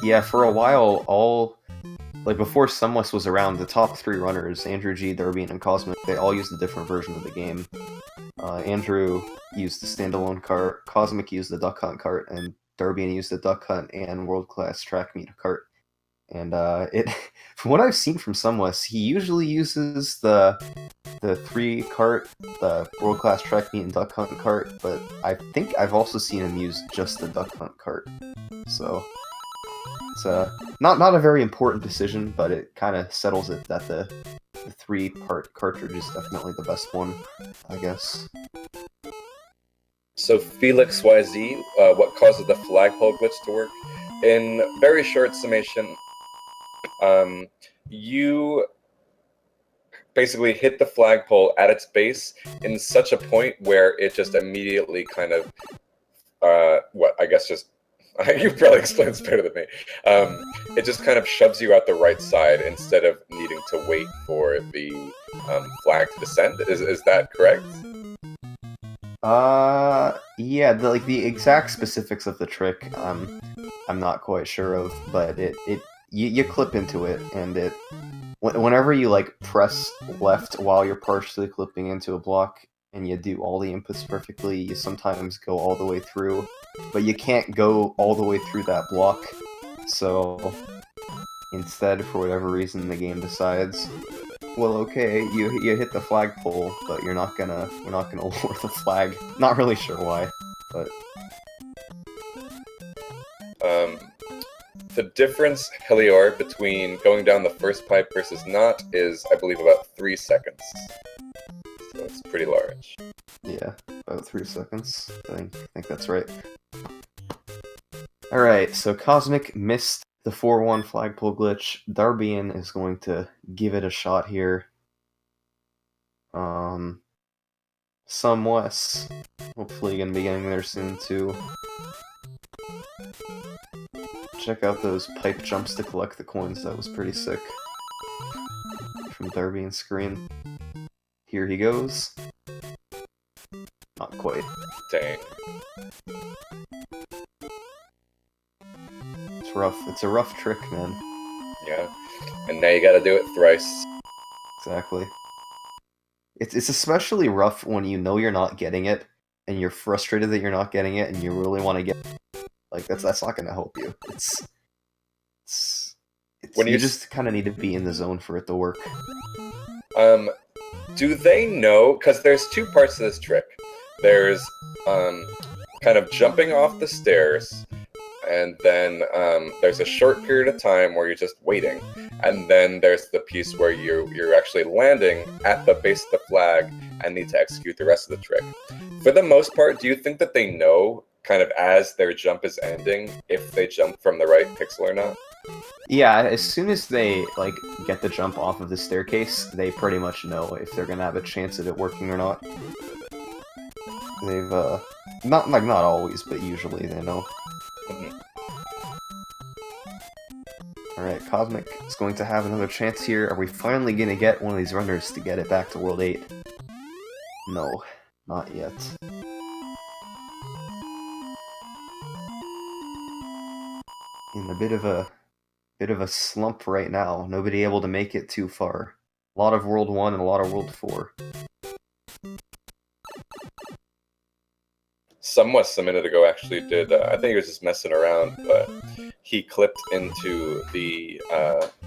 Yeah, for a while, like before Sunwest was around, the top 3 runners, Andrew G, Darbian, and Cosmic, they all used a different version of the game. Andrew used the standalone cart, Cosmic used the Duck Hunt cart, and Darbian used the Duck Hunt and World Class Track Meet cart. And from what I've seen from Sunwest, he usually uses the 3 cart, the World Class Track Meet and Duck Hunt cart, but I think I've also seen him use just the Duck Hunt cart. So It's not a very important decision, but it kind of settles it that the 3-part cartridge is definitely the best one, I guess.
So Felix YZ, what causes the flagpole glitch to work? In very short summation, you basically hit the flagpole at its base in such a point where it just immediately kind of, you probably explained this better than me. It just kind of shoves you out the right side instead of needing to wait for the flag to descend. Is that correct?
Yeah, the exact specifics of the trick, I'm not quite sure of, but you clip into it, and whenever you like press left while you're partially clipping into a block, and you do all the inputs perfectly, you sometimes go all the way through, but you can't go all the way through that block, so instead, for whatever reason, the game decides, well, okay, you hit the flagpole, but we're not gonna lower the flag. Not really sure why, but
the difference, Helior, between going down the first pipe versus not is, I believe, about 3 seconds. So it's pretty large.
yeah, about 3 seconds. I think that's right. All right, so Cosmic missed the 4-1 flagpole glitch. Darbian is going to give it a shot here. Somewhat. Hopefully gonna be getting there soon too. Check out those pipe jumps to collect the coins, that was pretty sick. From Darbian's screen. Here he goes. Not quite.
Dang.
It's rough. It's a rough trick, man.
Yeah. And now you gotta do it thrice.
Exactly. It's especially rough when you know you're not getting it, and you're frustrated that you're not getting it, and you really want to get it. Like, that's not gonna help you. When you just kind of need to be in the zone for it to work.
Do they know? Because there's 2 parts to this trick. There's kind of jumping off the stairs, and then there's a short period of time where you're just waiting, and then there's the piece where you're actually landing at the base of the flag and need to execute the rest of the trick. For the most part, do you think that they know, kind of as their jump is ending, if they jump from the right pixel or not?
Yeah, as soon as they like get the jump off of the staircase, they pretty much know if they're gonna have a chance at it working or not. They've not always, but usually they know.
Mm-hmm.
Alright, Cosmic is going to have another chance here. Are we finally gonna get one of these runners to get it back to World 8? No, not yet. In a bit of a slump right now. Nobody able to make it too far. A lot of World 1 and a lot of World 4.
Somewhat a minute ago actually did, I think he was just messing around, but he clipped into the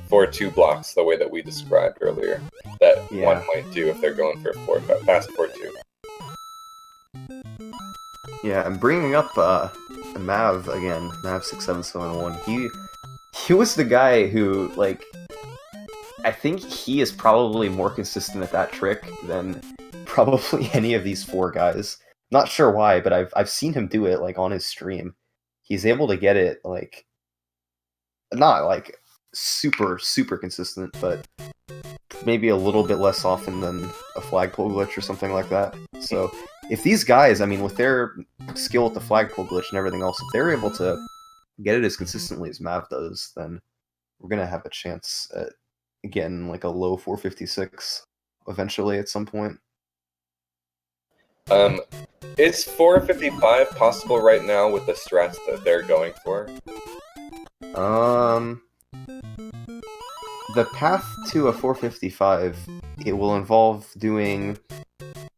4-2 blocks the way that we described earlier, that one might do if they're going for a fast 4-2.
Yeah, I'm bringing up Mav again, Mav6771. He was the guy who, like, I think he is probably more consistent at that trick than probably any of these 4 guys. Not sure why, but I've seen him do it, like, on his stream. He's able to get it, like, not, like, super consistent, but maybe a little bit less often than a flagpole glitch or something like that. So, if these guys, I mean, with their skill with the flagpole glitch and everything else, if they're able to get it as consistently as Mav does, then we're gonna have a chance at, again, like a low 456 eventually at some point.
Is 455 possible right now with the strats that they're going for?
The path to a 455, it will involve doing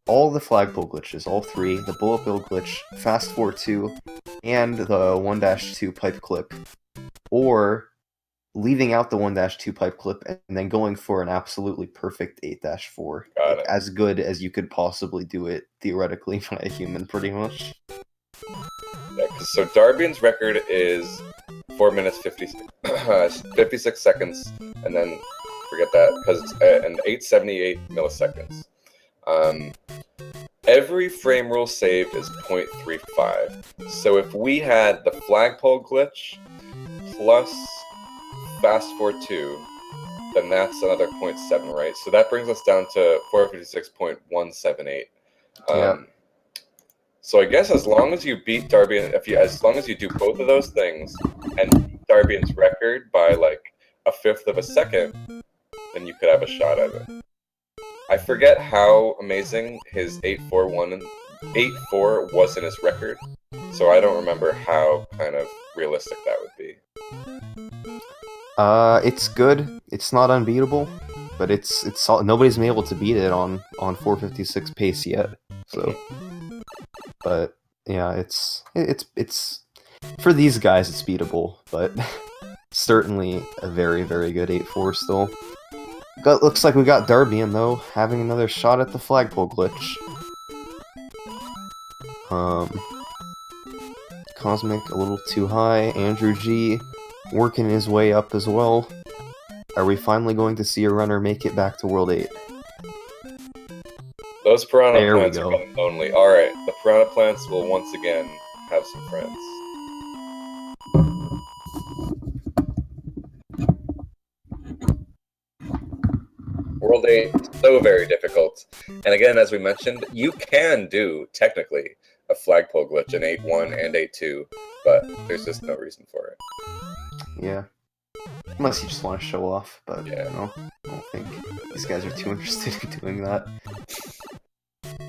all the flagpole glitches, all 3, the bullet bill glitch, fast 4-2, and the 1-2 pipe clip, or leaving out the 1-2 pipe clip and then going for an absolutely perfect 8-4. As good as you could possibly do it, theoretically, by a human, pretty much.
Yeah, so Darbian's record is 4 minutes 56 seconds, and then forget that because and 878 milliseconds. Every frame rule saved is 0.35. So if we had the flagpole glitch plus fast forward 2, then that's another 0.7, right? So that brings us down to 456.178.
Yeah.
So I guess as long as you beat Darbian, as long as you do both of those things and beat Darbian's record by like a fifth of a second, then you could have a shot at it. I forget how amazing his 8.4 was in his record, so I don't remember how kind of realistic that would be.
It's good. It's not unbeatable, but it's nobody's been able to beat it on 456 pace yet. So, but yeah, it's for these guys it's beatable, but certainly a very, very good 8.4 still. Looks like we got Darbian though having another shot at the flagpole glitch. Cosmic a little too high. Andrew G working his way up as well. Are we finally going to see a runner make it back to World 8?
Those piranha plants are getting lonely. Alright, the piranha plants will once again have some friends. World 8 is so very difficult. And again, as we mentioned, you can do, technically, a flagpole glitch in 8.1 and 8.2, but there's just no reason for it.
Yeah. Unless you just want to show off, but
yeah.
No, I don't think these guys are too interested in doing that.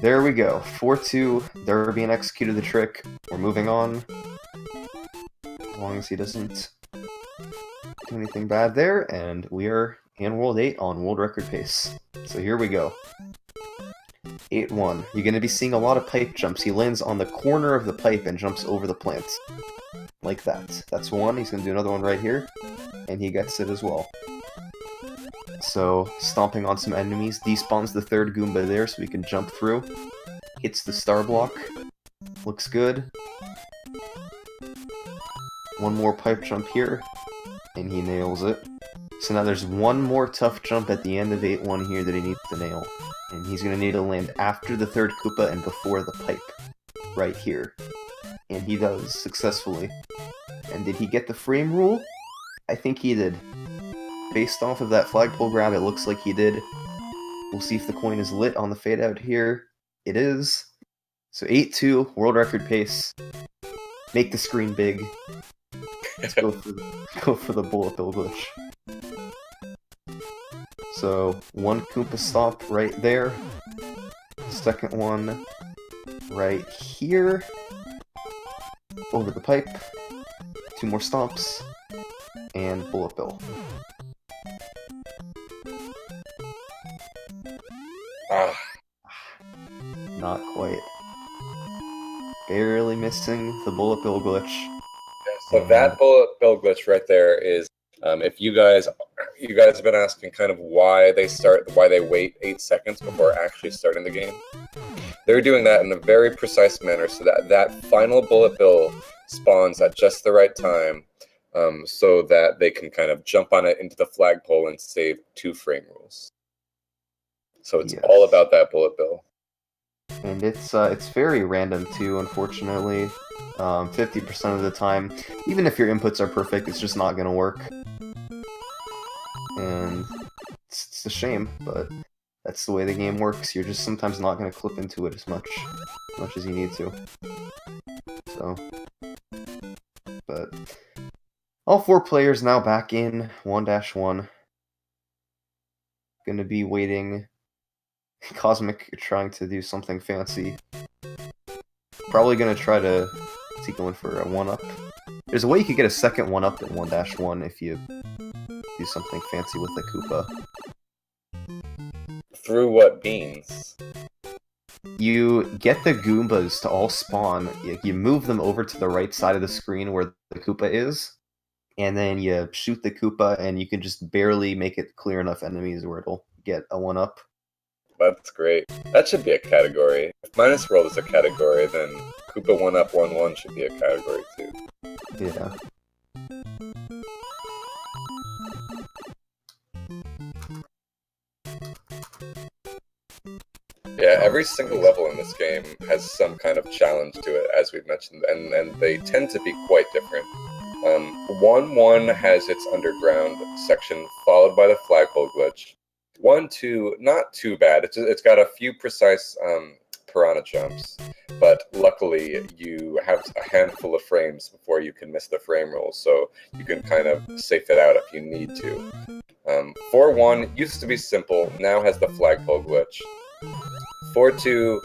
There we go. 4-2. Darbian executed the trick. We're moving on. As long as he doesn't do anything bad there, and we are in World 8 on world record pace. So here we go. 8-1. You're going to be seeing a lot of pipe jumps. He lands on the corner of the pipe and jumps over the plants. Like that. That's one. He's going to do another one right here. And he gets it as well. So, stomping on some enemies. Despawns the third Goomba there so we can jump through. Hits the star block. Looks good. One more pipe jump here. And he nails it. So now there's one more tough jump at the end of 8-1 here that he needs to nail. And he's going to need to land after the third Koopa and before the pipe. Right here. And he does, successfully. And did he get the frame rule? I think he did. Based off of that flagpole grab, it looks like he did. We'll see if the coin is lit on the fade out here. It is. So 8-2, world record pace. Make the screen big. Let's go for the bullet bill glitch. So, one Koopa stomp right there. Second one right here. Over the pipe. Two more stomps. And bullet bill. Not quite. Barely missing the bullet bill glitch.
So that bullet bill glitch right there is, if you guys have been asking kind of why they wait 8 seconds before actually starting the game. They're doing that in a very precise manner so that final bullet bill spawns at just the right time, so that they can kind of jump on it into the flagpole and save 2 frame rules. So it's all about that bullet bill.
And it's very random too, unfortunately. 50% of the time, even if your inputs are perfect, it's just not going to work. And it's a shame, but that's the way the game works. You're just sometimes not going to clip into it as much as you need to. So, but all 4 players now back in 1-1. Going to be waiting. Cosmic trying to do something fancy. Probably going to try to going for a 1-up. There's a way you could get a second 1-up in 1-1 if you do something fancy with the Koopa.
Through what means?
You get the Goombas to all spawn, you move them over to the right side of the screen where the Koopa is, and then you shoot the Koopa and you can just barely make it clear enough enemies where it'll get a 1-up.
That's great. That should be a category. If Minus World is a category, then Koopa 1-up 1-1 should be a category too.
Yeah.
Yeah, every single level in this game has some kind of challenge to it, as we've mentioned, and they tend to be quite different. 1-1 has its underground section, followed by the flagpole glitch. 1-2, not too bad. It's got a few precise piranha jumps, but luckily you have a handful of frames before you can miss the frame rules, so you can kind of safe it out if you need to. 4-1 used to be simple, now has the flagpole glitch. 4-2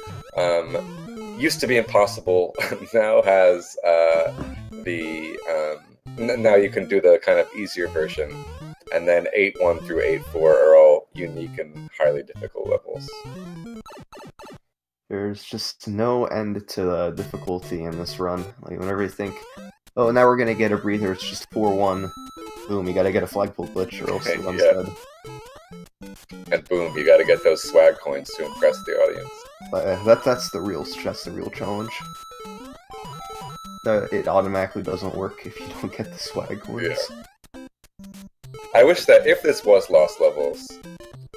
used to be impossible, now has now you can do the kind of easier version. And then 8-1 through 8-4 are all unique and highly difficult levels.
There's just no end to the difficulty in this run. Like, whenever you think, oh, now we're gonna get a breather, it's just 4-1. Boom, you gotta get a flagpole glitch or else the run's dead.
And boom, you gotta get those swag coins to impress the audience.
But that's the real challenge. It automatically doesn't work if you don't get the swag coins.
Yeah. I wish that if this was Lost Levels,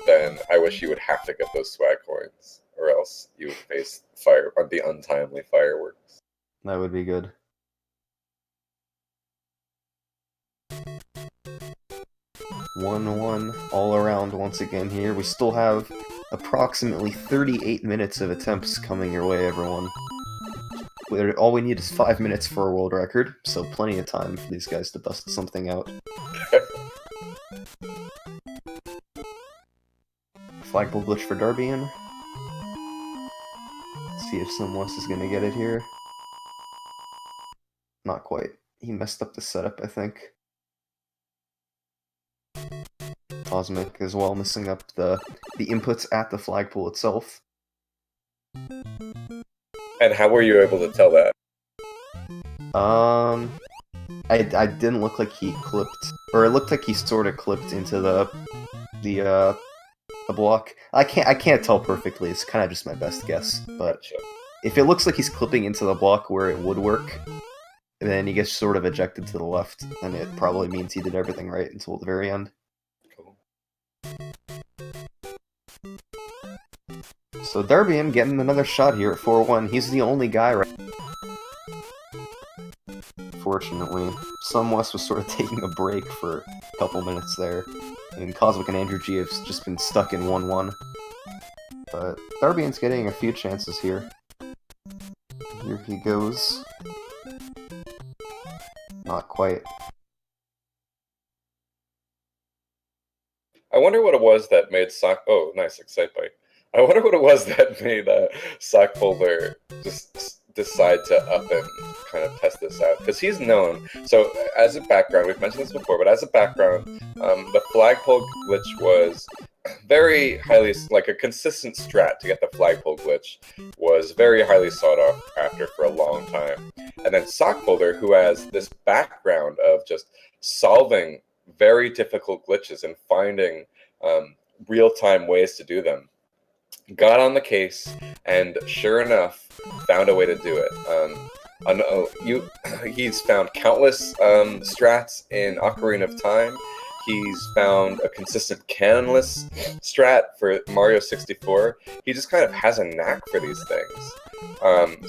then I wish you would have to get those swag coins, or else you would face the untimely fireworks.
That would be good. One all around once again here. We still have approximately 38 minutes of attempts coming your way, everyone. All we need is 5 minutes for a world record, so plenty of time for these guys to bust something out. Flagpole glitch for Darbian. Let's see if Simwes is gonna get it here. Not quite. He messed up the setup, I think. Cosmic as well, messing up the inputs at the flagpole itself.
And how were you able to tell that?
I didn't look like he clipped, or it looked like he sort of clipped into the block. I can't tell perfectly. It's kind of just my best guess, but if it looks like he's clipping into the block where it would work, and then he gets sort of ejected to the left, then it probably means he did everything right until the very end.
Cool.
So Darbian getting another shot here at 4-1. He's the only guy right. Fortunately, Simwes was sort of taking a break for a couple minutes there, and Cosmic and Andrew G have just been stuck in 1-1. But Darbian's getting a few chances here. Here he goes. Not quite.
I wonder what it was that made Oh, nice Excite Bike. I wonder what it was that made Sockfolder just decide to up and kind of test this out, because he's known. So as a background, we've mentioned this before, but as a background, the flagpole glitch was very highly, like a consistent strat to get the flagpole glitch was very highly sought after for a long time. And then Sockfolder, who has this background of just solving very difficult glitches and finding real-time ways to do them, got on the case and sure enough found a way to do it. He's found countless strats in Ocarina of Time. He's found a consistent canonless strat for Mario 64. He just kind of has a knack for these things.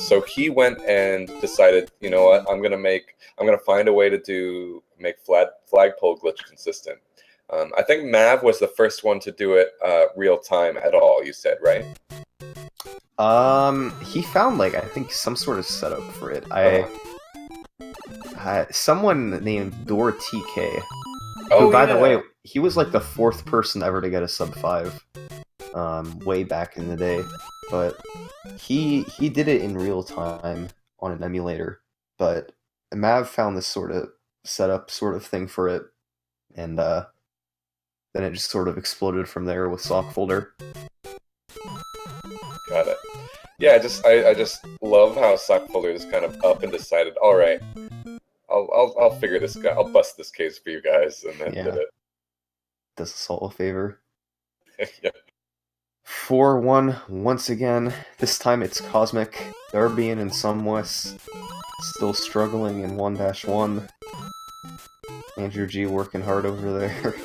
So he went and decided, you know what, I'm gonna find a way to make flagpole glitch consistent. I think Mav was the first one to do it real time at all, you said, right?
He found, like, I think some sort of setup for it. Someone named Door TK, who, by the way, he was like the 4th person ever to get a sub 5, way back in the day. But he did it in real time on an emulator. But Mav found this sort of setup sort of thing for it, and then it just sort of exploded from there with Sockfolder.
Got it. Yeah, I just love how Sockfolder is kind of up and decided, all right, I'll figure this guy, I'll bust this case for you guys, and then did it.
Does us all a favor.
Yeah.
4-1 once again. This time it's Cosmic, Darbian, and Simwes still struggling in 1-1. Andrew G working hard over there.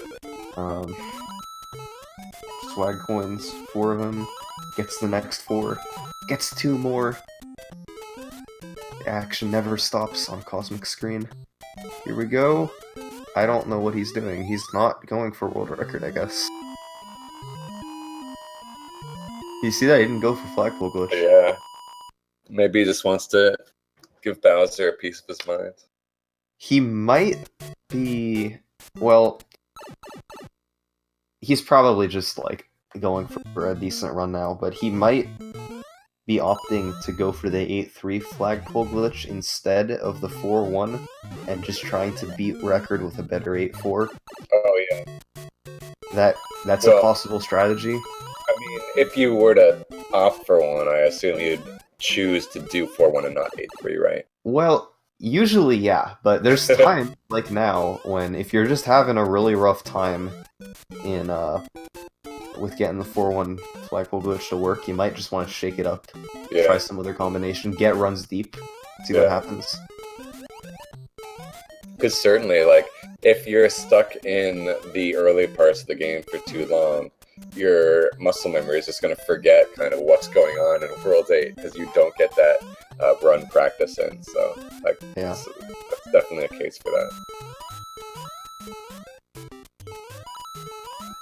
Swag coins, 4 of them. Gets the next 4. Gets 2 more. The action never stops on Cosmic Screen. Here we go. I don't know what he's doing. He's not going for world record, I guess. You see that? He didn't go for Flagpole glitch.
Yeah. Maybe he just wants to give Bowser a piece of his mind.
He might be... Well... He's probably just, like, going for a decent run now, but he might be opting to go for the 8-3 Flagpole glitch instead of the 4-1, and just trying to beat record with a better 8-4.
Oh, yeah.
That's a possible strategy.
I mean, if you were to opt for one, I assume you'd choose to do 4-1 and not 8-3, right?
Well, usually, yeah, but there's time, like now, when if you're just having a really rough time in, with getting the 4-1 Flagpole glitch to work, you might just want to shake it up, try some other combination, get runs deep, see what happens.
Because certainly, like, if you're stuck in the early parts of the game for too long, your muscle memory is just going to forget kind of what's going on in World 8 because you don't get that run practice in. So, like, that's definitely a case for that.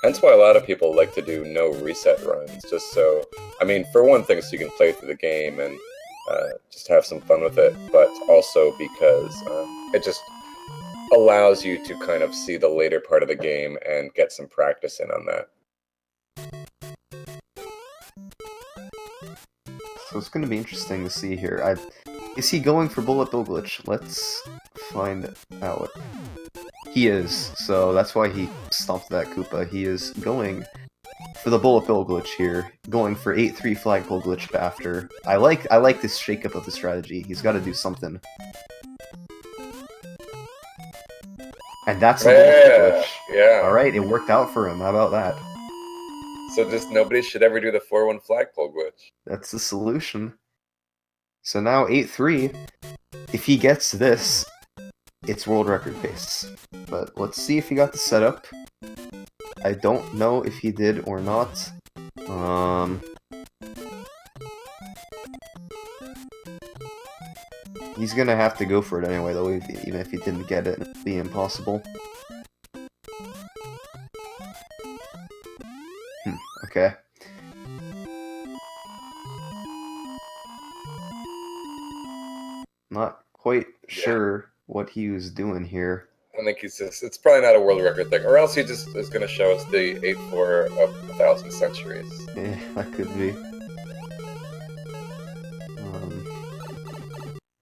Hence why a lot of people like to do no reset runs, just so, I mean, for one thing, so you can play through the game and just have some fun with it, but also because it just allows you to kind of see the later part of the game and get some practice in on that.
So it's going to be interesting to see here. Is he going for Bullet Bill glitch? Let's find out. He is, so that's why he stomped that Koopa. He is going for the Bullet Bill glitch here, going for 8-3 Flagpole glitch after. I like this shakeup of the strategy. He's got to do something. And that's the Bullet glitch.
Yeah.
Alright, it worked out for him. How about that?
So just nobody should ever do the 4-1 Flagpole glitch.
That's the solution. So now 8-3. If he gets this, it's world record pace. But let's see if he got the setup. I don't know if he did or not. He's gonna have to go for it anyway, though, even if he didn't get it. It'd be impossible. Okay. Not quite sure what he was doing here.
I think he's just, it's probably not a world record thing, or else he just is going to show us the 8-4 of 1,000 centuries.
Yeah, that could be.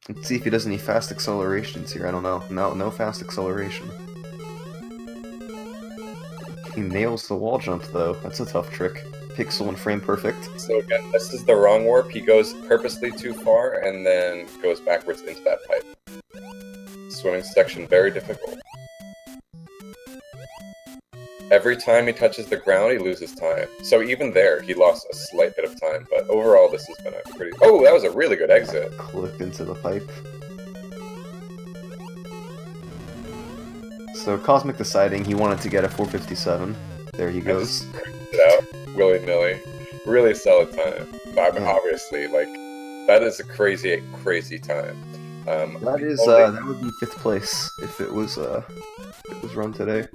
Let's see if he does any fast accelerations here. I don't know. No fast acceleration. He nails the wall jump, though. That's a tough trick. Pixel and frame perfect.
So again, this is the wrong warp. He goes purposely too far and then goes backwards into that pipe. Swimming section, very difficult. Every time he touches the ground, he loses time. So even there, he lost a slight bit of time. But overall, this has been a pretty... Oh, that was a really good exit.
Clip into the pipe. So Cosmic deciding he wanted to get a 457. There he goes.
It out willy-nilly. Really solid time. But obviously, like, that is a crazy, crazy time.
That would be 5th place if it was run today.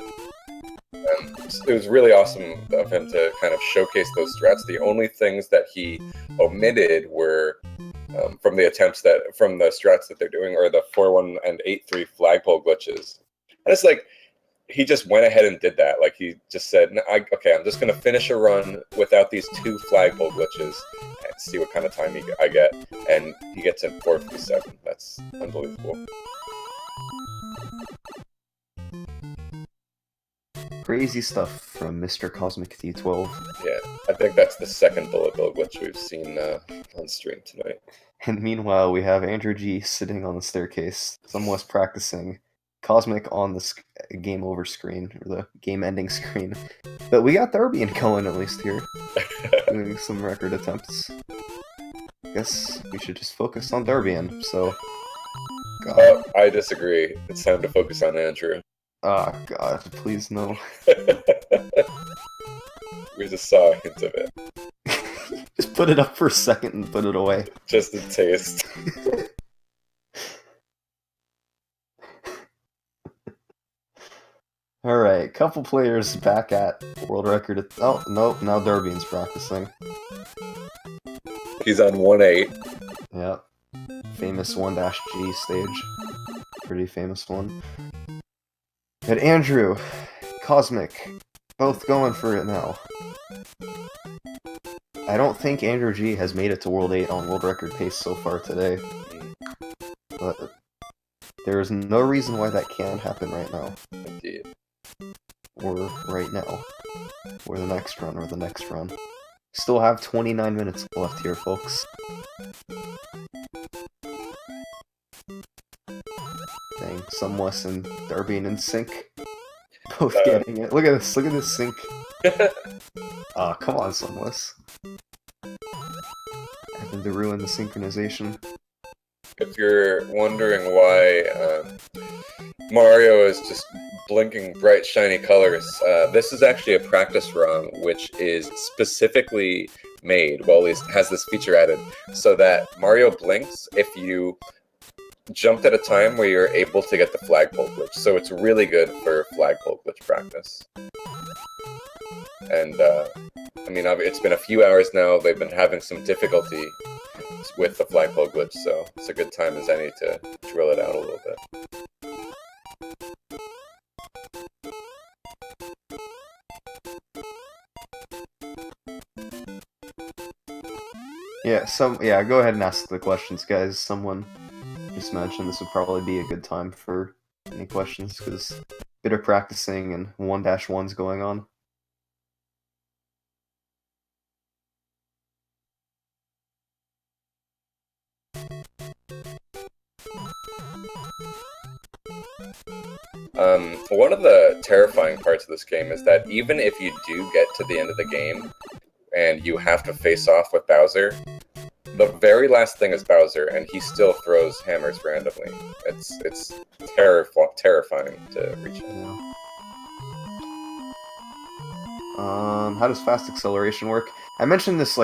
It was really awesome of him to kind of showcase those strats. The only things that he omitted were from the strats that they're doing, or the 4-1 and 8-3 Flagpole glitches. And it's like, he just went ahead and did that. Like, he just said, okay, I'm just going to finish a run without these 2 Flagpole glitches and see what kind of time I get. And he gets in 457. That's unbelievable.
Crazy stuff from Mr. Cosmic D12.
Yeah, I think that's the second Bullet Bill glitch we've seen on stream tonight.
And meanwhile, we have Andrew G sitting on the staircase, somewhat practicing. Cosmic on the game over screen, or the game ending screen. But we got Darbian going at least here. Doing some record attempts. Guess we should just focus on Darbian, so...
I disagree. It's time to focus on Andrew.
Ah, God, please no.
We just saw a hint of it.
Just put it up for a second and put it away.
Just a taste.
Alright, couple players back at world record. Oh, nope, now Darbian's practicing.
He's on 1-8.
Yep. Famous 1-G stage. Pretty famous one. And Andrew, Cosmic, both going for it now. I don't think Andrew G has made it to World 8 on world record pace so far today. But there is no reason why that can't happen right now.
Indeed.
Or right now. Or the next run, or the next run. Still have 29 minutes left here, folks. Dang, Sunless and Darbian in sync. Both getting it. Look at this sync. Aw, come on, Sunless. Having to ruin the synchronization.
If you're wondering why Mario is just blinking bright, shiny colors, this is actually a practice ROM, which is specifically made, well, at least has this feature added, so that Mario blinks if you jumped at a time where you're able to get the flagpole glitch. So it's really good for flagpole glitch practice. And, I mean, it's been a few hours now. They've been having some difficulty with the flagpole glitch, so it's a good time as any to drill it out a little bit.
Yeah, go ahead and ask the questions, guys. Someone just mentioned this would probably be a good time for any questions, because a bit of practicing and 1-1's going on.
One of the terrifying parts of this game is that even if you do get to the end of the game and you have to face off with Bowser, the very last thing is Bowser, and he still throws hammers randomly. It's terrifying to reach him.
Yeah. How does fast acceleration work? I mentioned this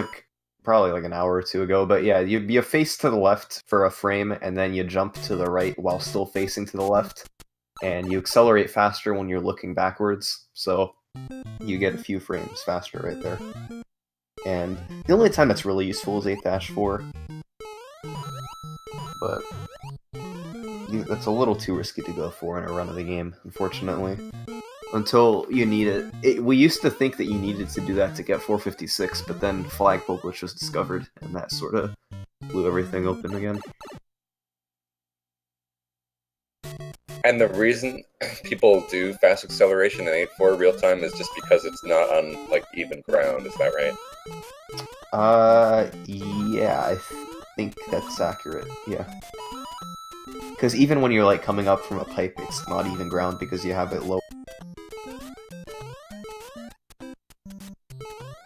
probably an hour or two ago, but yeah, you face to the left for a frame, and then you jump to the right while still facing to the left, and you accelerate faster when you're looking backwards, so you get a few frames faster right there. And the only time that's really useful is 8-4, but that's a little too risky to go for in a run of the game, unfortunately. Until you need it. We used to think that you needed to do that to get 456, but then Flagpole glitch was discovered, and that sort of blew everything open again.
And the reason people do fast acceleration in 8-4 real time is just because it's not on even ground. Is that right?
Yeah, I think that's accurate. Yeah. Because even when you're coming up from a pipe, it's not even ground because you have it low.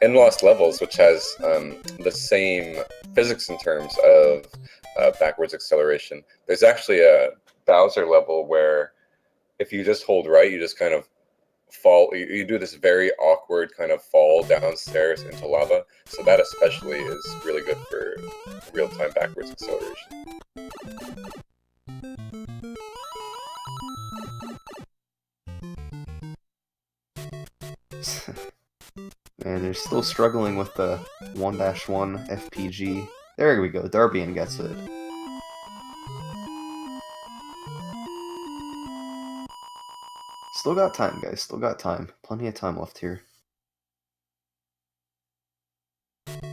In Lost Levels, which has the same physics in terms of backwards acceleration, there's actually a Bowser level where if you just hold right, you just kind of fall. You do this very awkward kind of fall downstairs into lava. So that especially is really good for real-time backwards acceleration.
Man, they're still struggling with the 1-1 FPG. There we go, Darbian gets it. Still got time, guys, still got time. Plenty of time left here.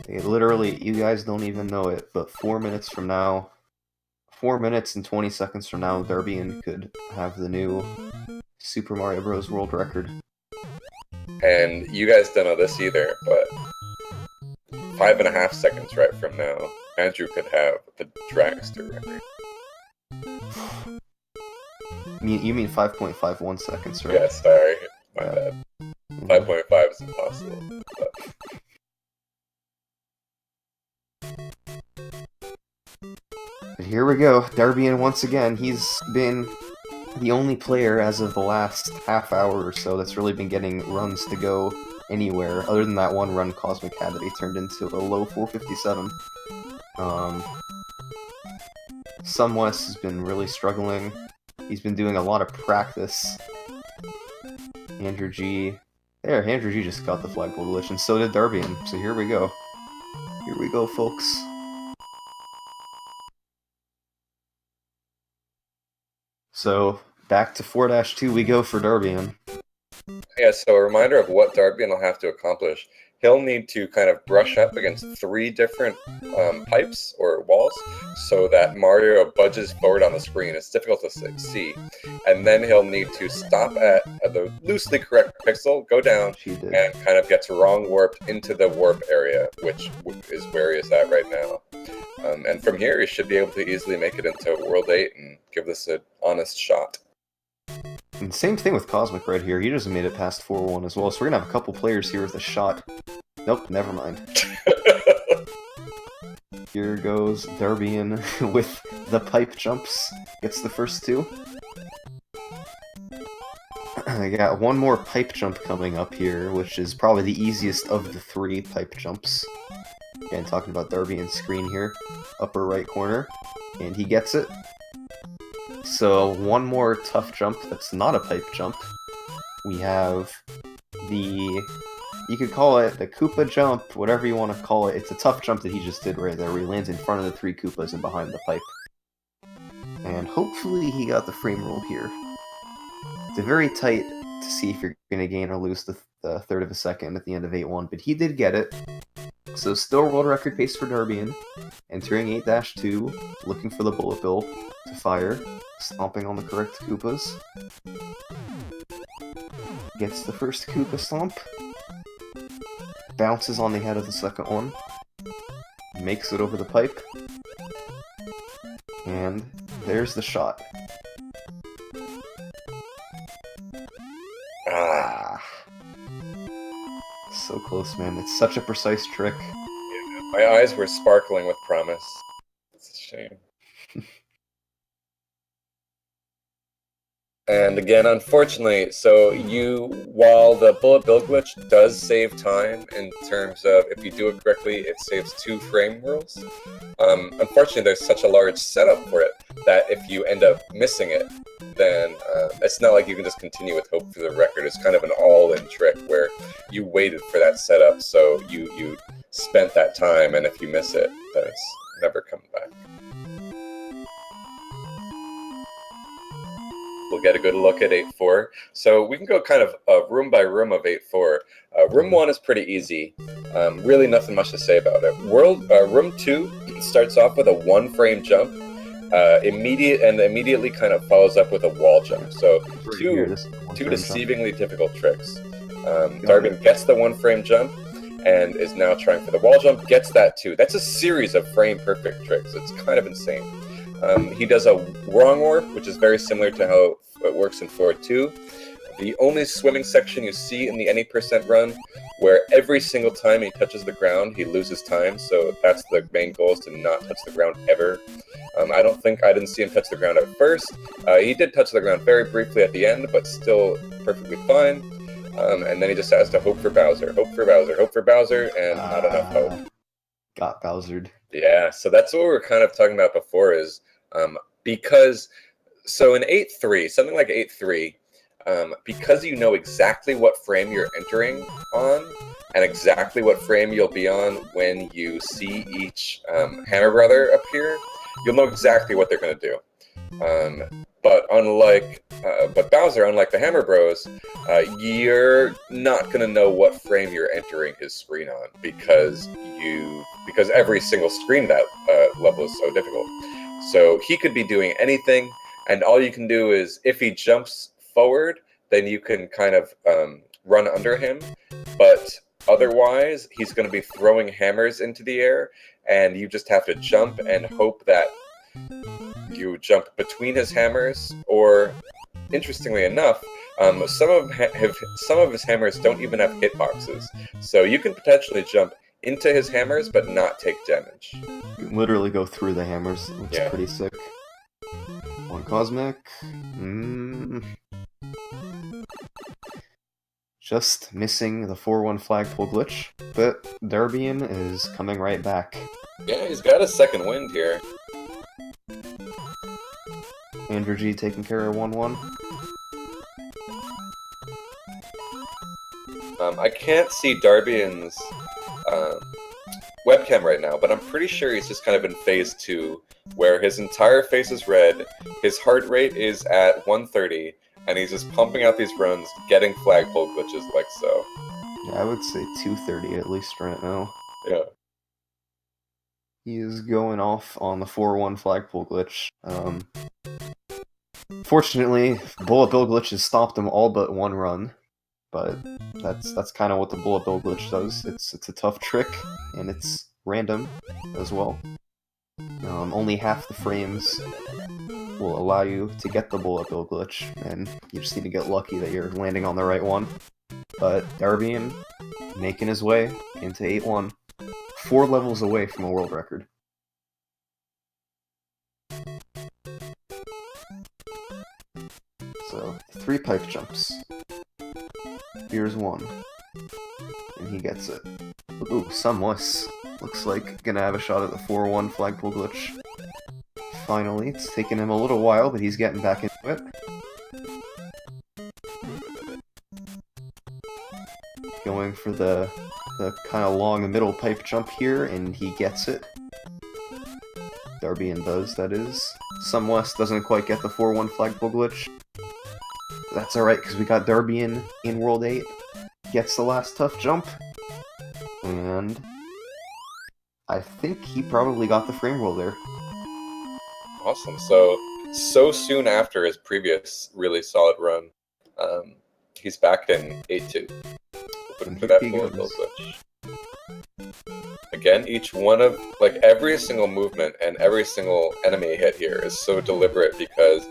Literally, you guys don't even know it, but 4 minutes from now, 4 minutes and 20 seconds from now, Darbian could have the new Super Mario Bros. World record.
And you guys don't know this either, but 5.5 seconds right from now, Andrew could have the dragster record.
You mean 5.51 seconds, right?
Yeah, sorry. My bad. 5.5 is impossible.
But here we go. Darbian once again. He's been the only player as of the last half hour or so that's really been getting runs to go anywhere, other than that one run Cosmic had that he turned into a low 457. Sunwest has been really struggling. He's been doing a lot of practice. Andrew G. There, Andrew G just got the Flagpole glitch, and so did Darbian. So here we go. Here we go, folks. So, back to 4-2 we go for Darbian.
Yeah, so a reminder of what Darbian will have to accomplish. He'll need to kind of brush up against 3 different pipes or walls so that Mario budges forward on the screen. It's difficult to see. And then he'll need to stop at the loosely correct pixel, go down, and kind of gets wrong warped into the warp area, which is where he is at right now. And from here, he should be able to easily make it into World 8 and give this an honest shot.
And same thing with Cosmic right here. He just made it past 4-1 as well, so we're gonna have a couple players here with a shot. Nope, never mind. Here goes Darbian with the pipe jumps. Gets the first 2. I got one more pipe jump coming up here, which is probably the easiest of the 3 pipe jumps. Again, talking about Darbian's screen here. Upper right corner. And he gets it. So, one more tough jump that's not a pipe jump. We have the... You could call it the Koopa jump, whatever you want to call it. It's a tough jump that he just did right there, where he lands in front of the 3 Koopas and behind the pipe. And hopefully he got the frame rule here. It's very tight to see if you're going to gain or lose the third of a second at the end of 8-1, but he did get it. So still world record pace for Darbian, entering 8-2, looking for the bullet bill to fire, stomping on the correct Koopas. Gets the first Koopa stomp. Bounces on the head of the second one. Makes it over the pipe. And there's the shot. So close, man. It's such a precise trick.
Yeah, my eyes were sparkling with promise. It's a shame. And again, unfortunately, while the bullet bill glitch does save time in terms of if you do it correctly, it saves 2 frame rules. Unfortunately, there's such a large setup for it that if you end up missing it, then it's not like you can just continue with hope for the record. It's kind of an all-in trick where you waited for that setup, so you spent that time, and if you miss it, then it's never coming back. We'll get a good look at 8-4. So we can go kind of room by room of 8-4. Room 1 is pretty easy. Really nothing much to say about it. Room 2 starts off with a 1-frame jump. Immediately kind of follows up with a wall jump. So two deceivingly difficult tricks. Darbian gets the 1-frame jump and is now trying for the wall jump. Gets that too. That's a series of frame perfect tricks. It's kind of insane. He does a wrong warp, which is very similar to how it works in 4-2. The only swimming section you see in the any % run, where every single time he touches the ground, he loses time. So that's the main goal, is to not touch the ground ever. I didn't see him touch the ground at first. He did touch the ground very briefly at the end, but still perfectly fine. And then he just has to hope for Bowser, hope for Bowser, hope for Bowser, and not enough hope.
Got Bowsered. Yeah,
so that's what we were kind of talking about before is because in 8-3, something like 8-3, because you know exactly what frame you're entering on and exactly what frame you'll be on when you see each Hammer Brother appear, you'll know exactly what they're going to do. But Bowser, unlike the Hammer Bros, you're not going to know what frame you're entering his screen on because every single screen that level is so difficult. So he could be doing anything, and all you can do is, if he jumps forward, then you can kind of run under him, but otherwise, he's going to be throwing hammers into the air, and you just have to jump and hope that you jump between his hammers, or, interestingly enough, some of his hammers don't even have hitboxes, so you can potentially jump into his hammers, but not take damage.
You can literally go through the hammers, which is pretty sick. One Cosmic. Just missing the 4-1 flagpole glitch, but Darbian is coming right back.
Yeah, he's got a second wind here.
Andrew G taking care of 1-1.
I can't see Darbian's webcam right now, but I'm pretty sure he's just kind of in phase 2, where his entire face is red, his heart rate is at 130, and he's just pumping out these runs, getting flagpole glitches like so.
Yeah, I would say 230 at least right now.
Yeah.
He is going off on the 4-1 flagpole glitch. Fortunately, bullet bill glitch has stopped him all but one run, but that's kind of what the bullet bill glitch does. It's a tough trick, and it's random as well. Only half the frames will allow you to get the bullet bill glitch, and you just need to get lucky that you're landing on the right one. But Darbian making his way into 8-1, 4 levels away from a world record. So, 3 pipe jumps. Here's one. And he gets it. Ooh, Sumless. Looks like gonna have a shot at the 4-1 flagpole glitch. Finally, it's taken him a little while, but he's getting back into it. Going for the kind of long middle pipe jump here, and he gets it. Darbian does, that is. Sumless doesn't quite get the 4-1 flagpole glitch. That's alright, because we got Darbian in World 8. Gets the last tough jump. And I think he probably got the frame roll there.
Awesome. So soon after his previous really solid run, he's back in 8-2. Hoping for that bullet bill glitch. Again, each one of, like, every single movement and every single enemy hit here is so deliberate because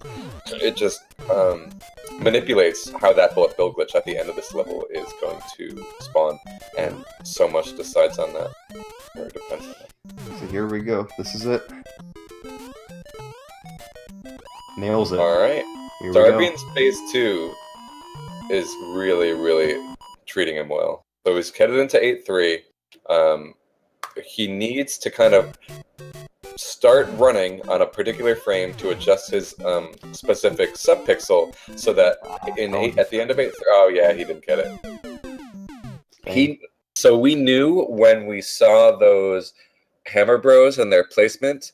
it just manipulates how that bullet bill glitch at the end of this level is going to spawn, and so much decides on that, or depends on that.
So here we go. This is it. Nails it.
Alright. Darbian's phase 2 is really, really treating him well. So he's headed into 8-3. He needs to kind of start running on a particular frame to adjust his specific subpixel so that at the end of 8-3... Oh yeah, he didn't get it. So we knew when we saw those Hammer Bros and their placement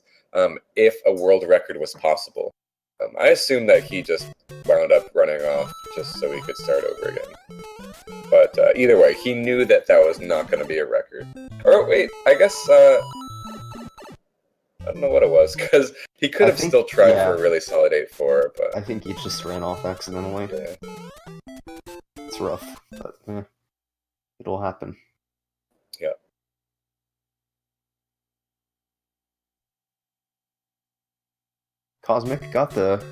if a world record was possible. I assume that he just wound up running off just so he could start over again. But either way, he knew that that was not going to be a record. Or wait, I guess I don't know what it was, because he could have still tried for a really solid 8-4. But
I think he just ran off accidentally.
Yeah.
It's rough, but it'll happen.
Yeah.
Cosmic got the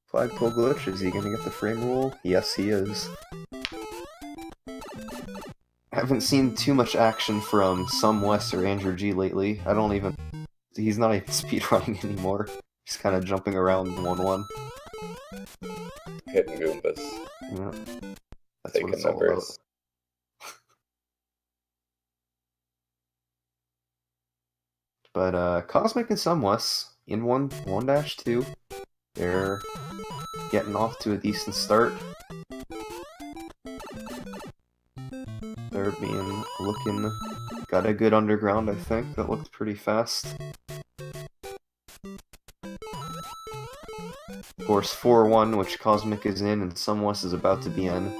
flagpole glitch. Is he gonna get the frame rule? Yes, he is. I haven't seen too much action from Sumless or Andrew G lately. He's not even speedrunning anymore. He's kind of jumping around 1-1.
Hitting Goombas.
Yeah. That's
Taking
what it's all about. But Cosmic and Sumless in 1-2. They're getting off to a decent start. They're got a good underground, I think. That looked pretty fast. Of course, 4-1, which Cosmic is in, and Sumless is about to be in.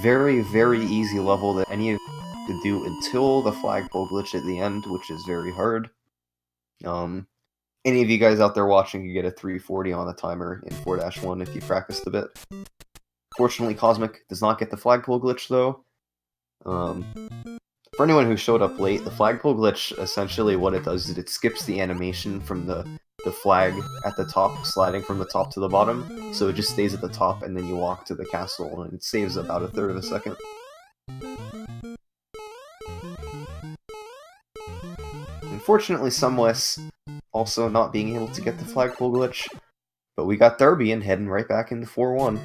Very, very easy level that any of you could do until the flagpole glitch at the end, which is very hard. Any of you guys out there watching could get a 340 on the timer in 4-1 if you practiced a bit. Fortunately, Cosmic does not get the flagpole glitch, though. For anyone who showed up late, the flagpole glitch, essentially what it does is it skips the animation from the flag at the top, sliding from the top to the bottom, so it just stays at the top, and then you walk to the castle, and it saves about 1/3 of a second. Unfortunately, Sumless also not being able to get the flagpole glitch, but we got Darbian heading right back into 4-1.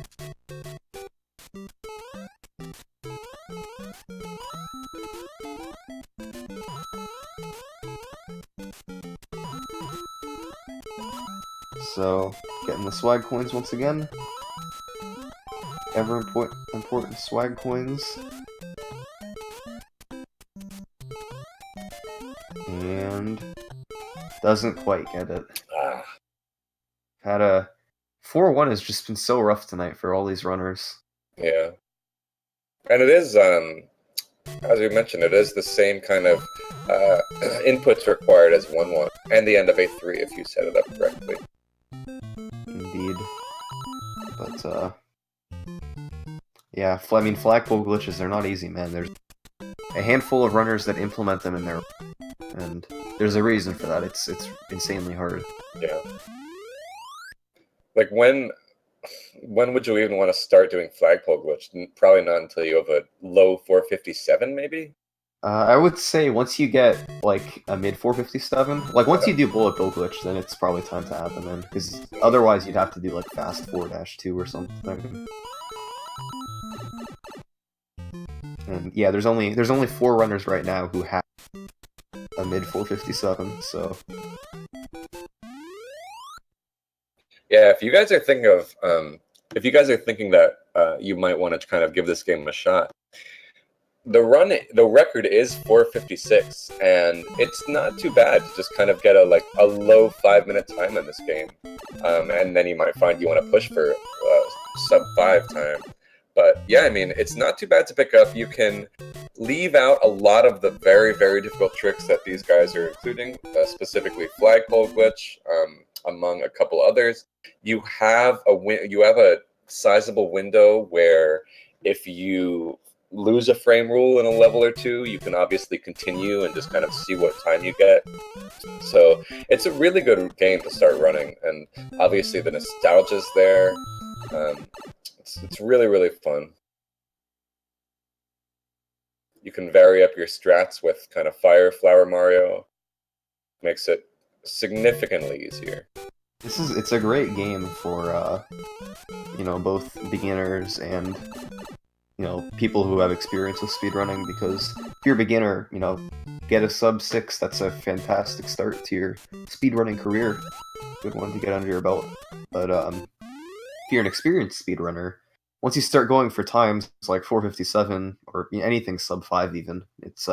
So, getting the swag coins once again. Ever important swag coins. And doesn't quite get it. Had a 4-1 has just been so rough tonight for all these runners.
Yeah. And it is, as we mentioned, it is the same kind of inputs required as 1-1 and the end of A3 if you set it up correctly.
Indeed. But, yeah, I mean, flagpole glitches, they're not easy, man. There's a handful of runners that implement them in their... And there's a reason for that. It's insanely hard.
Yeah. Like, when would you even want to start doing flagpole glitch? Probably not until you have a low 457, maybe?
I would say once you get, like, a mid 457, like, once you do bullet bill glitch, then it's probably time to add them in, because otherwise you'd have to do, like, fast 4-2 or something. And, yeah, there's only 4 runners right now who have a mid 457, so...
Yeah, if you guys are thinking of, that you might want to kind of give this game a shot, the record is 456, and it's not too bad to just kind of get a low 5-minute time in this game, and then you might find you want to push for sub 5 time. But yeah, I mean, it's not too bad to pick up. You can leave out a lot of the very, very difficult tricks that these guys are including, specifically flagpole glitch, among a couple others. You have a sizable window where if you lose a frame rule in a level or two, you can obviously continue and just kind of see what time you get. So it's a really good game to start running, and obviously the nostalgia's there. It's really, really fun. You can vary up your strats with kind of Fire Flower Mario. Makes it significantly easier.
It's a great game for both beginners and people who have experience with speedrunning, because if you're a beginner, get a sub 6, that's a fantastic start to your speedrunning career. Good one to get under your belt. But if you're an experienced speedrunner, once you start going for times like 457 or anything sub 5 even, it's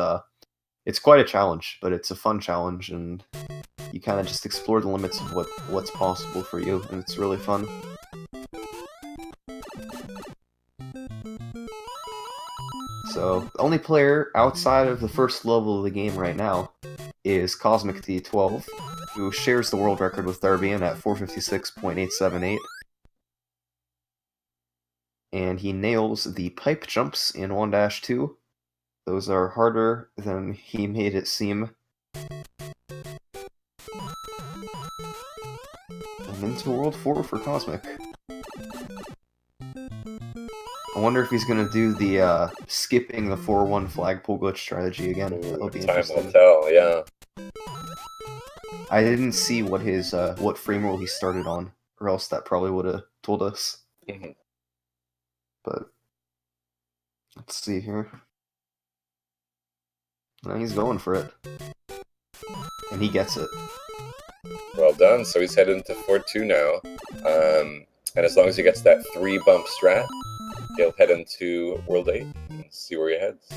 quite a challenge, but it's a fun challenge, and you kind of just explore the limits of what's possible for you, and it's really fun. So, the only player outside of the first level of the game right now is Cosmic D12, who shares the world record with Darbian at 456.878. And he nails the pipe jumps in 1-2. Those are harder than he made it seem. And into World 4 for Cosmic. I wonder if he's gonna do the skipping the 4-1 flagpole glitch strategy again. That'll be interesting.
Time will tell, yeah.
I didn't see what his what frame rule he started on, or else that probably would have told us.
Mm-hmm.
But let's see here. No, he's going for it, and he gets it.
Well done. So he's headed into 4-2 now, and as long as he gets that 3 bump strat, he'll head into World 8 and see where he heads.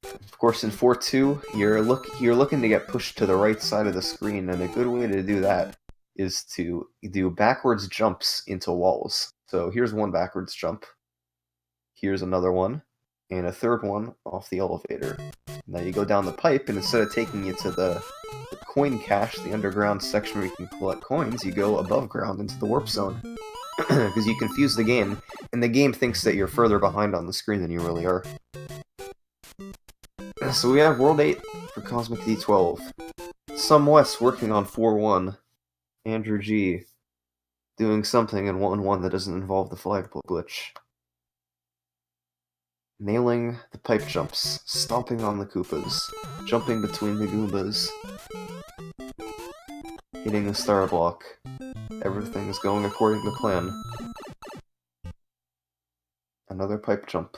Of course, in 4-2, you're looking to get pushed to the right side of the screen, and a good way to do that is to do backwards jumps into walls. So here's one backwards jump. Here's another one, and a third one off the elevator. Now you go down the pipe, and instead of taking you to the coin cache, the underground section where you can collect coins, you go above ground into the warp zone. Because you confuse the game, and the game thinks that you're further behind on the screen than you really are. So we have World 8 for Cosmic D12. Some West working on 4-1. Andrew G doing something in 1-1 that doesn't involve the flagpole glitch. Nailing the pipe jumps, stomping on the Koopas, jumping between the Goombas, hitting the star block. Everything is going according to plan. Another pipe jump.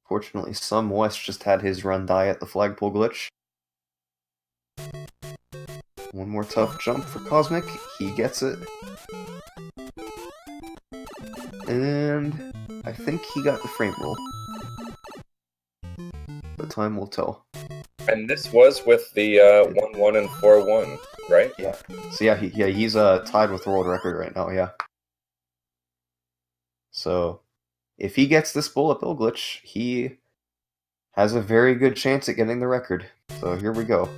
Fortunately, Some West just had his run die at the flagpole glitch. One more tough jump for Cosmic. He gets it. And I think he got the frame roll. But time will tell.
And this was with the 1-1 and 4-1, right?
Yeah. So yeah, he's tied with the world record right now. Yeah. So if he gets this bullet bill glitch, he has a very good chance at getting the record. So here we go.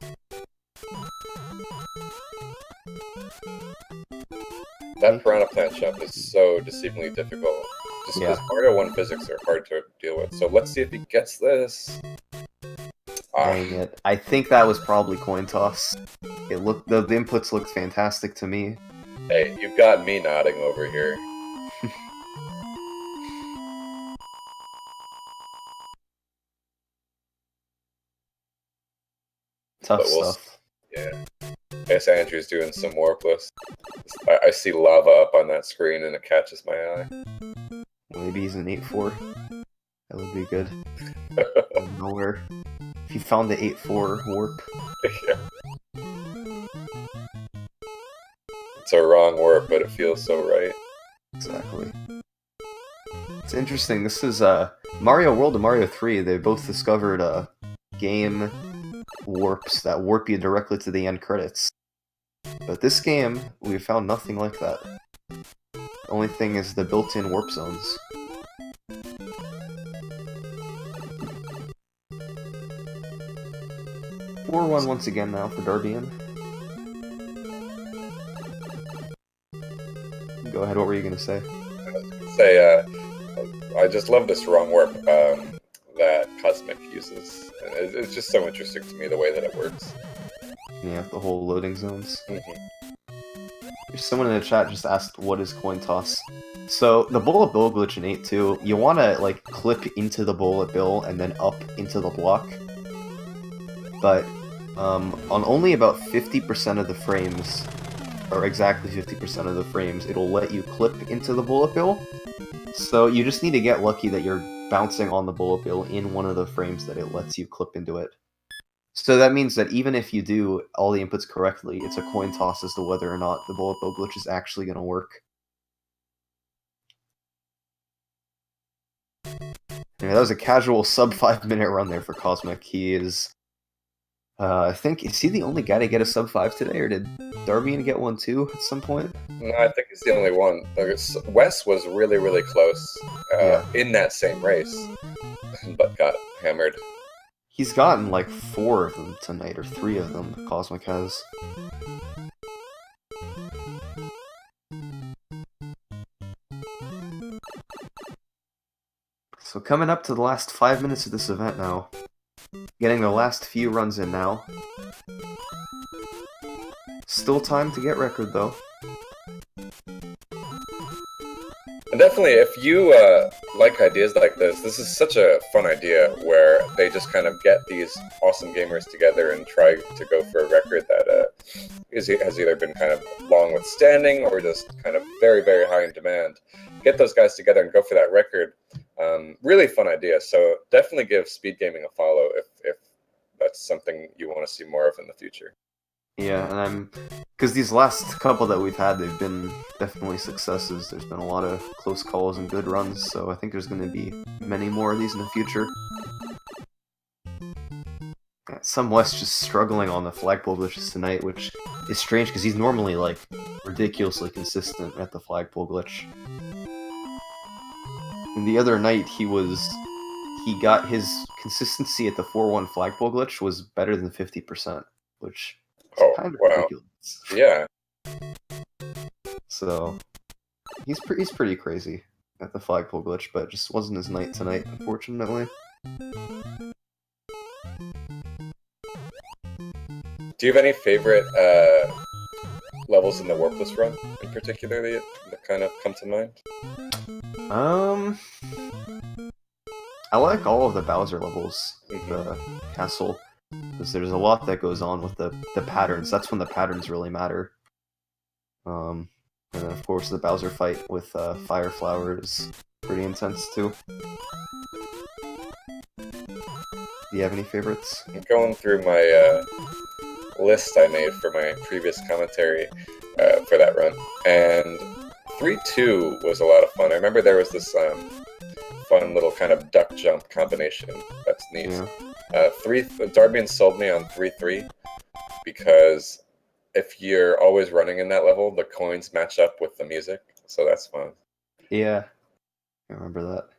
That piranha plant jump is so deceivingly difficult. Just because Mario 1 physics are hard to deal with. So let's see if he gets this.
Dang it. I think that was probably coin toss. It looked the inputs looked fantastic to me.
Hey, you've got me nodding over here.
Tough stuff.
Yeah. I guess Andrew's doing some warpless. I see lava up on that screen and it catches my eye.
Maybe he's an 8-4. That would be good. Out of nowhere. If you found the 8-4 warp.
Yeah. It's a wrong warp, but it feels so right.
Exactly. It's interesting. This is Mario World and Mario 3. They both discovered game warps that warp you directly to the end credits. But this game, we found nothing like that. The only thing is the built-in warp zones. Four one once again now for Darbian. Go ahead, what were you going to say?
I just love this wrong warp that Cosmic uses. It's just so interesting to me the way that it works.
Yeah, the whole loading zones.
Mm-hmm.
Someone in the chat just asked, what is coin toss? So, the bullet bill glitch in 8.2, you want to, like, clip into the bullet bill and then up into the block. But, on only about 50% of the frames, or exactly 50% of the frames, it'll let you clip into the bullet bill. So, you just need to get lucky that you're bouncing on the bullet bill in one of the frames that it lets you clip into it. So that means that even if you do all the inputs correctly, it's a coin toss as to whether or not the bullet bill glitch is actually going to work. Anyway, that was a casual sub 5-minute run there for Cosmic. He is, I think, is he the only guy to get a sub 5 today, or did Darbian get one too at some point?
No, I think he's the only one. Wes was really, really close in that same race, but got hammered.
He's gotten like 4 of them tonight, or 3 of them, Cosmic has. So coming up to the last 5 minutes of this event now. Getting the last few runs in now. Still time to get record though.
And definitely, if you like ideas like this is such a fun idea where they just kind of get these awesome gamers together and try to go for a record that has either been kind of long withstanding or just kind of very, very high in demand. Get those guys together and go for that record. Really fun idea. So definitely give speed gaming a follow if that's something you want to see more of in the future.
Yeah, and because these last couple that we've had, they've been definitely successes. There's been a lot of close calls and good runs, so I think there's going to be many more of these in the future. Some West just struggling on the flagpole glitches tonight, which is strange because he's normally like ridiculously consistent at the flagpole glitch. And the other night he got his consistency at the 4-1 flagpole glitch was better than 50%, which is kind of ridiculous.
Yeah.
So he's pretty crazy at the flagpole glitch, but it just wasn't his night tonight, unfortunately.
Do you have any favorite levels in the warpless run in particular that kind of come to mind?
I like all of the Bowser levels, the castle, because there's a lot that goes on with the patterns. That's when the patterns really matter. And then of course the Bowser fight with Fire Flower is pretty intense too. Do you have any favorites?
I'm going through my list I made for my previous commentary for that run, and 3-2 was a lot of fun. I remember there was this fun little kind of duck jump combination that's neat.
Yeah.
Darbian sold me on 3-3 because if you're always running in that level, the coins match up with the music, so that's fun.
Yeah, I remember that.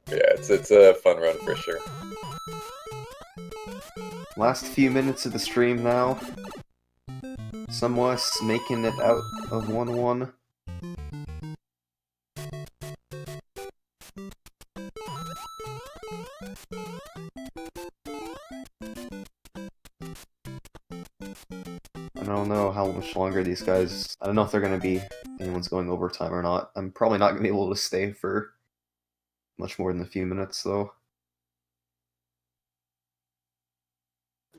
Yeah, it's a fun run for sure.
Last few minutes of the stream now. Somewhat making it out of 1-1. I don't know how much longer these guys... I don't know if they're going to be... anyone's going overtime or not. I'm probably not going to be able to stay for much more than a few minutes, though.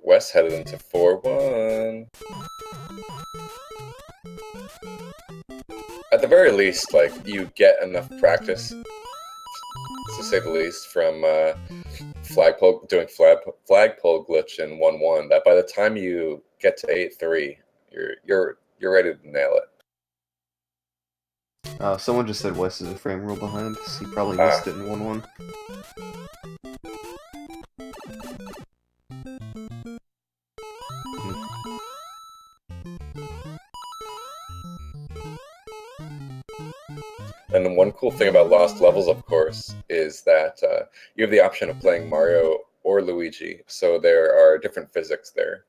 Wes headed into 4-1. At the very least, like, you get enough practice, to say the least, from Flagpole doing Flagpole glitch in 1-1, that by the time you get to 8-3, you're ready to nail it.
Someone just said Wes is a frame rule behind, so he probably missed it in 1-1.
And then one cool thing about Lost Levels, of course, is that you have the option of playing Mario or Luigi, so there are different physics there.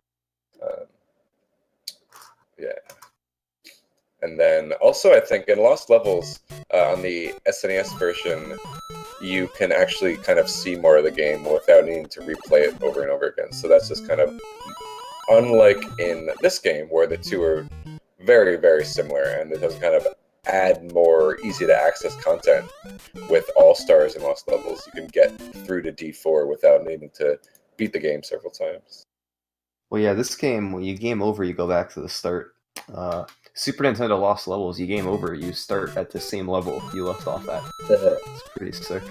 Yeah. And then also, I think in Lost Levels, on the SNES version, you can actually kind of see more of the game without needing to replay it over and over again. So that's just kind of unlike in this game, where the two are very, very similar, and it does kind of add more easy-to-access content with All-Stars and Lost Levels. You can get through to D4 without needing to beat the game several times.
Well, yeah, this game, when you game over, you go back to the start. Super Nintendo Lost Levels, you game over, you start at the same level you left off at. It's pretty sick.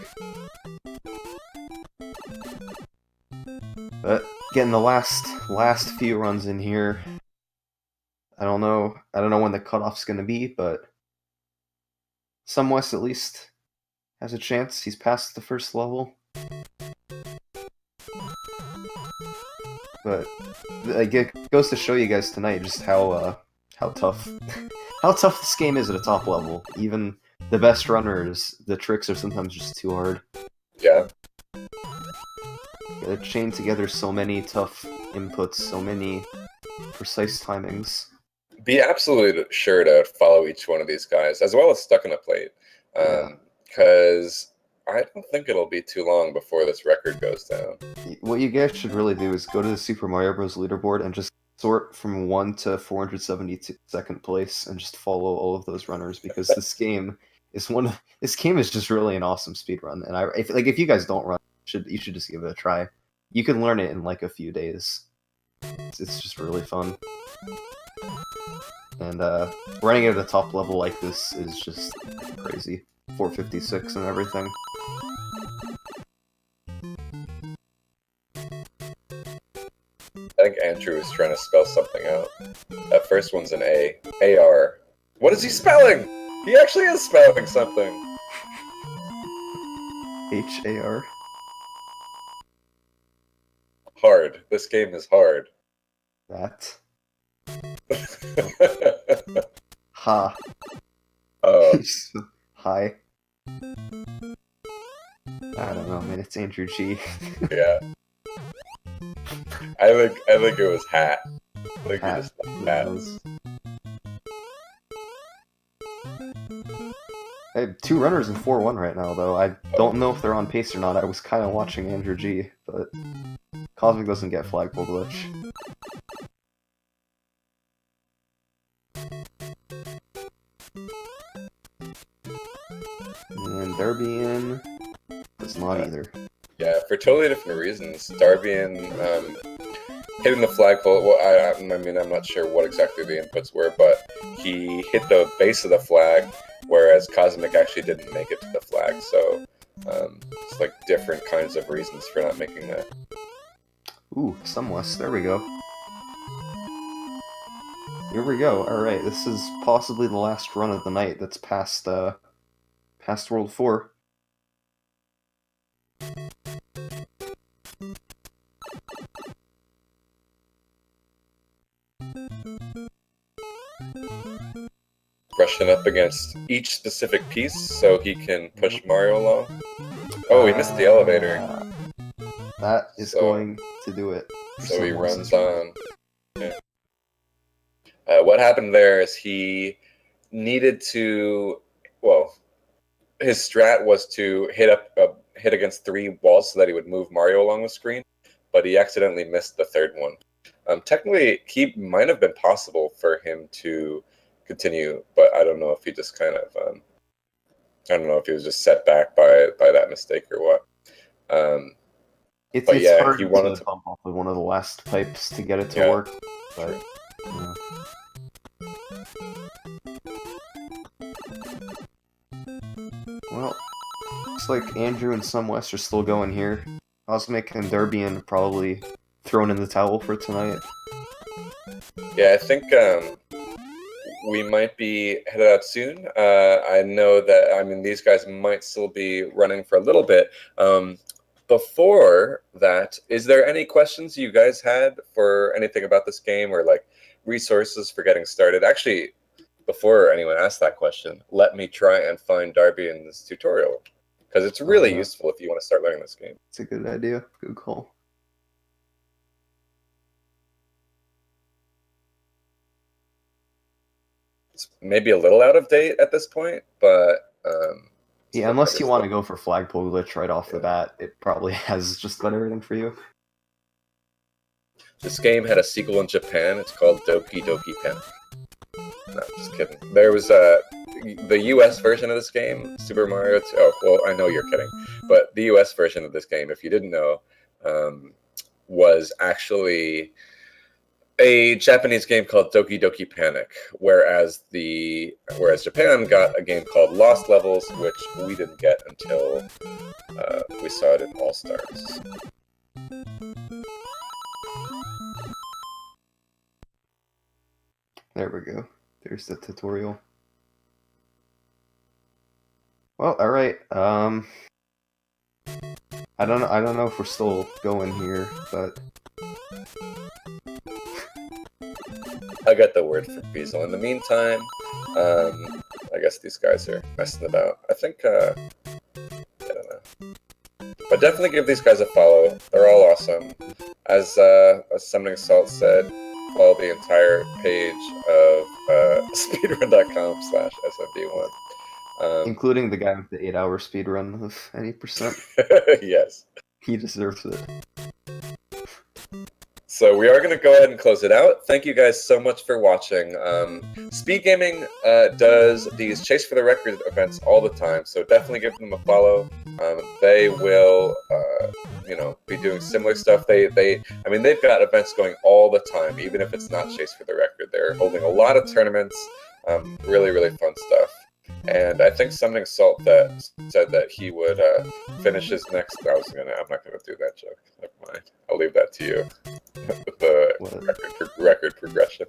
But getting the last few runs in here. I don't know when the cutoff's gonna be, but Somewest at least has a chance. He's past the first level. But it goes to show you guys tonight just how tough this game is at a top level. Even the best runners, the tricks are sometimes just too hard.
Yeah.
You gotta chain together so many tough inputs, so many precise timings.
Be absolutely sure to follow each one of these guys, as well as Stuck in a Plate, because I don't think it'll be too long before this record goes down.
What you guys should really do is go to the Super Mario Bros. Leaderboard and just sort from 1 to 472nd place and just follow all of those runners, because this game is just really an awesome speedrun. And if you guys don't run, you should just give it a try. You can learn it in like a few days. It's just really fun. And running at a top level like this is just crazy. 456 and everything.
I think Andrew is trying to spell something out. That first one's an A. A-R. What is he spelling? He actually is spelling something.
H-A-R.
Hard. This game is hard.
That. Ha. Hi. I don't know, man. It's Andrew G.
Yeah. I think it was hat. I think
Hat.
it just hats.
I have 2 runners in 4-1 right now, though. I don't know if they're on pace or not. I was kind of watching Andrew G, but Cosmic doesn't get Flagpole glitch. And Darbian does not either.
Yeah, for totally different reasons. Darbian hitting the flagpole. Well, I mean, I'm not sure what exactly the inputs were, but he hit the base of the flag, whereas Cosmic actually didn't make it to the flag. So it's like different kinds of reasons for not making that.
Ooh, Sunwest. There we go. Here we go. All right, this is possibly the last run of the night. That's past World 4.
Brushing up against each specific piece so he can push Mario along. Oh, he missed the elevator.
That is going to do it.
So he runs on. Yeah. What happened there is he needed to, well, his strat was to hit against 3 walls so that he would move Mario along the screen, but he accidentally missed the 3rd one. Technically, he might have been possible for him to continue, but I don't know if he just kind of, I don't know if he was just set back by that mistake or what.
It's
yeah,
hard
he wanted
to bump off with one of the last pipes to get it to
Yeah,
work, but
true.
yeah. Well, looks like Andrew and Sunwest are still going here. Cosmic and Derbian probably thrown in the towel for tonight.
Yeah, I think we might be headed out soon. I know that, I mean, these guys might still be running for a little bit. Before that, is there any questions you guys had for anything about this game or like resources for getting started? Actually, before anyone asks that question, let me try and find Darbian's tutorial, because it's really useful if you want to start learning this game.
It's a good idea. Good call.
It's maybe a little out of date at this point, but
yeah, unless you want to go for Flagpole glitch right off the bat, it probably has just about everything for you.
This game had a sequel in Japan. It's called Doki Doki Panic. No, just kidding. There was the US version of this game, Super Mario 2. Oh, well, I know you're kidding. But the US version of this game, if you didn't know, was actually a Japanese game called Doki Doki Panic, whereas Japan got a game called Lost Levels, which we didn't get until we saw it in All Stars.
There we go. There's the tutorial. Well, all right. I don't know if we're still going here, but
I got the word for Beazle. In the meantime, I guess these guys are messing about. I think, I don't know. But definitely give these guys a follow. They're all awesome. As Summoning Salt said, follow the entire page of speedrun.com/smd1.
Including the guy with the 8-hour speedrun of any percent.
Yes.
He deserves it.
So we are going to go ahead and close it out. Thank you guys so much for watching. Speed Gaming does these Chase for the Record events all the time, so definitely give them a follow. They will, be doing similar stuff. I mean, they've got events going all the time, even if it's not Chase for the Record. They're holding a lot of tournaments, really, really fun stuff. And I think Summoning Salt said that he would finish his next. I'm not gonna do that joke. Never mind. I'll leave that to you. The record progression.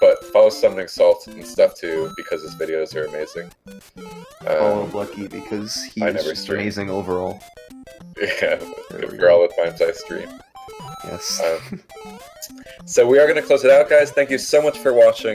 But follow Summoning Salt and stuff too, because his videos are amazing.
Follow Lucky because he's just amazing overall.
Yeah, for all the times I stream.
Yes.
So we are going to close it out, guys. Thank you so much for watching.